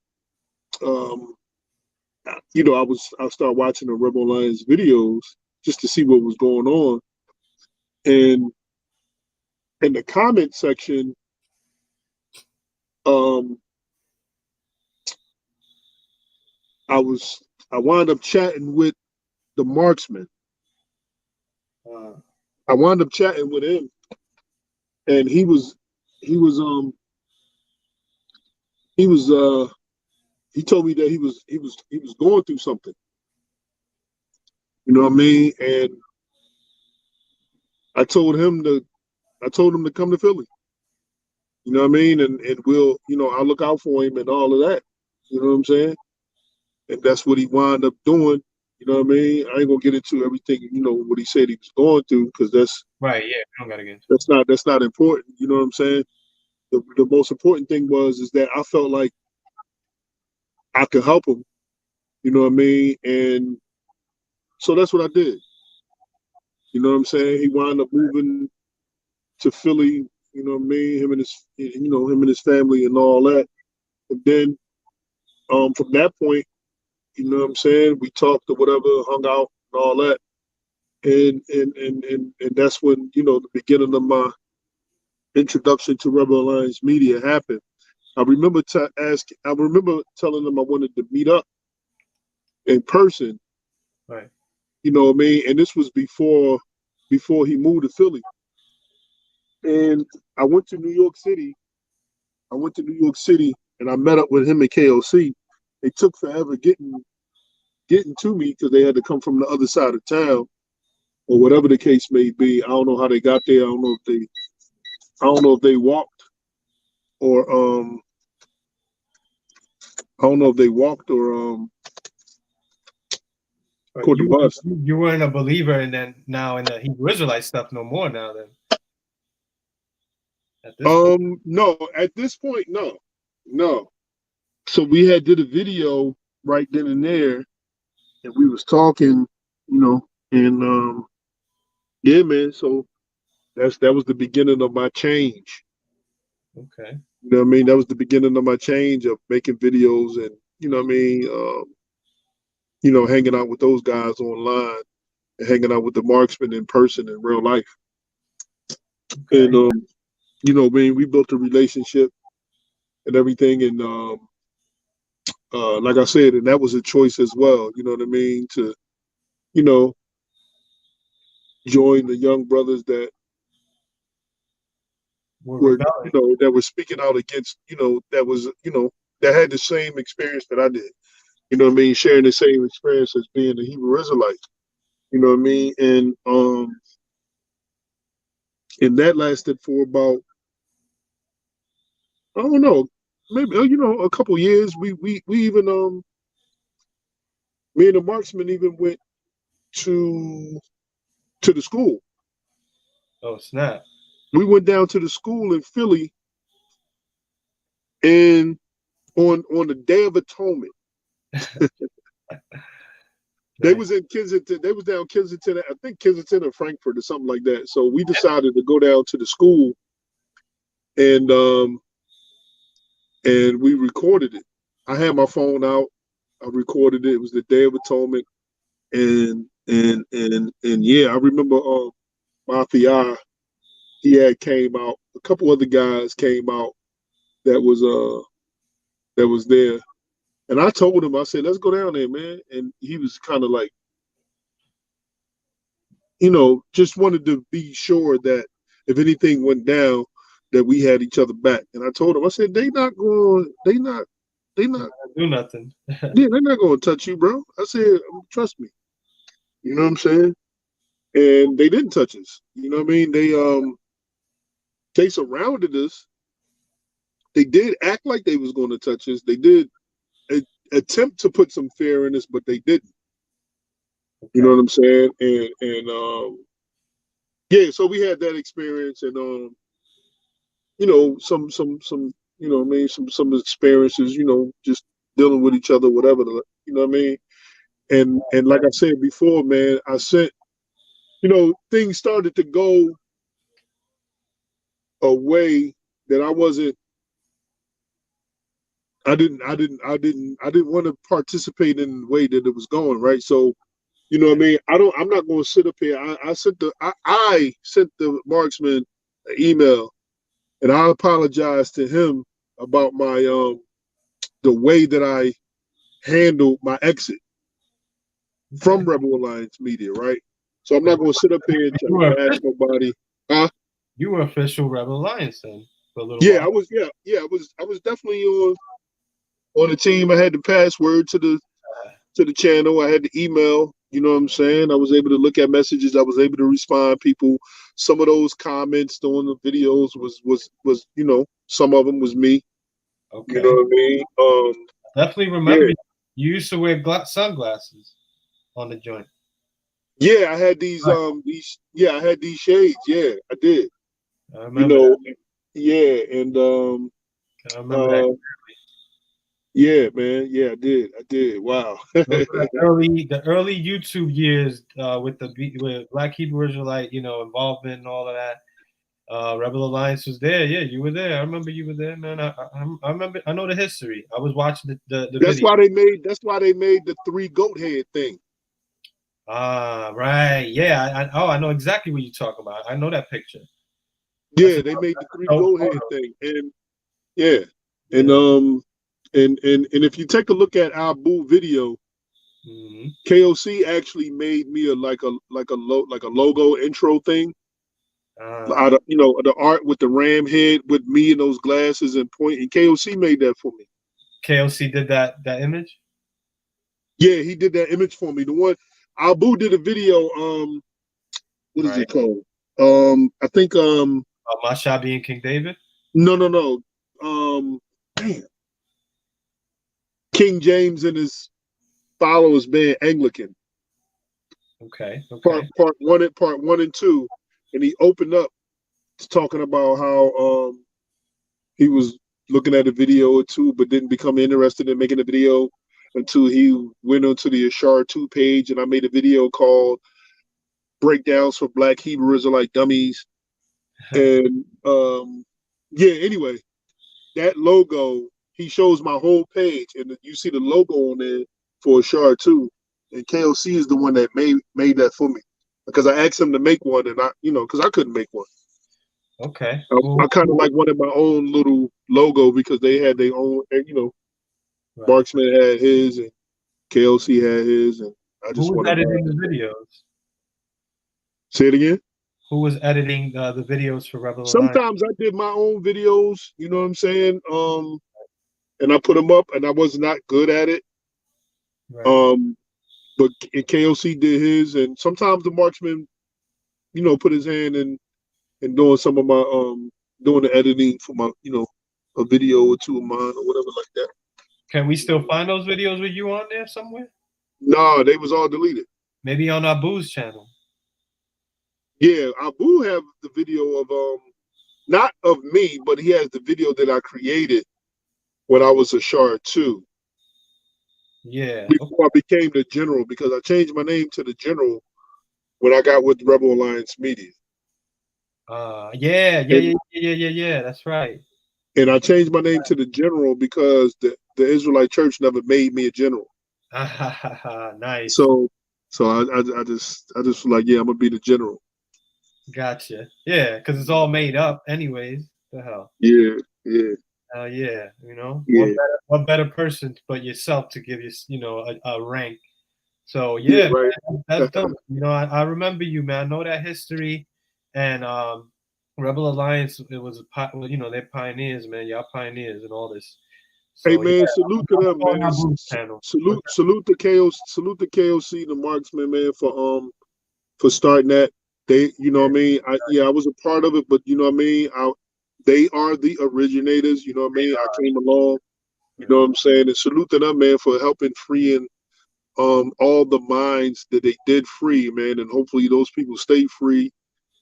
you know, I started watching the Rebel Alliance videos just to see what was going on. And in the comment section, I wound up chatting with the marksman. I wound up chatting with him, and he told me that he was going through something. You know what I mean? And I told him I told him to come to Philly. You know what I mean? And we'll, I'll look out for him and all of that. You know what I'm saying? And that's what he wound up doing. You know what I mean? I ain't gonna get into everything, what he said he was going through, because that's right. Yeah, I don't gotta get into that's not important. You know what I'm saying? The most important thing is that I felt like I could help him. You know what I mean? And so that's what I did. You know what I'm saying? He wound up moving to Philly. You know what I mean? Him and his family and all that. And then from that point, you know what I'm saying, we talked or whatever, hung out and all that. And that's when, the beginning of my introduction to Rebel Alliance Media happened. I remember telling him I wanted to meet up in person. Right. You know what I mean? And this was before he moved to Philly. And I went to New York City. And I met up with him at KOC. It took forever getting to me because they had to come from the other side of town, or whatever the case may be. I don't know how they got there. I don't know if they walked or caught the bus. You weren't a believer in the Hebrew Israelite stuff no more now then. No, at this point, no. So we had did a video right then and there, and we was talking, and yeah, man. So that was the beginning of my change. Okay. You know what I mean? That was the beginning of my change of making videos, and you know what I mean, hanging out with those guys online and hanging out with the marksmen in person in real life. Okay. And man, we built a relationship and everything, and like I said, and that was a choice as well. You know what I mean? To join the young brothers that were that were speaking out against, that was, that had the same experience that I did. You know what I mean? Sharing the same experience as being a Hebrew Israelite. You know what I mean? And that lasted for about, I don't know, maybe a couple years. We even me and the marksman even went to the school. Oh snap! We went down to the school in Philly, and on the Day of Atonement, they was in Kensington. They was down Kensington, I think Kensington or Frankfurt or something like that. So we decided to go down to the school, and we recorded it. I had my phone out. I recorded it. It was the Day of Atonement, and yeah, I remember Mafia. He had came out. A couple other guys came out that was there. And I told him, I said, let's go down there, man. And he was kind of like, just wanted to be sure that if anything went down, that we had each other back. And I told him, I said, they not do nothing. Yeah, they're not going to touch you, bro. I said, trust me. You know what I'm saying? And they didn't touch us. You know what I mean? They surrounded us. They did act like they was going to touch us. They did attempt to put some fear in us, but they didn't. Okay. You know what I'm saying? And yeah, so we had that experience, and some you know what I mean, some experiences, just dealing with each other, whatever, you know what I mean? And like I said before, man, I sent, things started to go a way that I didn't want to participate in the way that it was going, right? So, you know what I mean? I'm not going to sit up here. I sent the marksman an email, and I apologized to him about my the way that I handled my exit from Rebel Alliance Media, right? So I'm not going to sit up here and try to bash nobody. Huh? You were official Rebel Alliance then for a little while. I was definitely on the team. I had the password to to the channel. I had the email. You know what I'm saying? I was able to look at messages. I was able to respond. People, some of those comments on the videos was you know, some of them was me. Okay. You know what I mean? Definitely remember you used to wear sunglasses on the joint. Yeah, I had these I had these shades. Yeah, I did. I remember that. Yeah, and I remember that. Yeah, man. Yeah, I did. Wow. the early YouTube years with Black Hebrew Israelite, you know, involvement and all of that. Rebel Alliance was there. Yeah, you were there. I remember you were there, man. I remember. I know the history. I was watching the That's video. That's why they made the 3 goat head thing. Ah, right. Yeah. I know exactly what you're talking about. I know that picture. Yeah, they made the 3 goat head thing, and and if you take a look at our Boo video, KOC actually made me a logo intro thing. Out of, you know, the art with the ram head with me and those glasses and point, and KOC made that for me. KOC did that image? Yeah, he did that image for me. The one Abu did a video, what is it called? I think Mashabi and King David? No. Damn. King James and his followers being Anglican. Okay. Part one and two. And he opened up talking about how he was looking at a video or two, but didn't become interested in making a video until he went onto the Ashar 2 page, and I made a video called Breakdowns for Black Hebrew Israelite Dummies. And anyway, that logo, he shows my whole page, and you see the logo on there for Ashar 2. And KOC is the one that made that for me, because I asked him to make one, and because I couldn't make one. Okay. I kind of like wanted my own little logo because they had their own, right. Marksman had his and KOC had his, and I just wanted. Who was editing the videos? Say it again. Who was editing the videos for Rebel Alliance? Sometimes I did my own videos, you know what I'm saying? And I put them up, and I was not good at it. Right. But KOC did his, and sometimes the Marksman, put his hand in doing some of my doing the editing for my, a video or two of mine or whatever like that. Can we still find those videos with you on there somewhere? No, they was all deleted. Maybe on Abu's channel. Yeah, Abu have the video of not of me, but he has the video that I created when I was Ashar 2. Yeah. Before I became the general, because I changed my name to the general when I got with Rebel Alliance Media. Yeah. That's right. And I changed my name to the general because the Israelite Church never made me a general. Nice. So I just was like, yeah, I'm gonna be the general. Gotcha. Yeah, because it's all made up, anyways. The hell. Yeah. Yeah. Yeah. What better person but yourself to give you, a rank. So yeah, right. Man, that's dope. I remember you, man. I know that history, and Rebel Alliance. It was they're pioneers, man. Y'all pioneers and all this. So, hey man, salute to them, man. Salute the KOC, the Marksman, man, for starting that. They, what I mean. I was a part of it, but what I mean. They are the originators. What I mean. I came along. You know what I'm saying, and salute to them, man, for helping freeing all the minds that they did free, man, and hopefully those people stay free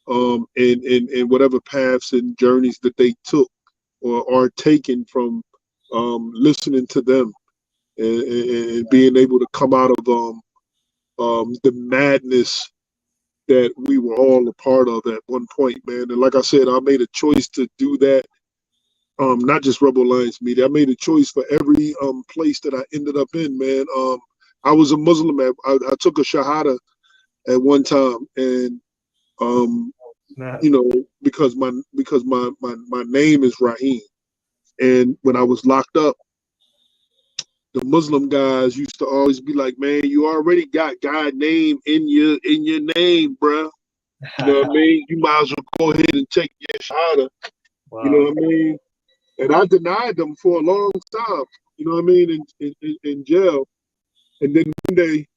in whatever paths and journeys that they took or are taken from listening to them and being able to come out of the madness that we were all a part of at one point, man. And like I said, I made a choice to do that. Not just Rebel Alliance Media. I made a choice for every place that I ended up in, man. I was a Muslim. I took a Shahada at one time, and because my name is Rahim, and when I was locked up, the Muslim guys used to always be like, "Man, you already got God's name in your name, bruh. You know what I mean? You might as well go ahead and take your Shahada." Wow. You know what I mean? And I denied them for a long time. You know what I mean? In jail. And then one day,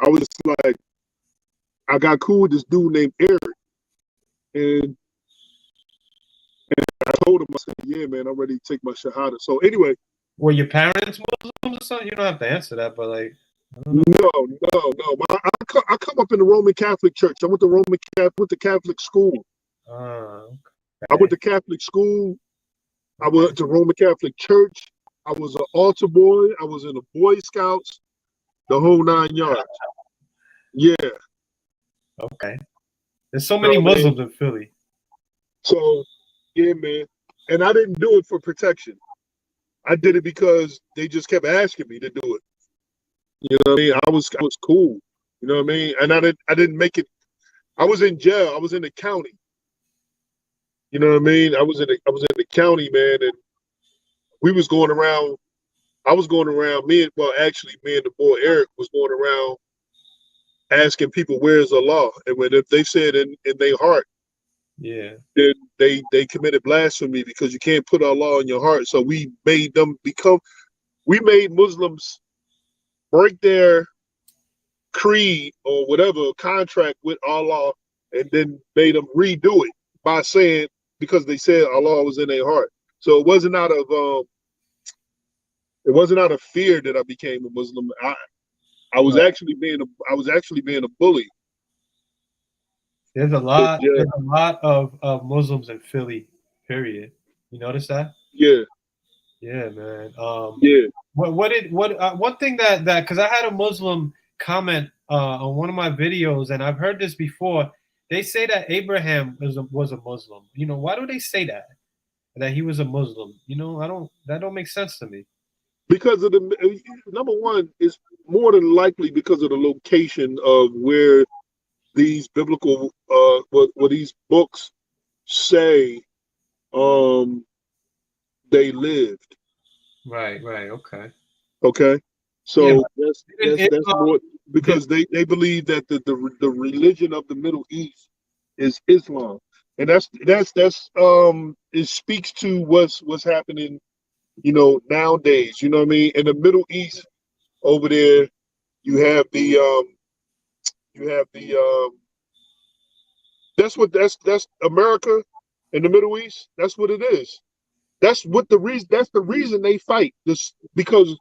I was like, I got cool with this dude named Eric, and I told him, I said, "Yeah, man, I'm ready to take my shahada." So anyway, were your parents Muslims or something? You don't have to answer that, but like, I don't know. no. I come up in the Roman Catholic Church. I went to Catholic school. Okay. I went to Catholic school. I went to Roman Catholic Church. I was an altar boy. I was in the Boy Scouts, the whole 9 yards. Yeah. Okay. There's so many Muslims in Philly. So, yeah, man. And I didn't do it for protection. I did it because they just kept asking me to do it. You know what I mean? I was cool. You know what I mean? And I didn't make it. I was in jail. I was in the county. You know what I mean? I was in the county, man, and we was going around. I was going around. Me and the boy Eric was going around asking people, "Where's Allah?" And if they said in their heart, yeah, then they committed blasphemy, because you can't put Allah in your heart. So we made Muslims break their creed or whatever contract with Allah, and then made them redo it by saying, because they said Allah was in their heart. So it wasn't out of fear that I became a Muslim. I was actually being a bully. there's a lot of Muslims in Philly. Period. You notice that? Yeah. Yeah, man. Yeah. One thing that because I had a Muslim comment on one of my videos, and I've heard this before. They say that Abraham was a Muslim. You know, why do they say that? That he was a Muslim? You know, that don't make sense to me. Because of number one, is more than likely because of the location of where these biblical what these books say they lived. Right. Okay. So yeah, that's more, because they believe that the religion of the Middle East is Islam. And that's it speaks to what's happening, you know, nowadays. You know what I mean? In the Middle East over there, you have the that's America in the Middle East. That's what it is. That's the reason they fight. This, because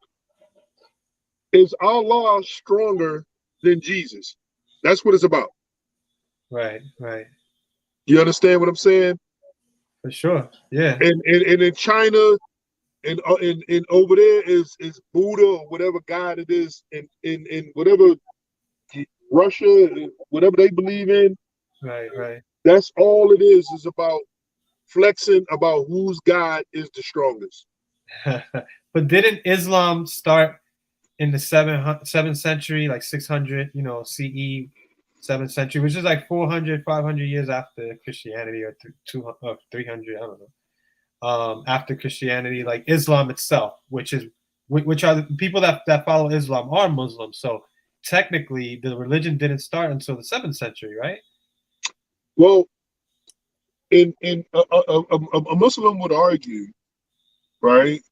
is Allah stronger than Jesus? That's what it's about. Right. You understand what I'm saying? For sure. Yeah. And in China and over there is Buddha or whatever God it is, in whatever Russia, whatever they believe in. Right. That's all it is about flexing about whose God is the strongest. But didn't Islam start in the 7th century, like 600, CE, 7th century, which is like 400, 500 years after Christianity, or 200, 300, I don't know. After Christianity, like Islam itself, which are the people that follow Islam are Muslims. So technically, the religion didn't start until the 7th century, right? Well, a Muslim would argue, right,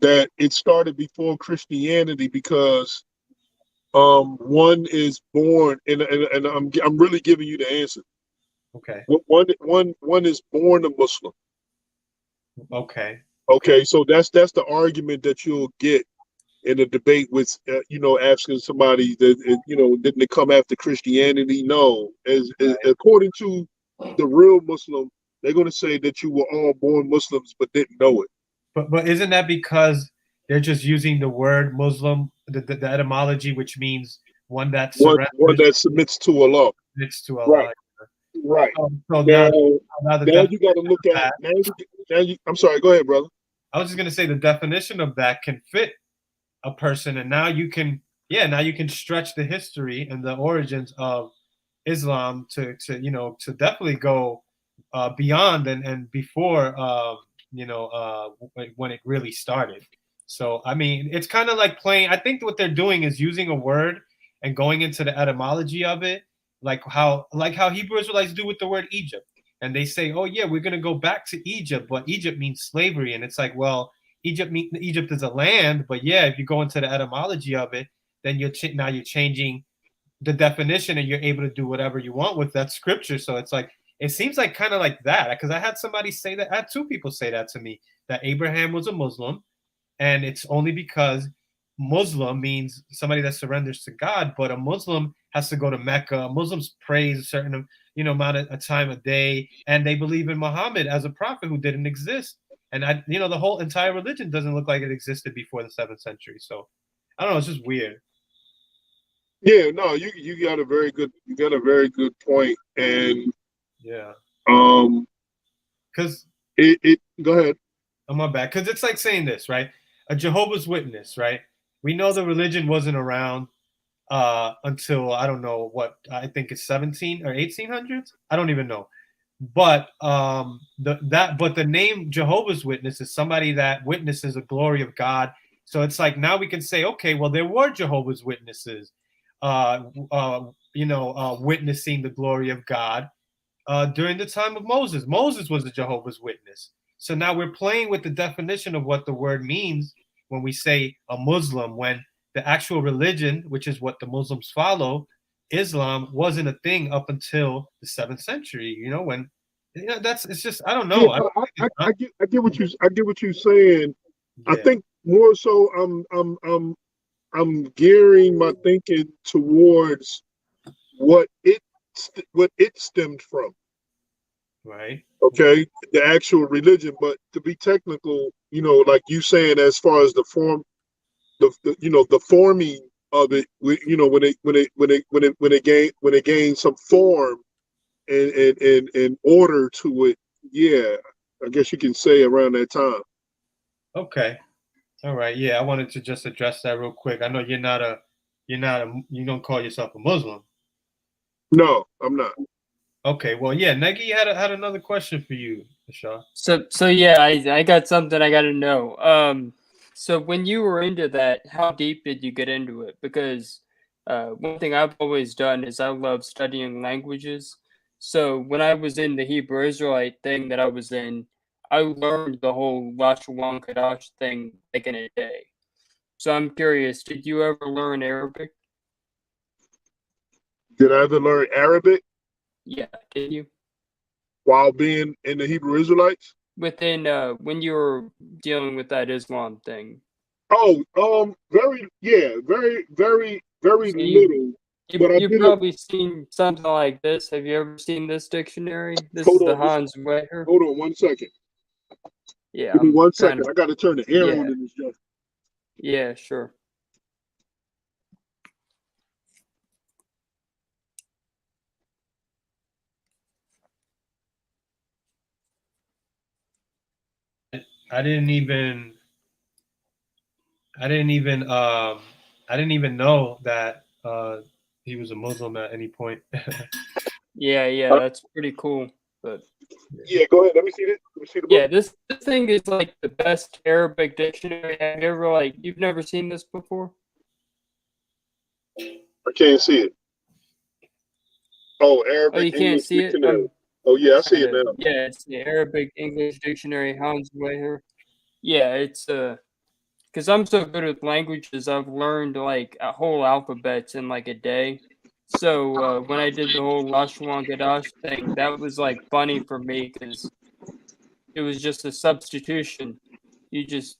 that it started before Christianity, because one is born, and I'm really giving you the answer. Okay. One is born a Muslim. Okay, so that's the argument that you'll get in a debate with asking somebody that didn't it come after Christianity? No, as according to the real Muslim, they're going to say that you were all born Muslims but didn't know it. But isn't that because they're just using the word Muslim, the etymology, which means one that submits to Allah. Submits to Allah. Right. So now you got to look at I'm sorry. Go ahead, brother. I was just going to say the definition of that can fit a person, and now you can stretch the history and the origins of Islam to definitely go beyond and before when it really started. So I mean, it's kind of like playing. I think what they're doing is using a word and going into the etymology of it, like how Hebrew Israelites do with the word Egypt, and they say, oh yeah, we're going to go back to Egypt, but Egypt means slavery, and it's like, well, Egypt is a land, but yeah, if you go into the etymology of it, then now you're changing the definition, and you're able to do whatever you want with that scripture. So it's like, it seems like kind of like that, because I had somebody say that. I had two people say that to me, that Abraham was a Muslim, and it's only because Muslim means somebody that surrenders to God, but a Muslim has to go to Mecca. Muslims praise a certain amount of time a day, and they believe in Muhammad as a prophet who didn't exist. And the whole entire religion doesn't look like it existed before the 7th century. So I don't know, it's just weird. Yeah, no, you got a very good point, and yeah, because it go ahead. Oh, my bad. Because it's like saying this, right? A Jehovah's Witness, right? We know the religion wasn't around until, I don't know what, I think it's 17 or 1800s. I don't even know. But the name Jehovah's Witness is somebody that witnesses the glory of God. So it's like, now we can say, okay, well, there were Jehovah's Witnesses, witnessing the glory of God during the time of Moses. Moses was a Jehovah's Witness. So now we're playing with the definition of what the word means when we say a Muslim, when the actual religion, which is what the Muslims follow, Islam, wasn't a thing up until the 7th century. When it's just, I don't know. Yeah, I get what you're saying. Yeah. I think more so I'm gearing my thinking towards what it stemmed from. Right. Okay, the actual religion, but to be technical, like you saying, as far as the form, the forming of it, when it gained some form and order to it, yeah, I guess you can say around that time. Okay. All right. Yeah, I wanted to just address that real quick. I know you don't call yourself a Muslim. No, I'm not. Okay. Well, yeah, Negi had another question for you, Ashar. So yeah, I got something I got to know. So when you were into that, how deep did you get into it? Because one thing I've always done is I love studying languages. So when I was in the Hebrew Israelite thing that I was in, I learned the whole Lashon Kadash thing like in a day. So I'm curious, did you ever learn Arabic? Did I ever learn Arabic? Yeah, did you? While being in the Hebrew Israelites? Within when you were dealing with that Islam thing. Oh, very, very, very, very So little. You've probably seen something like this. Have you ever seen this dictionary? This is the Hans Wetter. Hold on 1 second. Yeah. Give me 1 second. I got to turn the air on in this joint. Yeah, sure. I didn't even know that he was a Muslim at any point. Yeah, that's pretty cool. But yeah, go ahead. Let me see this. Let me see the book. Yeah, this thing is like the best Arabic dictionary. Have you ever you've never seen this before? I can't see it. Oh, Arabic. Oh, you can't see it? Oh yeah, I see it now. Yeah, it's the Arabic English Dictionary, Hans Wetter. Yeah, it's because I'm so good with languages, I've learned like a whole alphabets in like a day. So when I did the whole Lashon Kadash thing, that was like funny for me because it was just a substitution. You just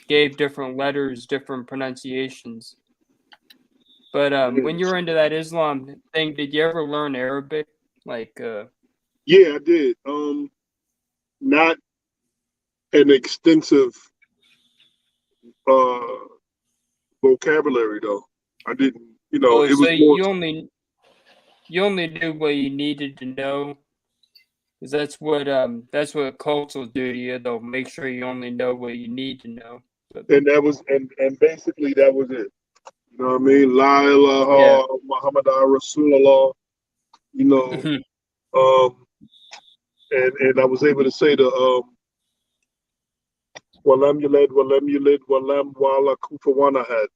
gave different letters, different pronunciations. But when you were into that Islam thing, did you ever learn Arabic? Yeah, I did. Not an extensive vocabulary though. I didn't. It was so more. you only knew what you needed to know, because that's what cults will do to you. They'll make sure you only know what you need to know. And that was and basically that was it. You know what I mean? La ilaha Muhammad Rasulullah. And I was able to say the Walam Yulid, Walam Wala Kufawana had,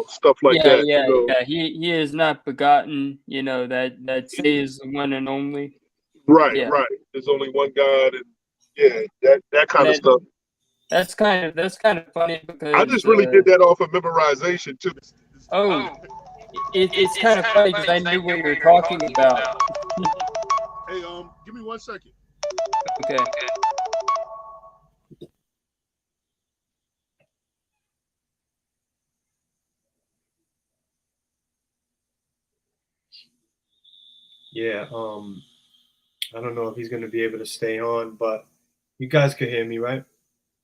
stuff like that. Yeah. He is not begotten, that says the one and only. Right. There's only one God, and that kind of stuff. That's kind of funny because I just really did that off of memorization too. it's kind of funny because I knew what you were talking about. Hey, give me 1 second. Okay. Yeah, I don't know if he's going to be able to stay on, but you guys could hear me, right?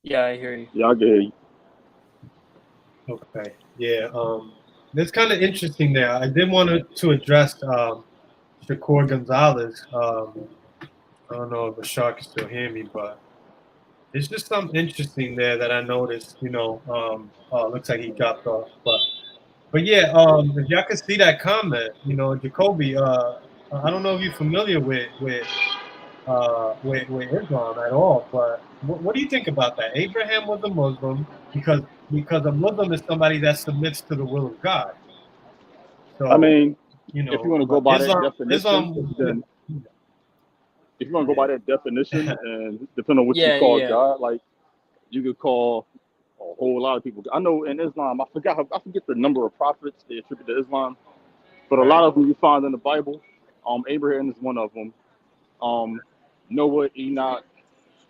Yeah, I hear you. Yeah, I can hear you. Okay. Yeah, that's kind of interesting there. I did want to address Shakur Gonzalez. I don't know if Bashar can still hear me, but it's just something interesting there that I noticed. Looks like he dropped off, but yeah, if y'all can see that comment, Jacoby, I don't know if you're familiar with Islam at all, but what do you think about that? Abraham was a Muslim because a Muslim is somebody that submits to the will of God. I So mean, if you want to go but by that definition, then yeah. if you want to go by that definition, and depending on what you Yeah, call yeah. God, like you could call a whole lot of people. I know in Islam, I forget the number of prophets they attribute to Islam, but a lot of them you find in the Bible. Abraham is one of them. Noah, Enoch.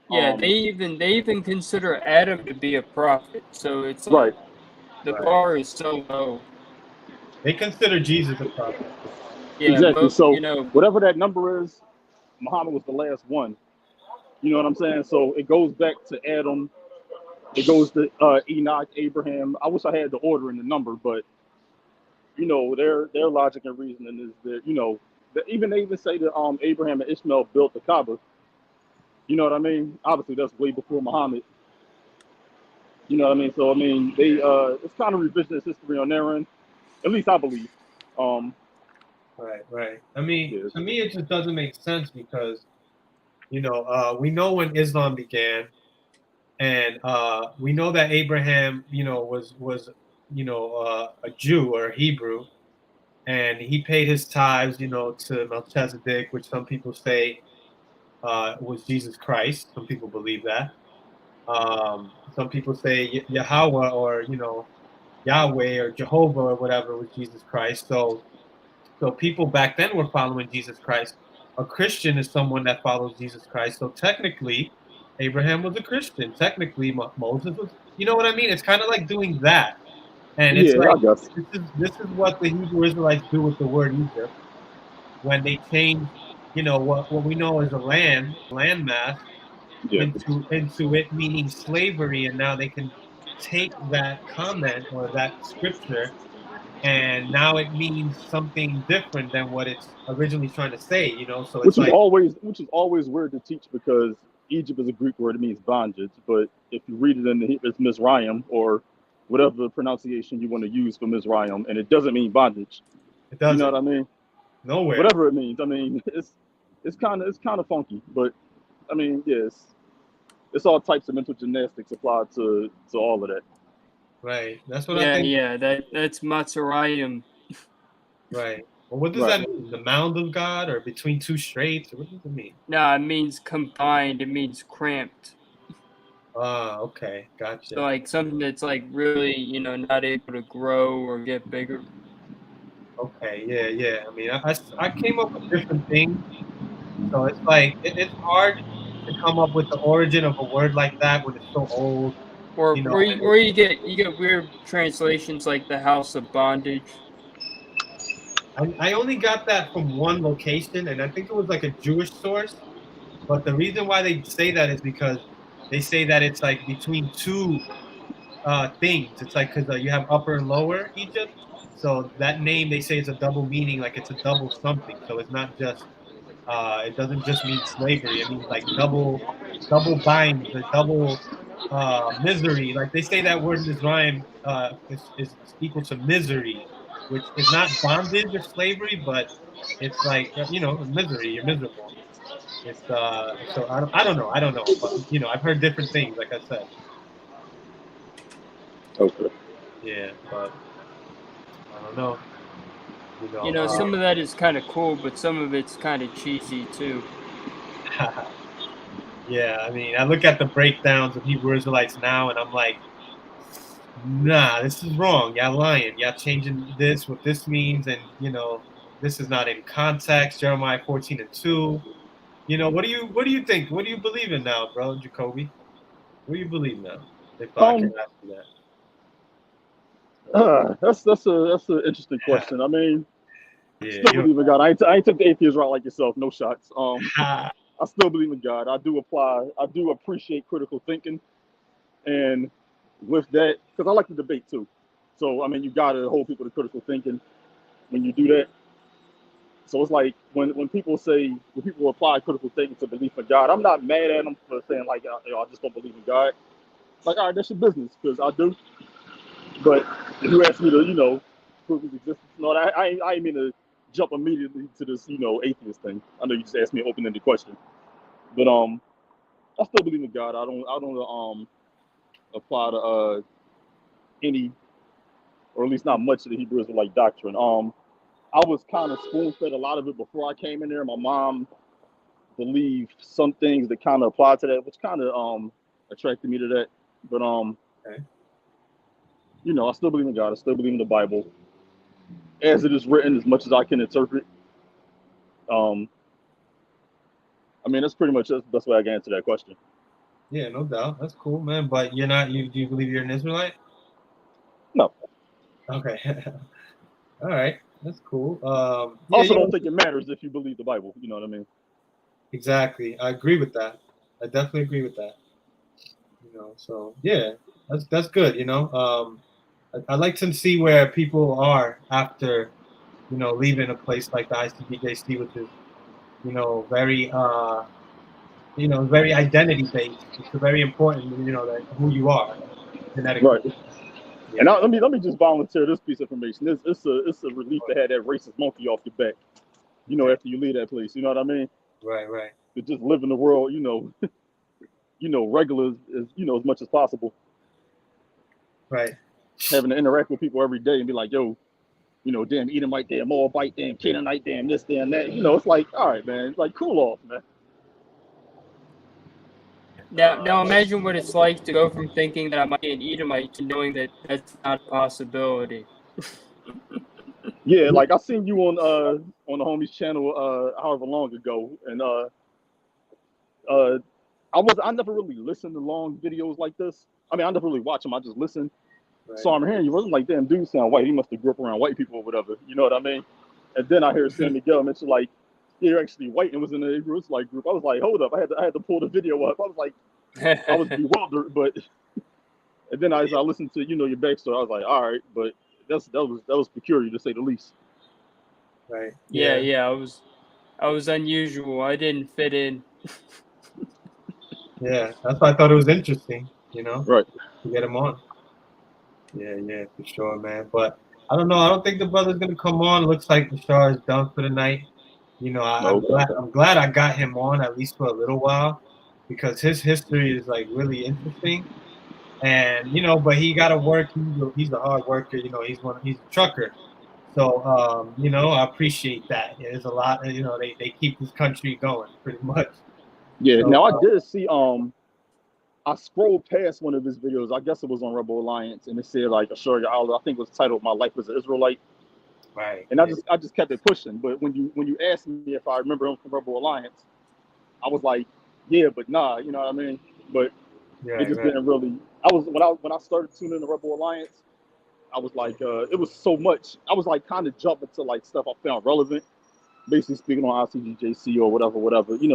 Yeah, they even consider Adam to be a prophet. So it's Right. like the bar is so low. They consider Jesus a prophet. Yeah, Exactly. So you know, whatever that number is, Muhammad was the last one. You know what I'm saying? So it goes back to Adam. It goes to Enoch, Abraham. I wish I had the order and the number, but their logic and reasoning is that they even say that Abraham and Ishmael built the Kaaba. You know what I mean? Obviously, that's way before Muhammad. You know what I mean? So I mean, they it's kind of revisionist history on their end. At least I believe. Right. I mean, Yeah. to me, it just doesn't make sense because we know when Islam began, and we know that Abraham, was a Jew or a Hebrew, and he paid his tithes, to Melchizedek, which some people say was Jesus Christ. Some people believe that. Some people say Yahweh or Yahweh or Jehovah or whatever was Jesus Christ. So people back then were following Jesus Christ. A Christian is someone that follows Jesus Christ. So technically, Abraham was a Christian. Technically, Moses was. You know what I mean? It's kind of like doing that, and it's Yeah, like I guess. this is what the Hebrew Israelites do with the word Egypt when they change, what we know as a landmass Yeah. into it meaning slavery, and now they can take that comment or that scripture and now it means something different than what it's originally trying to say, so it's Which is like always weird to teach because Egypt is a Greek word. It means bondage. But if you read it in the it's Mizraim or whatever the pronunciation you want to use for Mizraim, and it doesn't mean bondage. it You know doesn't what I mean? nowhere. Whatever it means. I mean, it's kind of funky. But I mean, yes, it's all types of mental gymnastics applied to all of that. Right, that's what I think. that's Matzurayim. Right, well, what does Right. that mean? The mound of God or between two straits, or what does it mean? No, it means confined. It means cramped. Okay, gotcha. So like something that's like really, not able to grow or get bigger. Okay, yeah. I mean, I came up with different things, so it's like it's hard to come up with the origin of a word like that when it's so old, Or you know. or you get weird translations like the House of Bondage. I only got that from one location, and I think it was like a Jewish source. But the reason why they say that is because they say that it's like between two things. It's like because you have Upper and Lower Egypt, so that name they say is a double meaning, like it's a double something. So it's not just it doesn't just mean slavery. It means like double binds or double misery. Like they say that word Mizraim is equal to misery, which is not bondage or slavery, but it's like misery. You're miserable. It's so I don't know, but I've heard different things. Like I said, Okay. yeah, but I don't know. Some of that is kind of cool, but some of it's kind of cheesy too. Yeah, I mean, I look at the breakdowns of Hebrew Israelites now, and I'm like, nah, this is wrong. Y'all lying. Y'all changing this, what this means, and this is not in context. Jeremiah 14:2. What do you think? What do you believe in now, bro, Jacoby? What do you believe now? If I can ask you That's an interesting that. question. I mean, Yeah, still believe in God. I ain't took the atheist route like yourself. No shots. Ah, I still believe in God. I do appreciate critical thinking, and with that, because I like to debate too. So I mean, you gotta hold people to critical thinking when you do that. So it's like when people apply critical thinking to belief in God, I'm not mad at them for saying like, I just don't believe in God. It's like, all right, that's your business, because I do. But if you ask me to, prove his existence, no, I ain't mean to jump immediately to this, atheist thing. I know you just asked me an open-ended question, but I still believe in God. I don't apply to any, or at least not much of the Hebrew Israelite doctrine. I was kind of spoon-fed a lot of it before I came in there. My mom believed some things that kind of apply to that, which kind of attracted me to that. But okay. I still believe in God. I still believe in the Bible as it is written, as much as I can interpret. I mean, that's pretty much the best way I can answer that question. Yeah, no doubt. That's cool, man. But you're not. Do you believe you're an Israelite? No. Okay. All right. That's cool. I Yeah, also don't think it matters if you believe the Bible. You know what I mean? exactly. I agree with that. I definitely agree with that. So yeah, that's good. I like to see where people are after, leaving a place like the ICBJC, which is, very, very identity based. It's very important, that who you are genetically. Right. Yeah. And let me just volunteer this piece of information. It's a relief to have that racist monkey off your back. Okay. After you leave that place. You know what I mean? Right. Right. To just live in the world, regular as much as possible. Right. Having to interact with people every day and be like, yo, damn Edomite, damn Moabite, damn Canaanite, damn this, damn that. It's like, all right, man. It's like, cool off, man. Now imagine what it's like to go from thinking that I might be an Edomite to knowing that that's not a possibility. Yeah, like I seen you on the homies channel however long ago, and I never really listened to long videos like this. I mean, I never really watch them. I just listen. Right. So I'm hearing you. Wasn't like, damn, dude sound white. He must have grew up around white people or whatever. You know what I mean? And then I hear San Miguel mention like, yeah, you're actually white and was in the Hebrew Israelite group. I was like, hold up, I had to pull the video up. I was like, I was bewildered, but and then as I listened to your backstory, I was like, all right, but that was peculiar to say the least. Right. Yeah. I was unusual. I didn't fit in. Yeah. That's why I thought it was interesting. Right. To get him on. Yeah, for sure, man. But I don't know. I don't think the brother's gonna come on. Looks like Bashar is done for the night. I'm Okay. glad I got him on at least for a little while, because his history is like really interesting. And but he got to work. He's a hard worker. He's a trucker. So I appreciate that. There's a lot. They keep this country going pretty much. Yeah. So Now I did see. I scrolled past one of his videos. I guess it was on Rebel Alliance, and it said like Ahsharyaahla. I think it was titled "My Life as an Israelite." right. And I just kept it pushing. But when you asked me if I remember him from Rebel Alliance, I was like, yeah, but nah, you know what I mean? But it just Right. didn't really. When I started tuning in the Rebel Alliance, I was like, it was so much. I was like kind of jumping to like stuff I found relevant, basically speaking on ICGJC or whatever,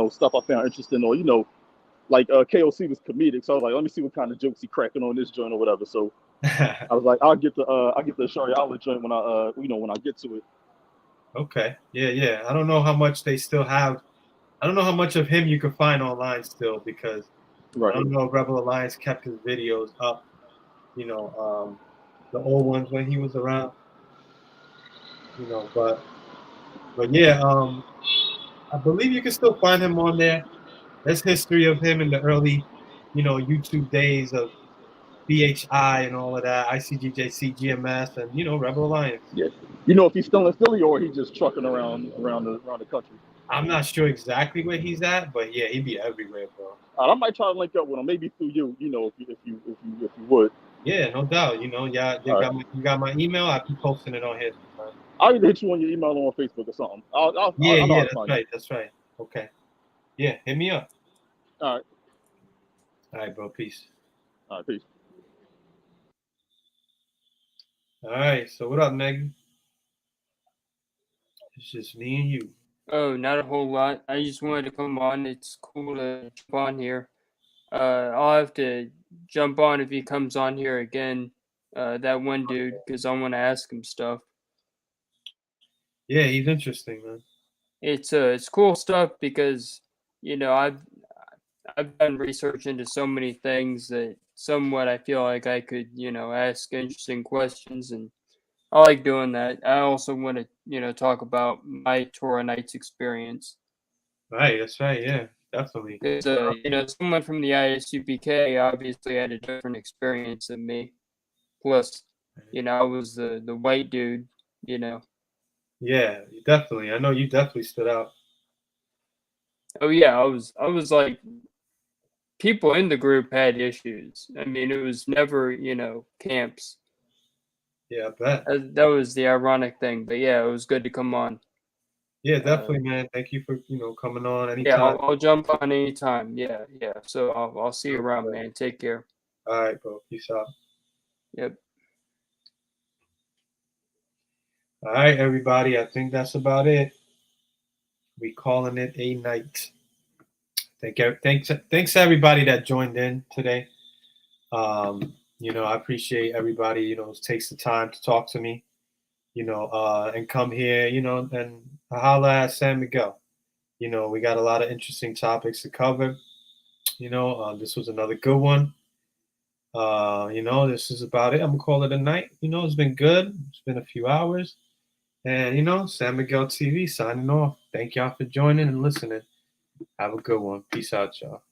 stuff I found interesting, or like KOC was comedic, so I was like, let me see what kind of jokes he cracking on this joint or whatever. So I was like, I'll get the Ahsharyaahla joint when I when I get to it. Okay. Yeah. I don't know how much they still have. I don't know how much of him you can find online still, because I Right. don't know if Rebel Alliance kept his videos up. The old ones when he was around. But yeah, I believe you can still find him on there. There's history of him in the early, YouTube days of, BHI and all of that, ICGJC, GMS, and Rebel Alliance. Yeah. You know if he's still in Philly or he's just trucking around the country. I'm not sure exactly where he's at, but yeah, he'd be everywhere, bro. I might try to link up with him, maybe through you. If you would. Yeah, no doubt. Yeah, you got my email. I'll be posting it on here sometime. I'll either hit you on your email or on Facebook or something. Yeah, that's right. Okay. Yeah, hit me up. All right, bro. Peace. All right, peace. All right, so what up, Megan? It's just me and you. Oh, not a whole lot. I just wanted to come on. It's cool to jump on here. I'll have to jump on if he comes on here again. That one dude, because I want to ask him stuff. Yeah, he's interesting, man. It's cool stuff because I've done research into so many things that somewhat I feel like I could ask interesting questions, and I like doing that. I also want to talk about my Torah Nights experience. Right, that's right. Yeah, definitely. Because someone from the ISUPK obviously had a different experience than me. Plus, I was the white dude. Yeah, definitely. I know you definitely stood out. Oh yeah, I was like, people in the group had issues. I mean, it was never camps. Yeah, I bet. That was the ironic thing, but yeah, it was good to come on. Yeah, definitely, man. Thank you for coming on anytime. Yeah, I'll jump on anytime. Yeah. So I'll see you around, man. Take care. All right, bro. Peace out. Yep. All right, everybody. I think that's about it. We calling it a night. Thanks everybody that joined in today. I appreciate everybody, takes the time to talk to me, and come here, and holla at San Miguel. We got a lot of interesting topics to cover. This was another good one. This is about it. I'm gonna call it a night. It's been good. It's been a few hours. And San Miguel TV signing off. Thank y'all for joining and listening. Have a good one. Peace out, y'all.